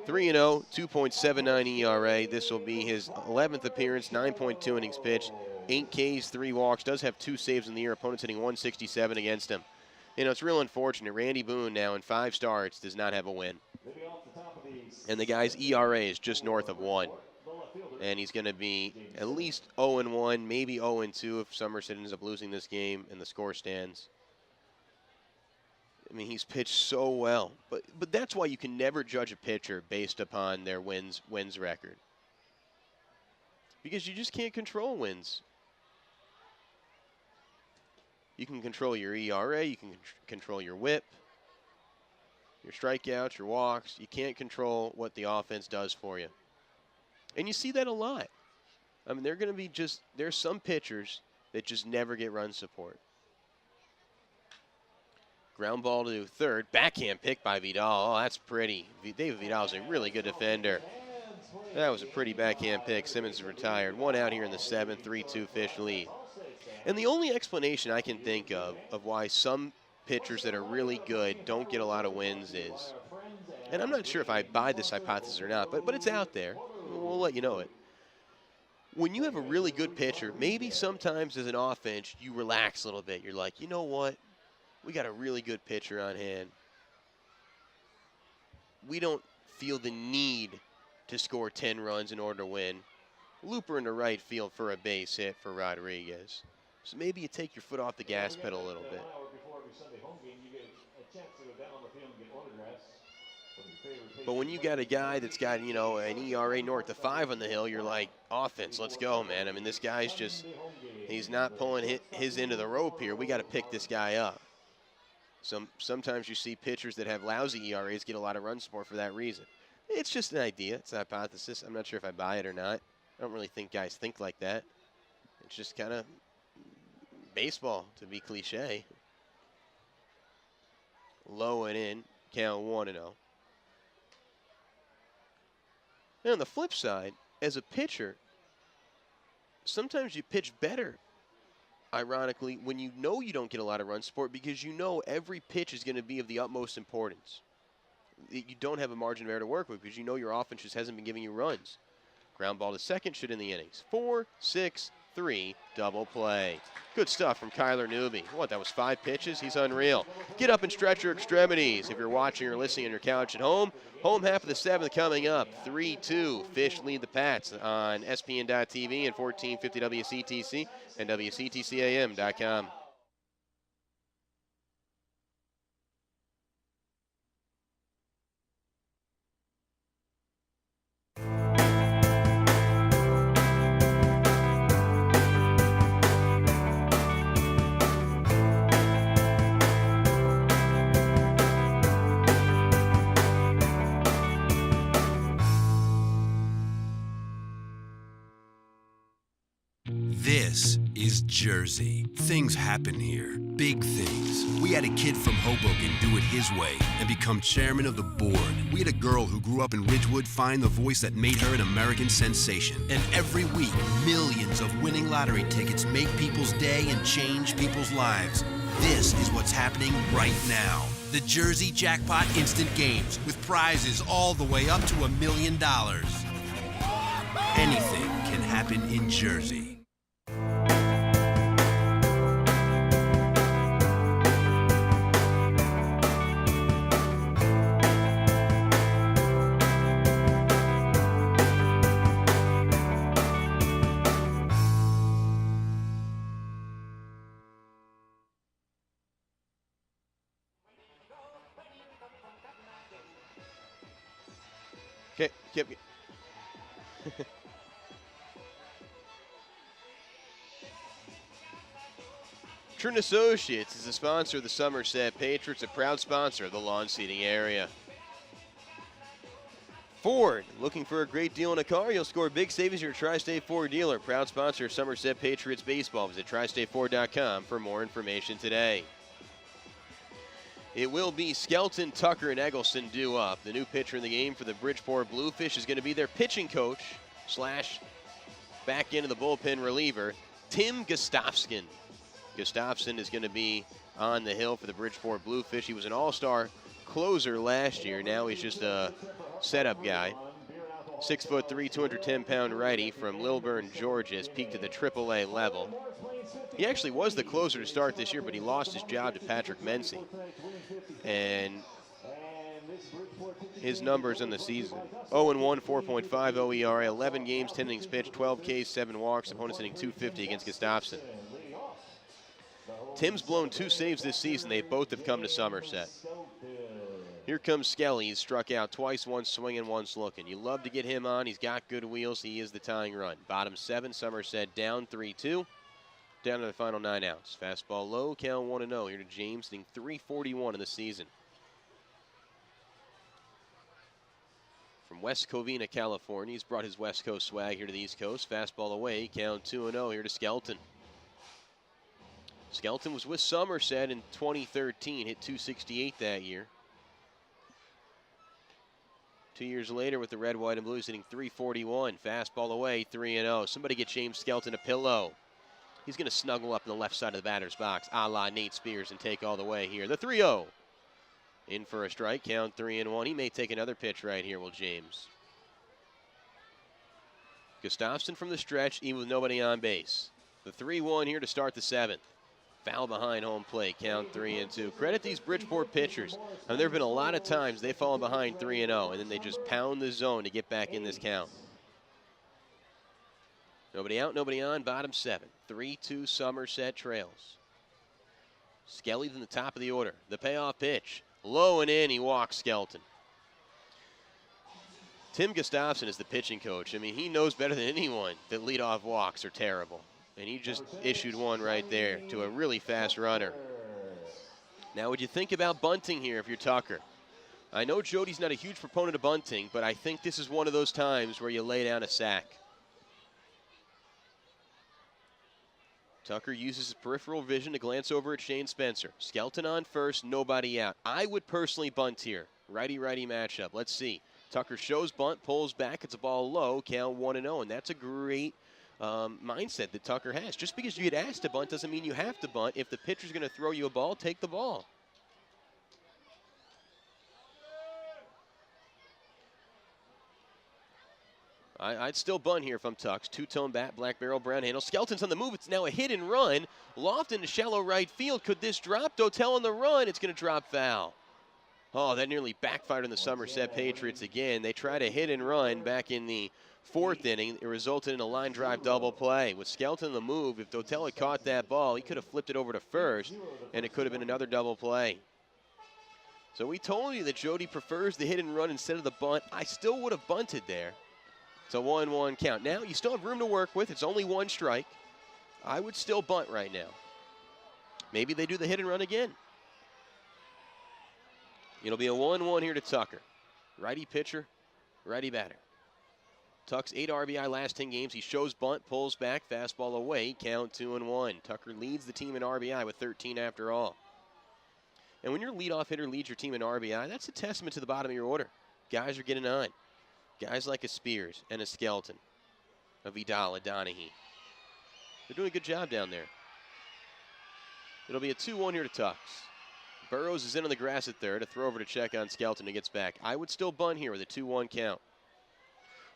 3-0, 2.79 ERA. This will be his 11th appearance, 9.2 innings pitched, 8 Ks, 3 walks, does have 2 saves in the year. Opponents hitting 167 against him. It's real unfortunate. Randy Boone now in 5 starts does not have a win. And the guy's ERA is just north of 1. And he's going to be at least 0-1, maybe 0-2 if Somerset ends up losing this game and the score stands. I mean, he's pitched so well. But that's why you can never judge a pitcher based upon their wins record. Because you just can't control wins. You can control your ERA, you can control your whip, your strikeouts, your walks. You can't control what the offense does for you. And you see that a lot. I mean, there's some pitchers that just never get run support. Ground ball to third, backhand pick by Vidal. Oh, that's pretty. David Vidal is a really good defender. That was a pretty backhand pick. Simmons is retired. 1 out here in the 7th, 3-2 Fish lead. And the only explanation I can think of why some pitchers that are really good don't get a lot of wins is, and I'm not sure if I buy this hypothesis or not, but it's out there. We'll let you know it. When you have a really good pitcher, maybe sometimes as an offense, you relax a little bit. You're like, you know what? We got a really good pitcher on hand. We don't feel the need to score 10 runs in order to win. Looper in the right field for a base hit for Rodriguez. So maybe you take your foot off the gas pedal a little bit. But when you got a guy that's got, you know, an ERA north of 5 on the hill, you're like, offense, let's go, man. I mean, this guy's just, he's not pulling his end of the rope here. We got to pick this guy up. Sometimes you see pitchers that have lousy ERAs get a lot of run support for that reason. It's just an idea. It's an hypothesis. I'm not sure if I buy it or not. I don't really think guys think like that. It's just kind of baseball, to be cliche. Low and in, count 1-0. And on the flip side, as a pitcher, sometimes you pitch better, ironically, when you know you don't get a lot of run support because you know every pitch is going to be of the utmost importance. You don't have a margin of error to work with because you know your offense just hasn't been giving you runs. Ground ball to second, should end the innings. 4-6-3, double play. Good stuff from Kyler Newby. What, that was 5 pitches? He's unreal. Get up and stretch your extremities. If you're watching or listening on your couch at home, home half of the 7th coming up. 3-2, Fish lead the Pats on ESPN.TV and 1450 WCTC and WCTCAM.com. This is Jersey. Things happen here. Big things. We had a kid from Hoboken do it his way and become chairman of the board. We had a girl who grew up in Ridgewood find the voice that made her an American sensation. And every week, millions of winning lottery tickets make people's day and change people's lives. This is what's happening right now. The Jersey Jackpot Instant Games with prizes all the way up to $1 million. Anything can happen in Jersey. Okay, yep. Trin Associates is the sponsor of the Somerset Patriots, a proud sponsor of the lawn seating area. Ford, looking for a great deal on a car? You'll score big savings at your Tri-State Ford dealer. Proud sponsor of Somerset Patriots baseball. Visit TriStateFord.com for more information today. It will be Skelton, Tucker, and Eggleston due up. The new pitcher in the game for the Bridgeport Bluefish is going to be their pitching coach / back into the bullpen reliever, Tim Gustafsson. Gustafsson is going to be on the hill for the Bridgeport Bluefish. He was an all-star closer last year. Now he's just a setup guy. 6'3", 210-pound righty from Lilburn, Georgia, has peaked at the AAA level. He actually was the closer to start this year, but he lost his job to Patrick Mency. And his numbers in the season: 0-1, 4.50 ERA, 11 games, 10 innings pitched, 12 Ks, 7 walks. Opponents hitting .250 against Gustafsson. Tim's blown 2 saves this season. They both have come to Somerset. Here comes Skelly. He's struck out twice, once swinging, once looking. You love to get him on. He's got good wheels. He is the tying run. Bottom 7, Somerset down 3-2. Down to the final 9 outs. Fastball low, count 1-0. Here to James, hitting .341 in the season. From West Covina, California, he's brought his West Coast swag here to the East Coast. Fastball away, count 2-0. Here to Skelton. Skelton was with Somerset in 2013, hit .268 that year. 2 years later with the red, white, and blues, hitting .341. Fastball away, 3-0. Somebody get James Skelton a pillow. He's going to snuggle up in the left side of the batter's box, a la Nate Spears, and take all the way here. The 3-0. In for a strike, count 3-1. He may take another pitch right here, will James. Gustafson from the stretch, even with nobody on base. The 3-1 here to start the 7th. Foul behind home plate, count 3-2. Credit these Bridgeport pitchers. There have been a lot of times they've fallen behind 3-0, and then they just pound the zone to get back in this count. Nobody out, nobody on, bottom 7. 3-2 Somerset trails. Skelly in the top of the order. The payoff pitch. Low and in, he walks Skelton. Tim Gustafson is the pitching coach. I mean, he knows better than anyone that leadoff walks are terrible. And he just issued one right there to a really fast runner. Now, would you think about bunting here if you're Tucker? I know Jody's not a huge proponent of bunting, but I think this is one of those times where you lay down a sack. Tucker uses his peripheral vision to glance over at Shane Spencer. Skelton on first, nobody out. I would personally bunt here. Righty-righty matchup. Let's see. Tucker shows bunt, pulls back. It's a ball low, count 1-0, and that's a great mindset that Tucker has. Just because you get asked to bunt doesn't mean you have to bunt. If the pitcher's going to throw you a ball, take the ball. I'd still bunt here if I'm Tux. Two-tone bat, black barrel, brown handle. Skelton's on the move. It's now a hit and run. Lofton to shallow right field. Could this drop? Dotel on the run. It's going to drop foul. Oh, that nearly backfired on the Somerset Patriots again. They tried a hit and run back in the 4th inning. It resulted in a line drive double play. With Skelton on the move, if Dotel had caught that ball, he could have flipped it over to first, and it could have been another double play. So we told you that Jody prefers the hit and run instead of the bunt. I still would have bunted there. It's a 1-1 count. Now, you still have room to work with. It's only one strike. I would still bunt right now. Maybe they do the hit and run again. It'll be a 1-1 here to Tucker. Righty pitcher, righty batter. Tuck's 8 RBI last 10 games. He shows bunt, pulls back, fastball away, count 2-1. Tucker leads the team in RBI with 13 after all. And when your leadoff hitter leads your team in RBI, that's a testament to the bottom of your order. Guys are getting on. Guys like a Spears and a Skelton, a Vidal, a Donahue. They're doing a good job down there. It'll be a 2-1 here to Tux. Burrows is in on the grass at third. A throw over to check on Skelton, who gets back. I would still bunt here with a 2-1 count.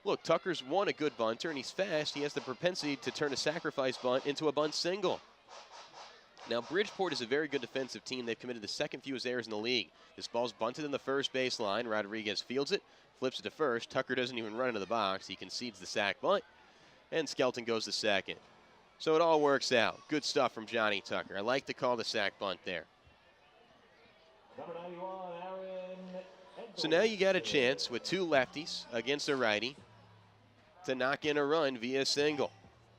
Look, Tucker's a good bunter, and he's fast. He has the propensity to turn a sacrifice bunt into a bunt single. Now, Bridgeport is a very good defensive team. They've committed the second fewest errors in the league. This ball's bunted in the first baseline. Rodriguez fields it, flips it to first. Tucker doesn't even run into the box. He concedes the sack bunt, and Skelton goes to second. So it all works out. Good stuff from Johnny Tucker. I like to call the sack bunt there. So now you got a chance with 2 lefties against a righty to knock in a run via single.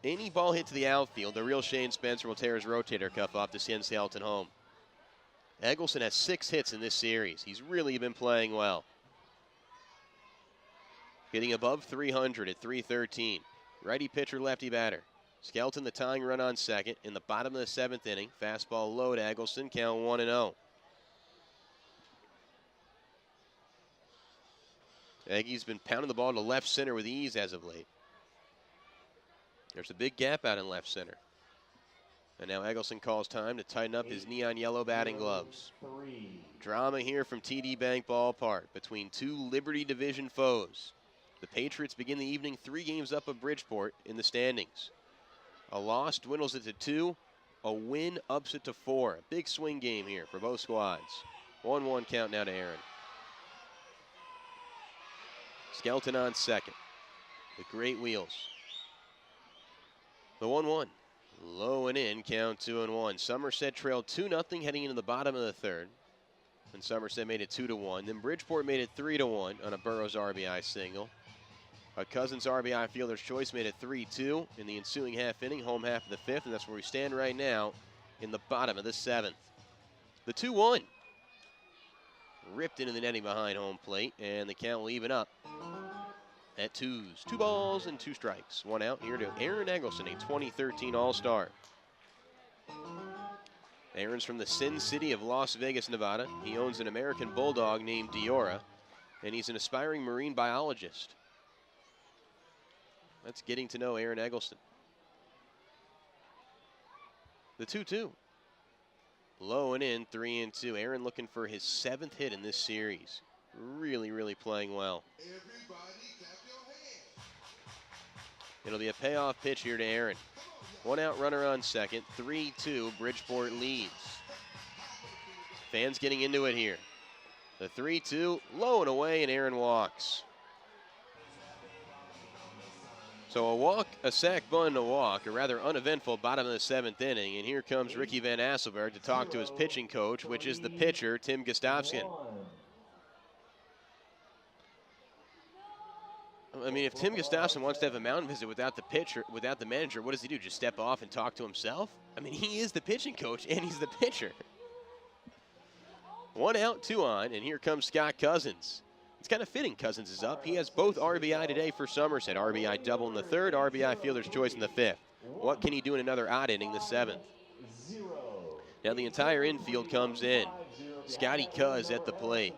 Any ball hit to the outfield, the real Shane Spencer will tear his rotator cuff off to send Skelton home. Eggleston has 6 hits in this series. He's really been playing well. Hitting above 300 at 313. Righty pitcher, lefty batter. Skelton the tying run on second in the bottom of the 7th inning. Fastball low to Eggleston, count 1-0. Eggy's been pounding the ball to left center with ease as of late. There's a big gap out in left center. And now Eggleston calls time to tighten up his neon yellow batting gloves. Drama here from TD Bank Ballpark between 2 Liberty Division foes. The Patriots begin the evening 3 games up of Bridgeport in the standings. A loss dwindles it to 2. A win ups it to 4. A big swing game here for both squads. 1-1 count now to Aaron. Skelton on second. The great wheels. The 1-1. Low and in, count 2-1. Somerset trailed 2-0 heading into the bottom of the 3rd. And Somerset made it 2-1. Then Bridgeport made it 3-1 on a Burrows RBI single. A Cousins RBI fielder's choice made it 3-2 in the ensuing half inning, home half of the 5th, and that's where we stand right now in the bottom of the 7th. The 2-1. Ripped into the netting behind home plate, and the count will even up at 2s. 2 balls and 2 strikes. 1 out here to Aaron Eggleston, a 2013 All-Star. Aaron's from the Sin City of Las Vegas, Nevada. He owns an American Bulldog named Diora. and he's an aspiring marine biologist. That's getting to know Aaron Eggleston. The 2-2. Low and in, 3-2. Aaron looking for his 7th hit in this series. Really, really playing well. It'll be a payoff pitch here to Aaron. 1 out runner on second. 3-2. Bridgeport leads. Fans getting into it here. The 3-2, low and away, and Aaron walks. So a walk, a sack, bunt, a walk, a rather uneventful bottom of the 7th inning. And here comes Ricky Van Asselberg to talk to his pitching coach, which is the pitcher, Tim Gustafsson. I mean, if Tim Gustafsson wants to have a mound visit without the pitcher, without the manager, what does he do? Just step off and talk to himself? I mean, he is the pitching coach, and he's the pitcher. 1 out, 2 on, and here comes Scott Cousins. It's kind of fitting Cousins is up. He has both RBI today for Somerset. RBI double in the 3rd, RBI fielder's choice in the 5th. What can he do in another odd inning, the 7th? Now the entire infield comes in. Scotty Cuz at the plate.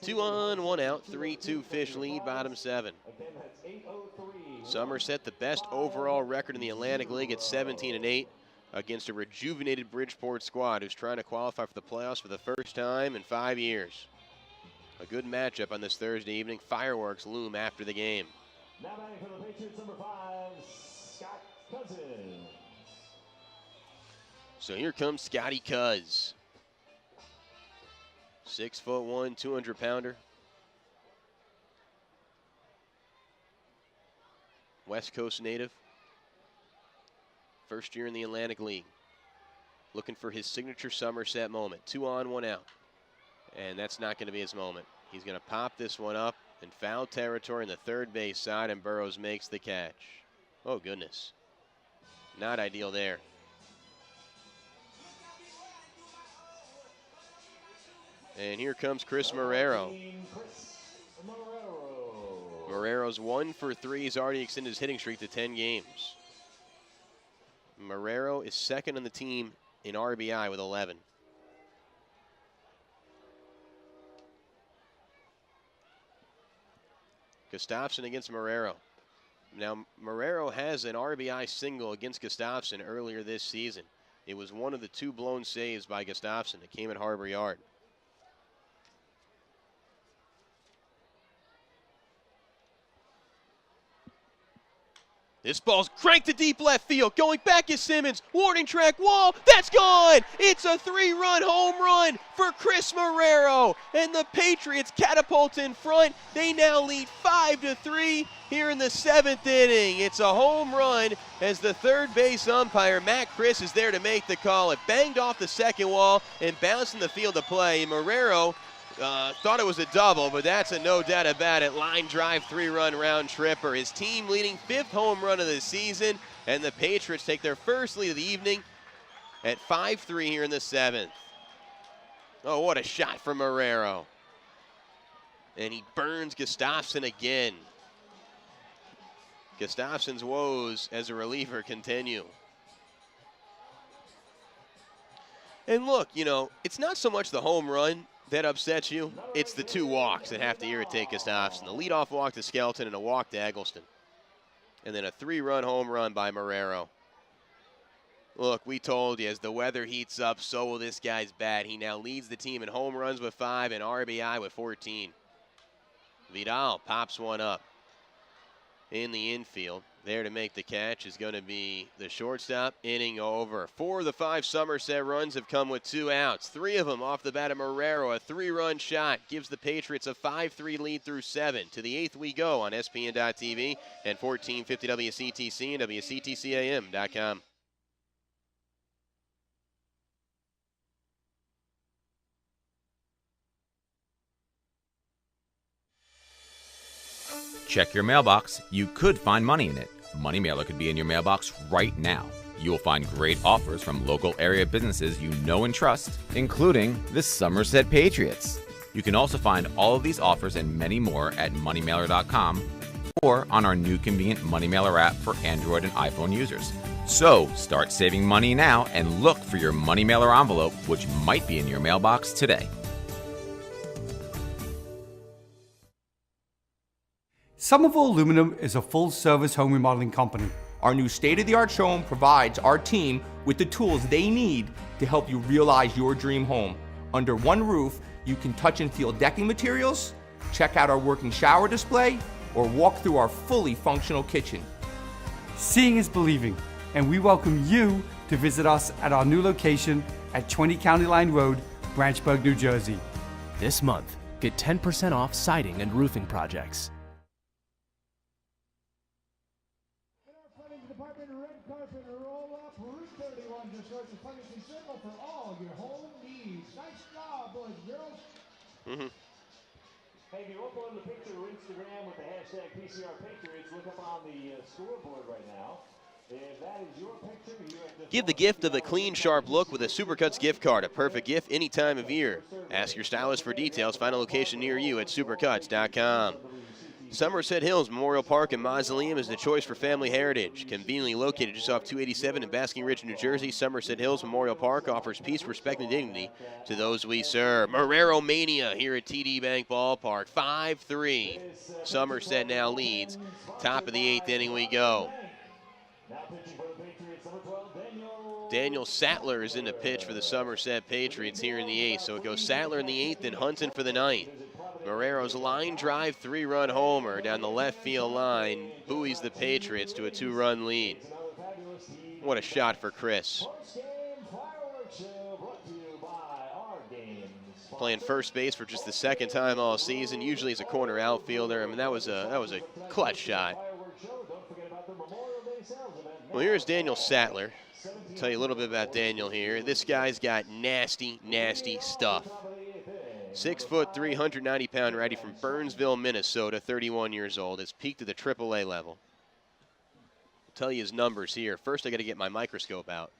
2 on, 1 out, 3-2 Fish lead, bottom 7. Somerset, the best overall record in the Atlantic League at 17-8 against a rejuvenated Bridgeport squad who's trying to qualify for the playoffs for the first time in 5 years. A good matchup on this Thursday evening. Fireworks loom after the game. Now batting for the Patriots, number 5, Scott Cousins. So here comes Scotty Cuz. 6'1", 200-pounder. West Coast native. First year in the Atlantic League. Looking for his signature Somerset moment. 2 on, 1 out. And that's not going to be his moment. He's going to pop this one up in foul territory in the 3rd base side, and Burrows makes the catch. Oh, goodness. Not ideal there. And here comes Chris Marrero. Marrero's 1 for 3. He's already extended his hitting streak to 10 games. Marrero is 2nd on the team in RBI with 11. Gustafsson against Marrero. Now, Marrero has an RBI single against Gustafsson earlier this season. It was one of the 2 blown saves by Gustafsson. It came at Harbor Yard. This ball's cranked to deep left field. Going back is Simmons. Warning track wall. That's gone. It's a 3-run home run for Chris Marrero. And the Patriots catapult in front. They now lead 5-3 here in the 7th inning. It's a home run as the 3rd base umpire, Matt Chris, is there to make the call. It banged off the 2nd wall and bounced in the field of play. Marrero thought it was a double, but that's a no doubt about it. Line drive, 3-run round tripper. His team leading 5th home run of the season, and the Patriots take their first lead of the evening at 5-3 here in the 7th. Oh, what a shot from Marrero. And he burns Gustafsson again. Gustafsson's woes as a reliever continue. And look, you know, it's not so much the home run that upsets you, it's the 2 walks that have to irritate Gustafsson. The leadoff walk to Skelton and a walk to Eggleston. And then a 3-run home run by Marrero. Look, we told you, as the weather heats up, so will this guy's bat. He now leads the team in home runs with 5 and RBI with 14. Vidal pops one up in the infield. There to make the catch is going to be the shortstop. Inning over. 4 of the 5 Somerset runs have come with 2 outs. 3 of them off the bat of Marrero. A 3-run shot gives the Patriots a 5-3 lead through 7. To the 8th we go on SPN.TV and 1450 WCTC and WCTCAM.com. Check your mailbox. You could find money in it. Money Mailer could be in your mailbox right now. You will find great offers from local area businesses you know and trust, including the Somerset Patriots. You can also find all of these offers and many more at moneymailer.com or on our new convenient Money Mailer app for Android and iPhone users. So start saving money now and look for your Money Mailer envelope, which might be in your mailbox today. Somerville Aluminum is a full-service home remodeling company. Our new state-of-the-art showroom provides our team with the tools they need to help you realize your dream home. Under one roof, you can touch and feel decking materials, check out our working shower display, or walk through our fully functional kitchen. Seeing is believing, and we welcome you to visit us at our new location at 20 County Line Road, Branchburg, New Jersey. This month, get 10% off siding and roofing projects. Department red carpet roll up Route 31 just starts the Funny Circle for all your home needs. Nice job, boys and girls. Hey, if you upload the picture to Instagram with the hashtag PCR Patriots, look up on the scoreboard right now. If that is your picture, you have to Give the gift of a clean, sharp look with a Supercuts gift card, a perfect gift any time of year. Ask your stylist for details. Find a location near you at supercuts.com. Somerset Hills Memorial Park and Mausoleum is the choice for family heritage. Conveniently located just off 287 in Basking Ridge, New Jersey, Somerset Hills Memorial Park offers peace, respect, and dignity to those we serve. Marrero Mania here at TD Bank Ballpark. 5-3. Somerset now leads. Top of the 8th inning we go. Daniel Sattler is in the pitch for the Somerset Patriots here in the 8th. So it goes Sattler in the 8th and Hunton for the 9th. Marrero's line drive 3-run homer down the left field line buoys the Patriots to a 2-run lead. What a shot for Chris. Playing first base for just the second time all season. Usually he's a corner outfielder. I mean, that was a clutch shot. Well, here's Daniel Sattler. I'll tell you a little bit about Daniel here. This guy's got nasty, nasty stuff. 6 foot, 390-pound righty from Burnsville, Minnesota, 31 years old. Has peaked at the AAA level. I'll tell you his numbers here. First, I got to get my microscope out.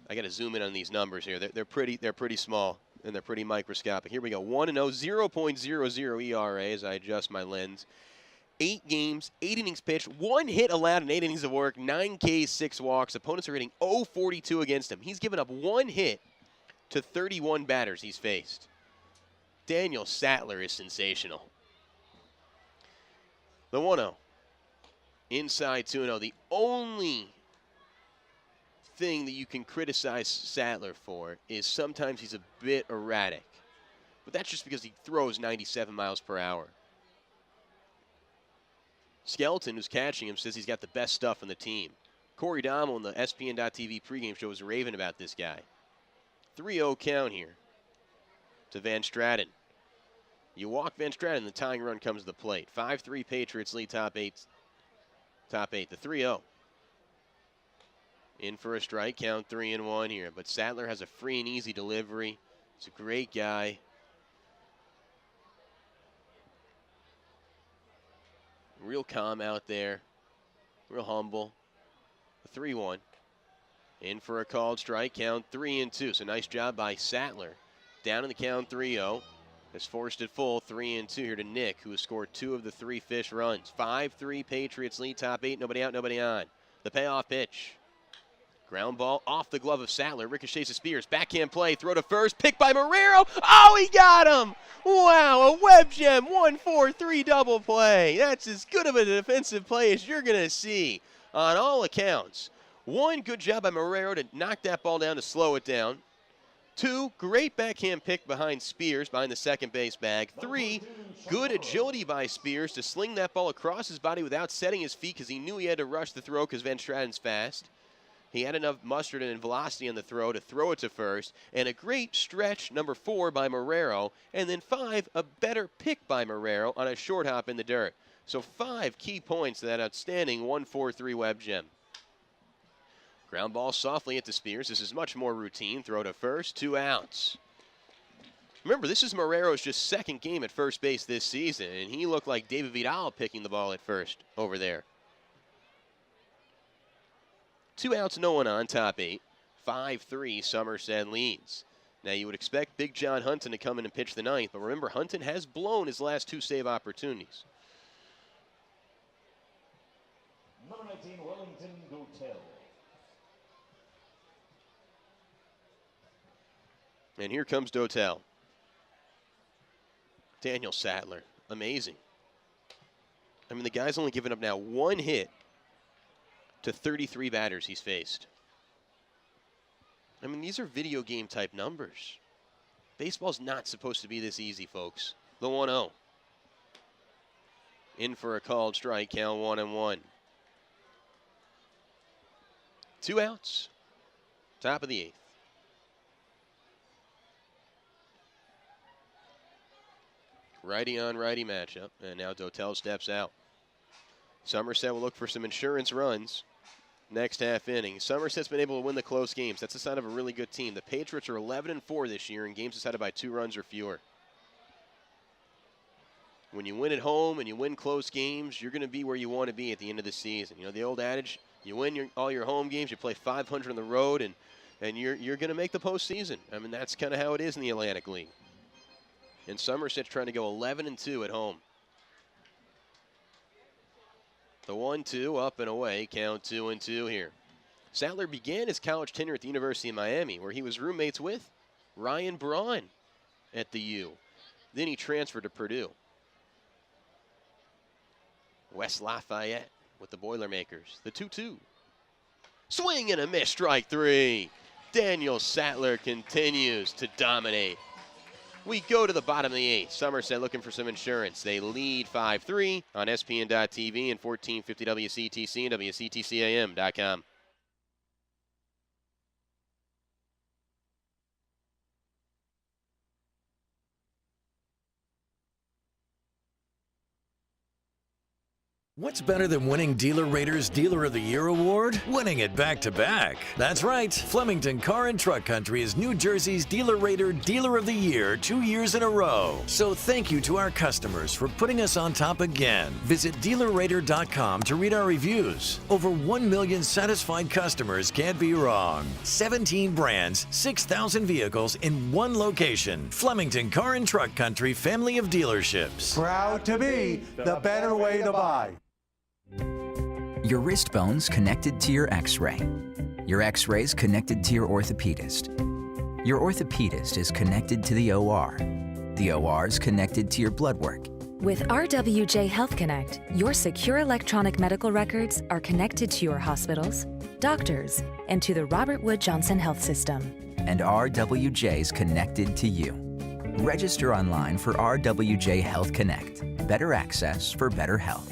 I got to zoom in on these numbers here. They're pretty small and they're pretty microscopic. Here we go. 1-0, 0.00 ERA as I adjust my lens. 8 games, 8 innings pitched, 1 hit allowed in 8 innings of work, 9 Ks, 6 walks. Opponents are hitting .042 against him. He's given up 1 hit to 31 batters he's faced. Daniel Sattler is sensational. The 1-0. Inside 2-0. The only thing that you can criticize Sattler for is sometimes he's a bit erratic. But that's just because he throws 97 miles per hour. Skeleton, who's catching him, says he's got the best stuff on the team. Corey Dommel on the ESPN.TV pregame show was raving about this guy. 3-0 count here to Van Straten. You walk Van Straten, the tying run comes to the plate. 5-3 Patriots lead top 8. Top 8, the 3-0. In for a strike, count 3-1 here. But Sattler has a free and easy delivery. He's a great guy. Real calm out there. Real humble. The 3-1. In for a called strike, count 3-2. So nice job by Sattler. Down in the count 3-0. Has forced it full 3-2 here to Nick, who has scored 2 of the 3 Fish runs. 5-3 Patriots lead top 8. Nobody out, nobody on. The payoff pitch. Ground ball off the glove of Sattler. Ricochets to Spears. Backhand play. Throw to first. Pick by Marrero. Oh, he got him. Wow, a web gem. 1-4-3 double play. That's as good of a defensive play as you're going to see on all accounts. 1, good job by Marrero to knock that ball down to slow it down. 2, great backhand pick behind Spears, behind the second base bag. 3, good agility by Spears to sling that ball across his body without setting his feet because he knew he had to rush the throw because Van Straten's fast. He had enough mustard and velocity on the throw to throw it to first. And a great stretch, number 4, by Marrero. And then 5, a better pick by Marrero on a short hop in the dirt. So 5 key points to that outstanding 1-4-3 web gem. Ground ball softly into Spears. This is much more routine. Throw to first, 2 outs. Remember, this is Marrero's just second game at first base this season, and he looked like David Vidal picking the ball at first over there. 2 outs, no one on, top 8. 5-3, Somerset leads. Now, you would expect Big John Hunton to come in and pitch the 9th, but remember, Hunton has blown his last 2 save opportunities. Number 19, Wellington Gotel. And here comes Dotel. Daniel Sattler, amazing. I mean, the guy's only given up now 1 hit to 33 batters he's faced. I mean, these are video game type numbers. Baseball's not supposed to be this easy, folks. The 1-0. In for a called strike, count 1-1. 2 outs. Top of the 8th. Righty on righty matchup, and now Dotel steps out. Somerset will look for some insurance runs next half inning. Somerset's been able to win the close games. That's a sign of a really good team. The Patriots are 11-4 this year in games decided by 2 runs or fewer. When you win at home and you win close games, you're going to be where you want to be at the end of the season. You know the old adage, you win all your home games, you play 500 on the road, and you're going to make the postseason. I mean, that's kind of how it is in the Atlantic League. And Somerset's trying to go 11-2 at home. The 1-2 up and away, count 2-2 here. Sattler began his college tenure at the University of Miami, where he was roommates with Ryan Braun at the U. Then he transferred to Purdue. West Lafayette with the Boilermakers. The 2-2. Swing and a miss, strike 3. Daniel Sattler continues to dominate. We go to the bottom of the 8th. Somerset looking for some insurance. They lead 5-3 on SPN.TV and 1450 WCTC and WCTCAM.com. What's better than winning Dealer Rater's Dealer of the Year award? Winning it back-to-back. That's right. Flemington Car and Truck Country is New Jersey's Dealer Rater Dealer of the Year 2 years in a row. So thank you to our customers for putting us on top again. Visit DealerRater.com to read our reviews. Over 1 million satisfied customers can't be wrong. 17 brands, 6,000 vehicles in one location. Flemington Car and Truck Country family of dealerships. Proud to be the better way to buy. Your wrist bone's connected to your x-ray. Your x-ray's connected to your orthopedist. Your orthopedist is connected to the OR. The OR's connected to your blood work. With RWJ Health Connect, your secure electronic medical records are connected to your hospitals, doctors, and to the Robert Wood Johnson Health System. And RWJ's connected to you. Register online for RWJ Health Connect. Better access for better health.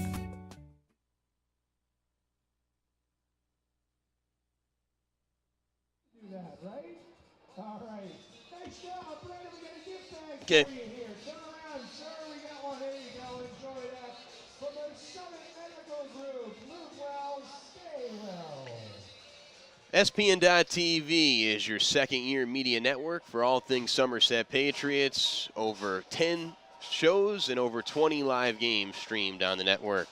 Okay. Turn around, sir. We got one. There you go. Enjoy that. From the Summit Medical Group, live well, stay well. SPN.TV is your second-year media network for all things Somerset Patriots. Over 10 shows and over 20 live games streamed on the network.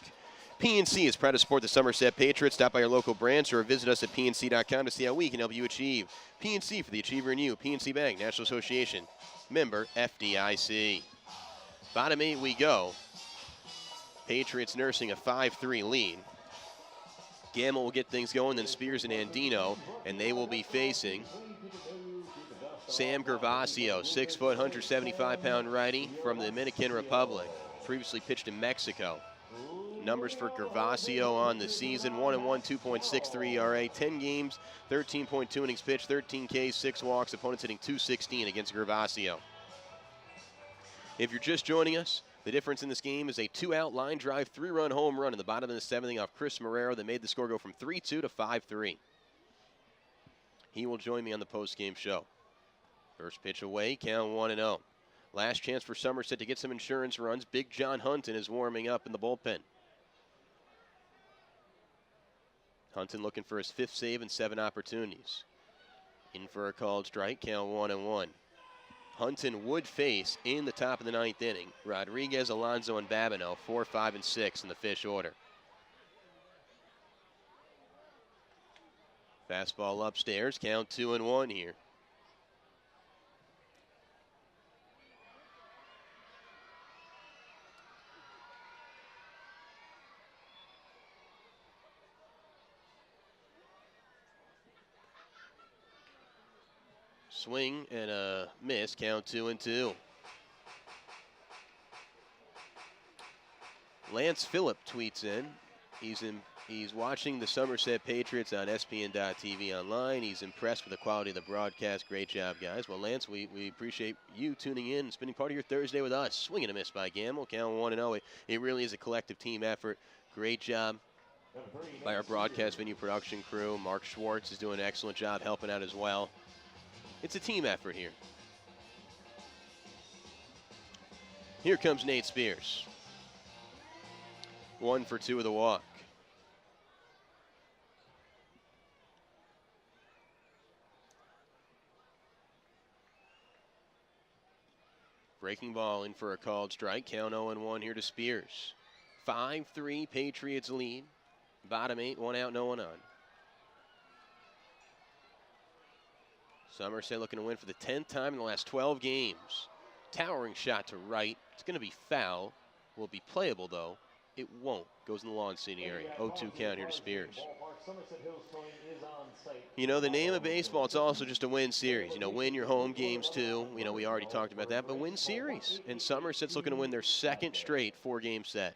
PNC is proud to support the Somerset Patriots. Stop by your local branch or visit us at PNC.com to see how we can help you achieve. PNC for the achiever in you. PNC Bank, National Association. Member FDIC. Bottom 8 we go. Patriots nursing a 5-3 lead. Gamble will get things going, then Spears and Andino, and they will be facing Sam Gervasio, 6 foot, 175-pound righty from the Dominican Republic. Previously pitched in Mexico. Numbers for Gervasio on the season: 1-1, 2.63 ERA, 10 games, 13.2 innings pitched, 13 Ks, 6 walks. Opponents hitting .216 against Gervasio. If you're just joining us, the difference in this game is a 2-out line drive, 3-run home run in the bottom of the 7th off Chris Marrero that made the score go from 3-2 to 5-3. He will join me on the post-game show. First pitch away, count 1-0. Last chance for Somerset to get some insurance runs. Big John Hunton is warming up in the bullpen. Hunton looking for his 5th save and 7 opportunities. In for a called strike, count 1-1. Hunton would face in the top of the 9th inning Rodriguez, Alonso, and Babineau, 4, 5, and 6 in the Fish order. Fastball upstairs, count 2-1 here. Swing and a miss, count 2-2. Lance Phillip tweets in. He's watching the Somerset Patriots on SPN.TV online. He's impressed with the quality of the broadcast. Great job, guys. Well, Lance, we appreciate you tuning in and spending part of your Thursday with us. Swing and a miss by Gamble. Count 1-0. It really is a collective team effort. Great job by our broadcast venue production crew. Mark Schwartz is doing an excellent job helping out as well. It's a team effort here. Here comes Nate Spears. 1 for 2 with a walk. Breaking ball in for a called strike. Count 0-1 here to Spears. 5-3 Patriots lead. Bottom 8, 1 out, no one on. Somerset looking to win for the 10th time in the last 12 games. Towering shot to right. It's going to be foul. Will be playable though. It won't. Goes in the lawn seating area. 0-2 count here to Spears. You know, the name of baseball, it's also just a win series. You know, win your home games too. You know, we already talked about that, but win series. And Somerset's looking to win their second straight 4-game set.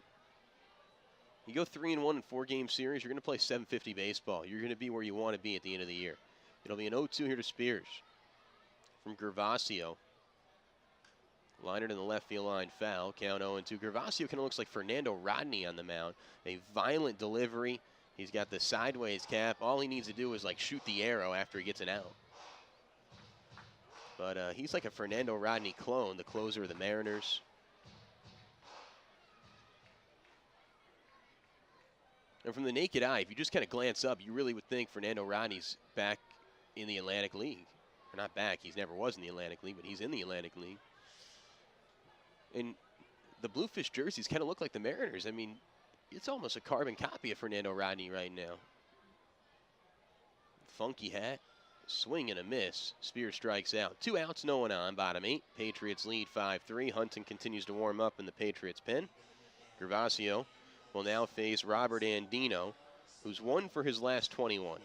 You go 3-1 in 4-game series, you're going to play 750 baseball. You're going to be where you want to be at the end of the year. It'll be an 0-2 here to Spears from Gervasio. Liner in the left field line, foul. Count 0-2. Gervasio kind of looks like Fernando Rodney on the mound. A violent delivery. He's got the sideways cap. All he needs to do is like shoot the arrow after he gets an out. But he's like a Fernando Rodney clone, the closer of the Mariners. And from the naked eye, if you just kind of glance up, you really would think Fernando Rodney's back in the Atlantic League. Or not back, he's never was in the Atlantic League, but he's in the Atlantic League. And the Bluefish jerseys kind of look like the Mariners. I mean, it's almost a carbon copy of Fernando Rodney right now. Funky hat, swing and a miss. Spears strikes out. 2 outs, no one on, bottom 8. Patriots lead 5-3. Hunting continues to warm up in the Patriots pen. Gervasio will now face Robert Andino, who's won for his last 21.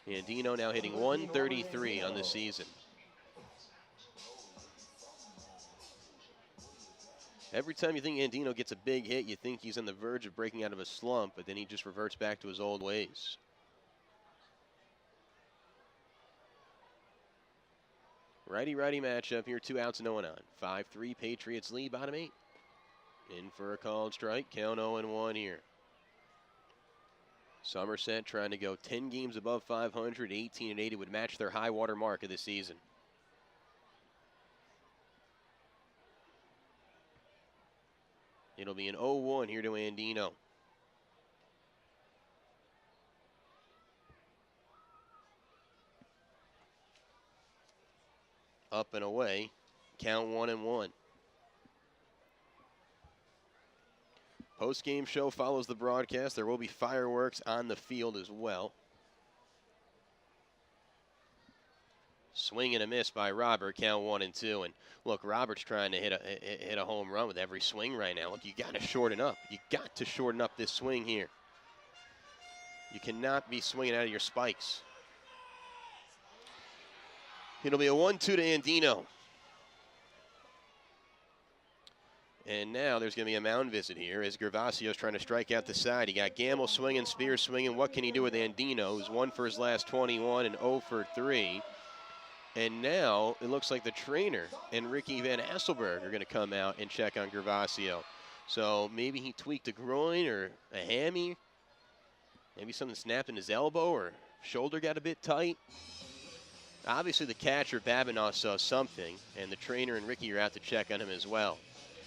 Andino now hitting 133 on the season. Every time you think Andino gets a big hit, you think he's on the verge of breaking out of a slump, but then he just reverts back to his old ways. Righty-righty matchup here, 2 outs and no one on. 5-3 Patriots lead, bottom 8. In for a called strike, count 0-1 here. Somerset trying to go 10 games above 500, 18-8. It would match their high water mark of the season. It'll be an 0-1 here to Andino. Up and away, count 1-1. Post-game show follows the broadcast. There will be fireworks on the field as well. Swing and a miss by Robert, count 1-2. And look, Robert's trying to hit a home run with every swing right now. Look, you got to shorten up. You got to shorten up this swing here. You cannot be swinging out of your spikes. It'll be a 1-2 to Andino. And now there's going to be a mound visit here as Gervasio's trying to strike out the side. He got Gamble swinging, Spears swinging. What can he do with Andino, who's 1 for his last 21 and 0 for 3? And now it looks like the trainer and Ricky Van Asselberg are going to come out and check on Gervasio. So maybe he tweaked a groin or a hammy. Maybe something snapped in his elbow or shoulder got a bit tight. Obviously the catcher, Babinoff, saw something, and the trainer and Ricky are out to check on him as well.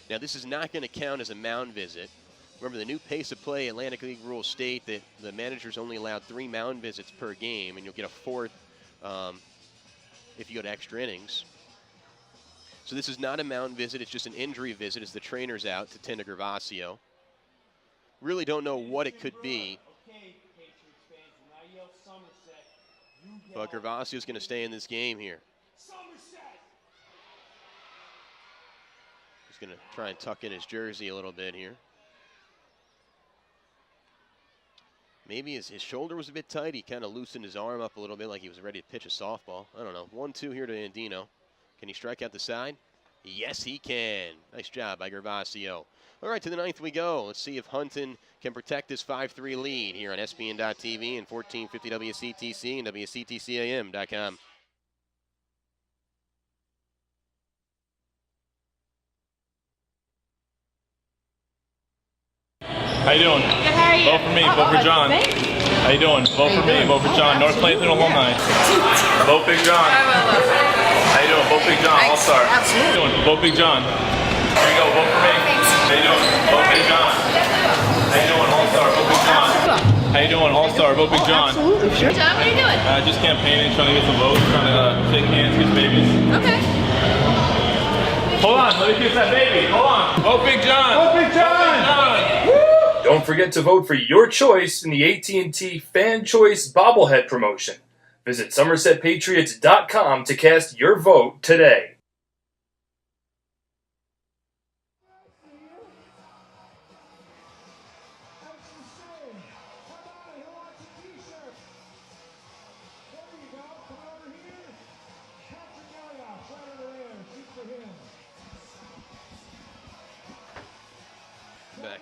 Now this is not going to count as a mound visit. Remember, the new pace of play Atlantic League rules state that the manager's only allowed 3 mound visits per game, and you'll get a 4th if you go to extra innings. So this is not a mound visit, it's just an injury visit as the trainer's out to tend to Gervasio. Really don't know what it could be. But Gervasio's going to stay in this game here. He's going to try and tuck in his jersey a little bit here. Maybe his shoulder was a bit tight. He kind of loosened his arm up a little bit like he was ready to pitch a softball. I don't know. 1-2 here to Andino. Can he strike out the side? Yes, he can. Nice job by Gervasio. All right, to the 9th we go. Let's see if Hunton can protect this 5-3 lead here on SPN.TV and 1450 WCTC and WCTCAM.com. How you doing? Good, how are you? Vote for me, vote for John. How you doing? Vote for me, vote for John. North Plainfield alumni. Vote Big John. How you doing? Vote Big John, All-Star. Absolutely. Vote Big John. Here you go, vote for me. How you doing? Vote Big John. How you doing? All-Star, vote Big John. How you doing? All-Star, vote Big John. Absolutely, sure. John, what are you doing? Just campaigning, trying to get some votes, trying to shake hands, kiss babies. Okay. Hold on, let me kiss that baby. Hold on. Vote Big John. Vote Big John. Don't forget to vote for your choice in the AT&T Fan Choice Bobblehead promotion. Visit SomersetPatriots.com to cast your vote today. Back.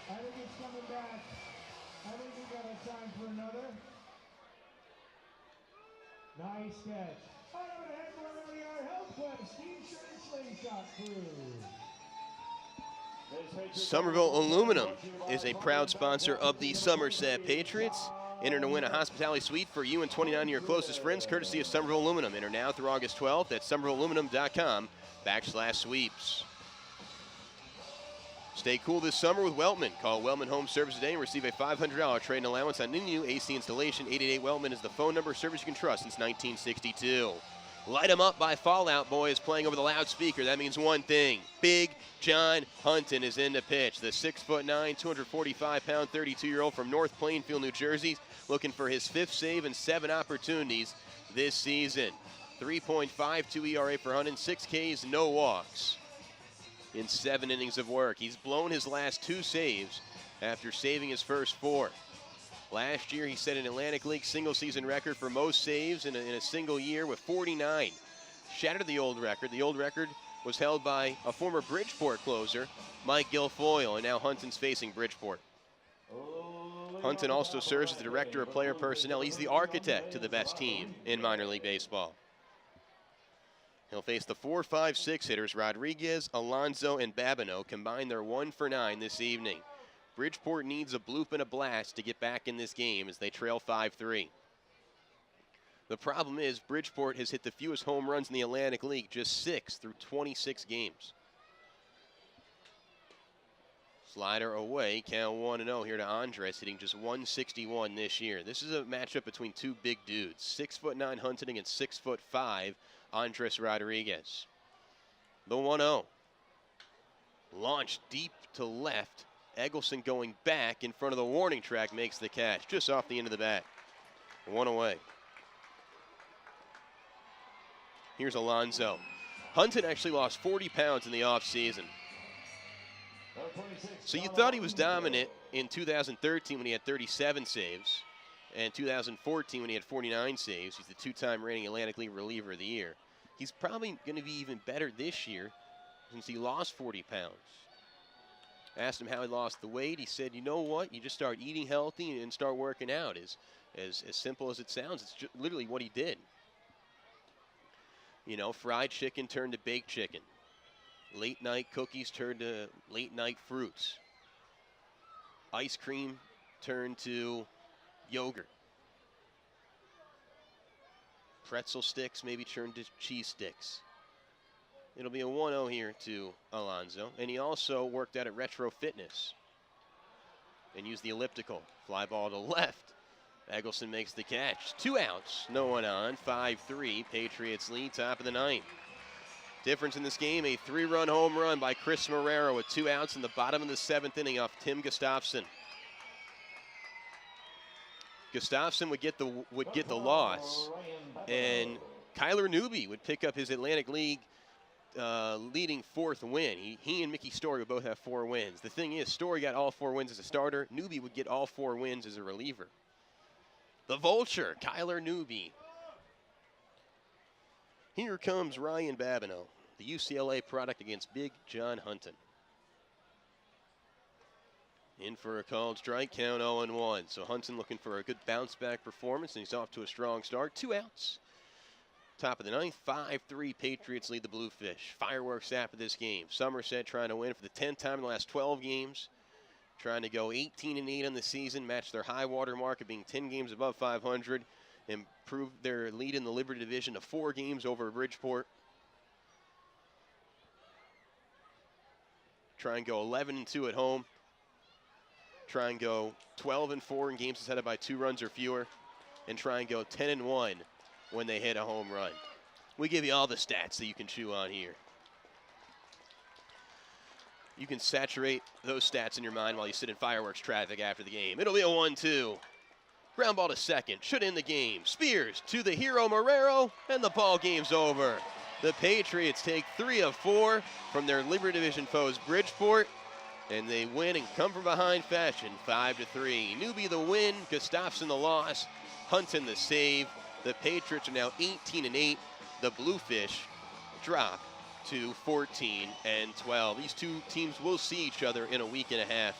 I think he's coming back. I think we got a time for another. Nice catch. All right, over the head for our health club. Steve Shirt slingshot crew. Somerville Aluminum is a proud sponsor of the Somerset Patriots. Enter to win a hospitality suite for you and 29 of your closest friends, courtesy of Somerville Aluminum. Enter now through August 12th at somervillealuminum.com/sweeps. Stay cool this summer with Weltman. Call Weltman Home Service today and receive a $500 trade-in allowance on any new AC installation. 888 Weltman is the phone number. Service you can trust since 1962. Light 'em up by Fallout Boy is playing over the loudspeaker. That means one thing. Big John Hunton is in the pitch. The 6'9", 245-pound, 32-year-old from North Plainfield, New Jersey, looking for his 5th save and 7 opportunities this season. 3.52 ERA for Hunton, 6 Ks, no walks in 7 innings of work. He's blown his last 2 saves after saving his first 4. Last year, he set an Atlantic League single-season record for most saves in a single year with 49. Shattered the old record. The old record was held by a former Bridgeport closer, Mike Guilfoyle, and now Hunton's facing Bridgeport. Hunton also serves as the director of player personnel. He's the architect to the best team in minor league baseball. He'll face the 4, 5, 6 hitters, Rodriguez, Alonso, and Babineau. Combined, they're 1 for 9 this evening. Bridgeport needs a bloop and a blast to get back in this game as they trail 5-3. The problem is Bridgeport has hit the fewest home runs in the Atlantic League, just 6 through 26 games. Slider away, count 1-0 here to Andres, hitting just 161 this year. This is a matchup between 2 big dudes, 6'9" Hunton and 6'5" Andres Rodriguez. The 1-0. Launched deep to left. Eggleston going back in front of the warning track makes the catch, just off the end of the bat. 1 away. Here's Alonso. Hunton actually lost 40 pounds in the offseason. So you thought he was dominant in 2013 when he had 37 saves, and 2014 when he had 49 saves. He's the 2-time reigning Atlantic League reliever of the year. He's probably going to be even better this year since he lost 40 pounds. Asked him how he lost the weight. He said, you know what? You just start eating healthy and start working out. As simple as it sounds, it's just literally what he did. You know, fried chicken turned to baked chicken. Late night cookies turned to late night fruits. Ice cream turned to yogurt. Pretzel sticks maybe turned to cheese sticks. It'll be a 1-0 here to Alonso. And he also worked out at Retro Fitness and used the elliptical. Fly ball to left. Eggleston makes the catch. 2 outs, no one on. 5-3, Patriots lead, top of the 9th. Difference in this game, a 3-run home run by Chris Marrero with 2 outs in the bottom of the 7th inning off Tim Gustafson. Gustafson would get the loss, and Kyler Newby would pick up his Atlantic League leading 4th win. He and Mickey Story would both have 4 wins. The thing is, Story got all 4 wins as a starter. Newby would get all 4 wins as a reliever. The Vulture, Kyler Newby. Here comes Ryan Babineau, the UCLA product against Big John Hunton. In for a called strike, count 0-1. So Hunton looking for a good bounce-back performance, and he's off to a strong start. 2 outs. Top of the 9th, 5-3 Patriots lead the Bluefish. Fireworks after this game. Somerset trying to win for the 10th time in the last 12 games. Trying to go 18-8 on the season, match their high water mark of being 10 games above 500, improve their lead in the Liberty Division to 4 games over Bridgeport. Try and go 11-2 at home. Try and go 12-4 in games decided by 2 runs or fewer. And try and go 10-1 when they hit a home run. We give you all the stats that you can chew on here. You can saturate those stats in your mind while you sit in fireworks traffic after the game. It'll be a 1-2. Ground ball to second. Should end the game. Spears to the hero Marrero, and the ball game's over. The Patriots take 3 of 4 from their Liberty Division foes Bridgeport, and they win and come from behind fashion, 5-3. Newby the win, Gustafson the loss, Hunton the save. The Patriots are now 18-8. The Bluefish drop to 14-12. These 2 teams will see each other in a week and a half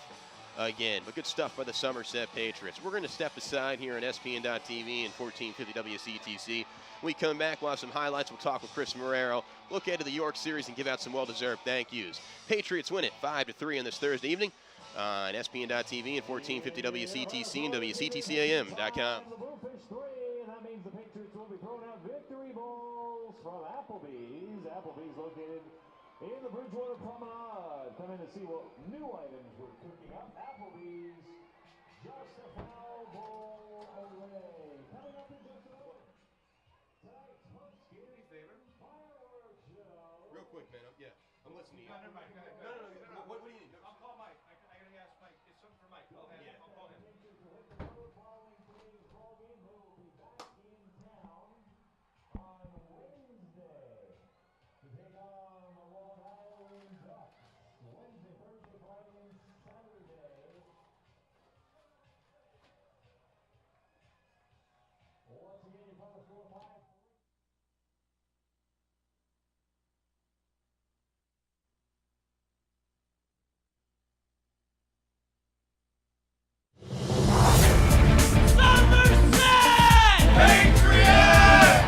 again. But good stuff by the Somerset Patriots. We're going to step aside here on SPN.TV and 1450 WCTC. When we come back, we'll have some highlights. We'll talk with Chris Marrero, look ahead to the York series, and give out some well-deserved thank yous. Patriots win it 5-3 on this Thursday evening on SPN.TV and 1450 WCTC and WCTCAM.com. That means the Patriots will be throwing out victory balls from Applebee's. Applebee's located in the Bridgewater Promenade. Come in to see what new items we're cooking up. Applebee's, just a foul ball away. Coming up in just a moment. Tonight's Postgame fireworks show. Real quick, man. Yeah, I'm listening. No, never mind. No. What do you need? I'll call Mike. I gotta ask Mike. It's something for Mike. I'll call him. Following today's ball game, they will be back in town on Wednesday to take on the Long Island Ducks. Wednesday, Thursday, Friday, and Saturday. Once again, your final score 5.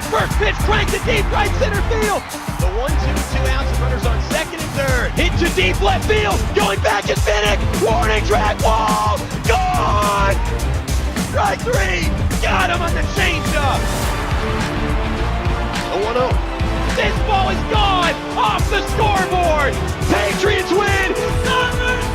First pitch cranked to deep right center field. The 1-2, 2 outs, and runners on second and third. Hit to deep left field. Going back is Finnick. Warning track wall. Gone. Strike 3. Got him on the changeup. The 1-0. This ball is gone off the scoreboard. Patriots win. Somerset.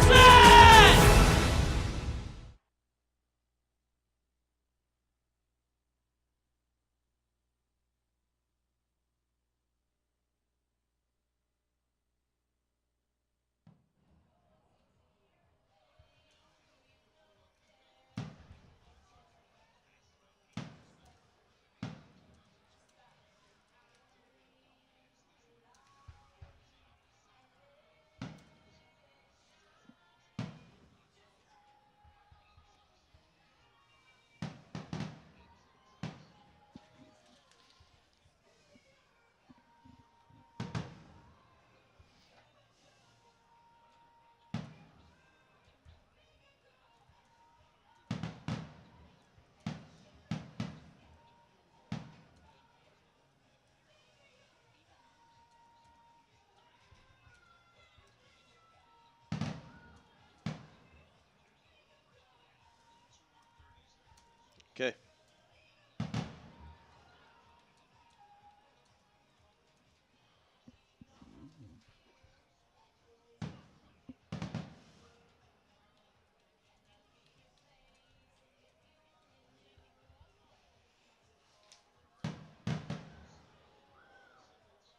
Okay.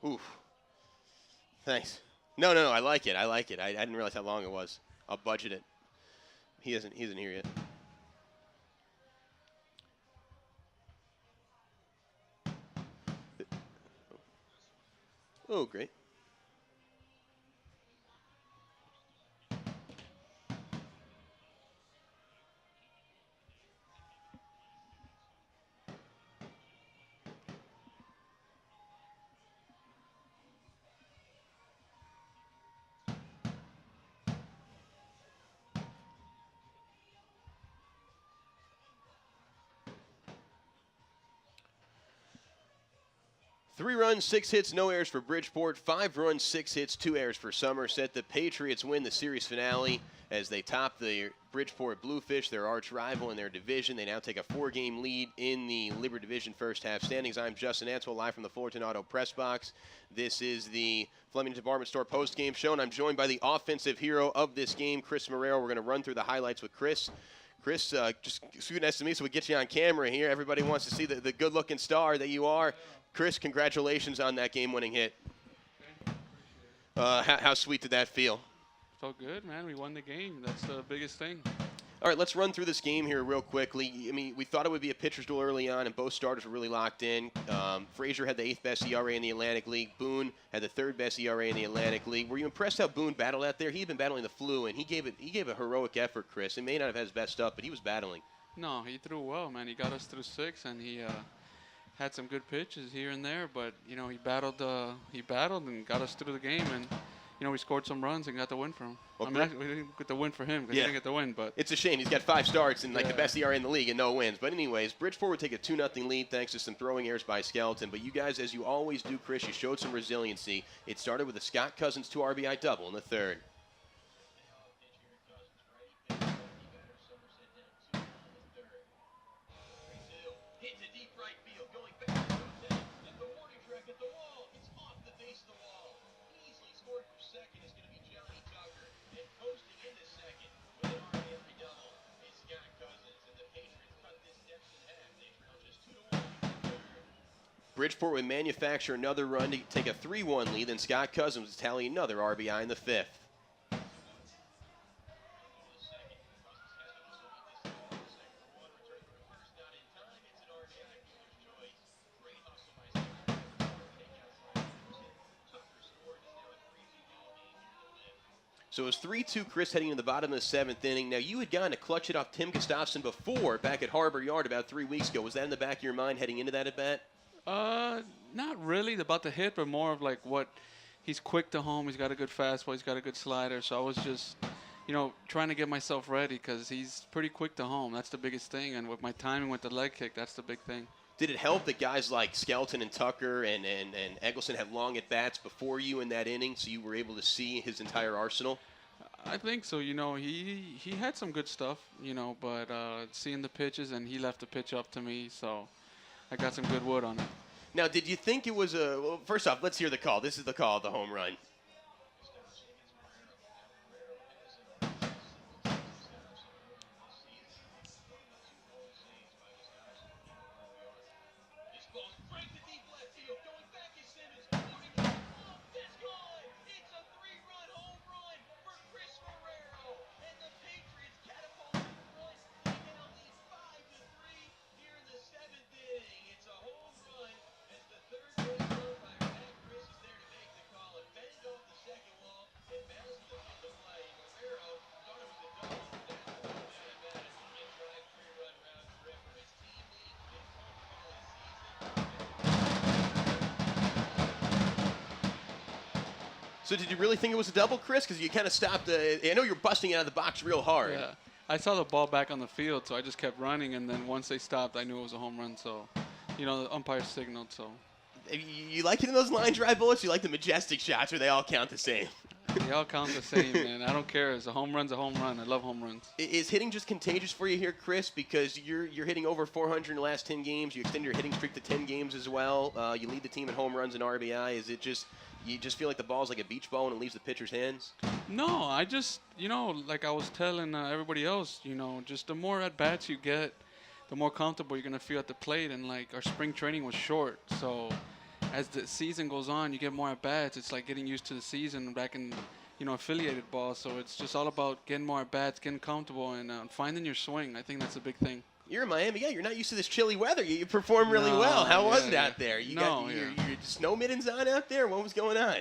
Oof. Thanks. No, I like it. I didn't realize how long it was. I'll budget it. He isn't here yet. Oh, great. 3 runs, 6 hits, no errors for Bridgeport. 5 runs, 6 hits, 2 errors for Somerset. The Patriots win the series finale as they top the Bridgeport Bluefish, their arch rival in their division. They now take a 4-game lead in the Liber Division first half standings. I'm Justin Antwell, live from the Fullerton Auto Press Box. This is the Flemington Department Store post-game show, and I'm joined by the offensive hero of this game, Chris Marrero. We're going to run through the highlights with Chris. Chris, just scoot next to me so we get you on camera here. Everybody wants to see the good-looking star that you are. Chris, congratulations on that game-winning hit. How sweet did that feel? Felt good, man. We won the game. That's the biggest thing. All right, let's run through this game here real quickly. I mean, we thought it would be a pitcher's duel early on, and both starters were really locked in. Frazier had the 8th best ERA in the Atlantic League. Boone had the 3rd best ERA in the Atlantic League. Were you impressed how Boone battled out there? He had been battling the flu, and he gave a heroic effort, Chris. He may not have had his best stuff, but he was battling. No, he threw well, man. He got us through 6, and he had some good pitches here and there. But you know, he battled and got us through the game, and you know, we scored some runs and got the win for him. Well, I mean, actually, we didn't get the win for him because he didn't get the win. But it's a shame. He's got 5 starts and like the best ERA in the league and no wins. But anyways, Bridgeport would take a 2-0 lead thanks to some throwing errors by Skeleton. But you guys, as you always do, Chris, you showed some resiliency. It started with a Scott Cousins 2 RBI double in the 3rd. Bridgeport would manufacture another run to take a 3-1 lead, then Scott Cousins would tally another RBI in the 5th. So it was 3-2, Chris, heading to the bottom of the 7th inning. Now, you had gotten to clutch it off Tim Gustafson before, back at Harbor Yard about 3 weeks ago. Was that in the back of your mind heading into that at-bat? Not really about the hit, but more of like what he's quick to home. He's got a good fastball. He's got a good slider. So I was just, you know, trying to get myself ready because he's pretty quick to home. That's the biggest thing. And with my timing with the leg kick, that's the big thing. Did it help that guys like Skeleton and Tucker and Eggleston had long at-bats before you in that inning, so you were able to see his entire arsenal? I think so. You know, he had some good stuff, you know, but seeing the pitches, and he left the pitch up to me, so I got some good wood on it. Now, did you think it was a – well, first off, let's hear the call. This is the call of the home run. So did you really think it was a double, Chris? Because you kind of stopped. I know you're busting it out of the box real hard. Yeah, I saw the ball back on the field, so I just kept running. And then once they stopped, I knew it was a home run. So, you know, the umpire signaled. So. You like hitting those line drive bullets? You like the majestic shots, or they all count the same? They all count the same, man. I don't care. It's a home run's a home run. I love home runs. Is hitting just contagious for you here, Chris? Because you're hitting over 400 in the last 10 games. You extend your hitting streak to 10 games as well. You lead the team in home runs and RBI. Is it just you just feel like the ball's like a beach ball and it leaves the pitcher's hands? No, I just, you know, like I was telling everybody else, you know, just the more at-bats you get, the more comfortable you're going to feel at the plate. And, like, our spring training was short, so as the season goes on, you get more at-bats. It's like getting used to the season back in, you know, affiliated ball. So it's just all about getting more at-bats, getting comfortable, and finding your swing. I think that's a big thing. You're in Miami. Yeah, you're not used to this chilly weather. You perform really well. How was it out there? You got your snow mittens on out there? What was going on?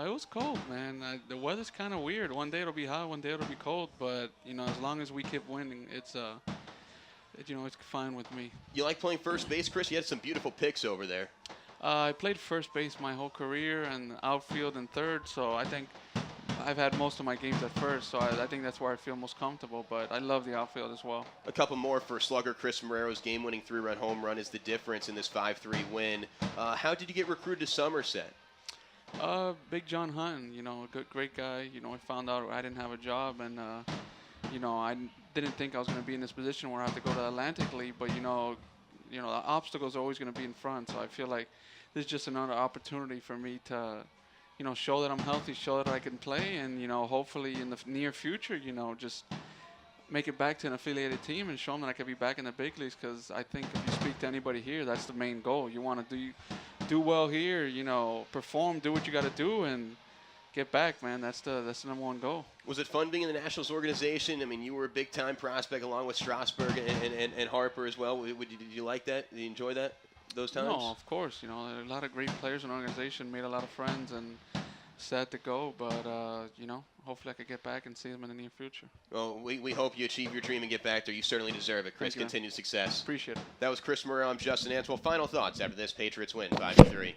It was cold, man. The weather's kind of weird. One day it'll be hot, one day it'll be cold. But, you know, as long as we keep winning, it's fine with me. You like playing first base, Chris? You had some beautiful picks over there. I played first base my whole career and outfield and third, so I think I've had most of my games at first, so I think that's where I feel most comfortable. But I love the outfield as well. A couple more for slugger Chris Marrero's game-winning 3-run home run is the difference in this 5-3 win. How did you get recruited to Somerset? Big John Hunt, you know, a great guy. You know, I found out I didn't have a job, and you know, I didn't think I was going to be in this position where I have to go to the Atlantic League. But you know, the obstacles are always going to be in front. So I feel like this is just another opportunity for me to, you know, show that I'm healthy, show that I can play, and, you know, hopefully in the near future, you know, just make it back to an affiliated team and show them that I can be back in the big leagues, because I think if you speak to anybody here, that's the main goal. You want to do well here, you know, perform, do what you got to do, and get back, man. That's the number one goal. Was it fun being in the Nationals organization? I mean, you were a big-time prospect along with Strasburg and Harper as well. Did you like that? Did you enjoy that? Those times? No, of course. You know, there are a lot of great players in the organization, made a lot of friends, and sad to go. But, you know, hopefully I could get back and see them in the near future. Well, we hope you achieve your dream and get back there. You certainly deserve it, Chris. Thank you, Continued success. Appreciate it. That was Chris Marrero. I'm Justin Answell. Final thoughts after this Patriots win, 5-3.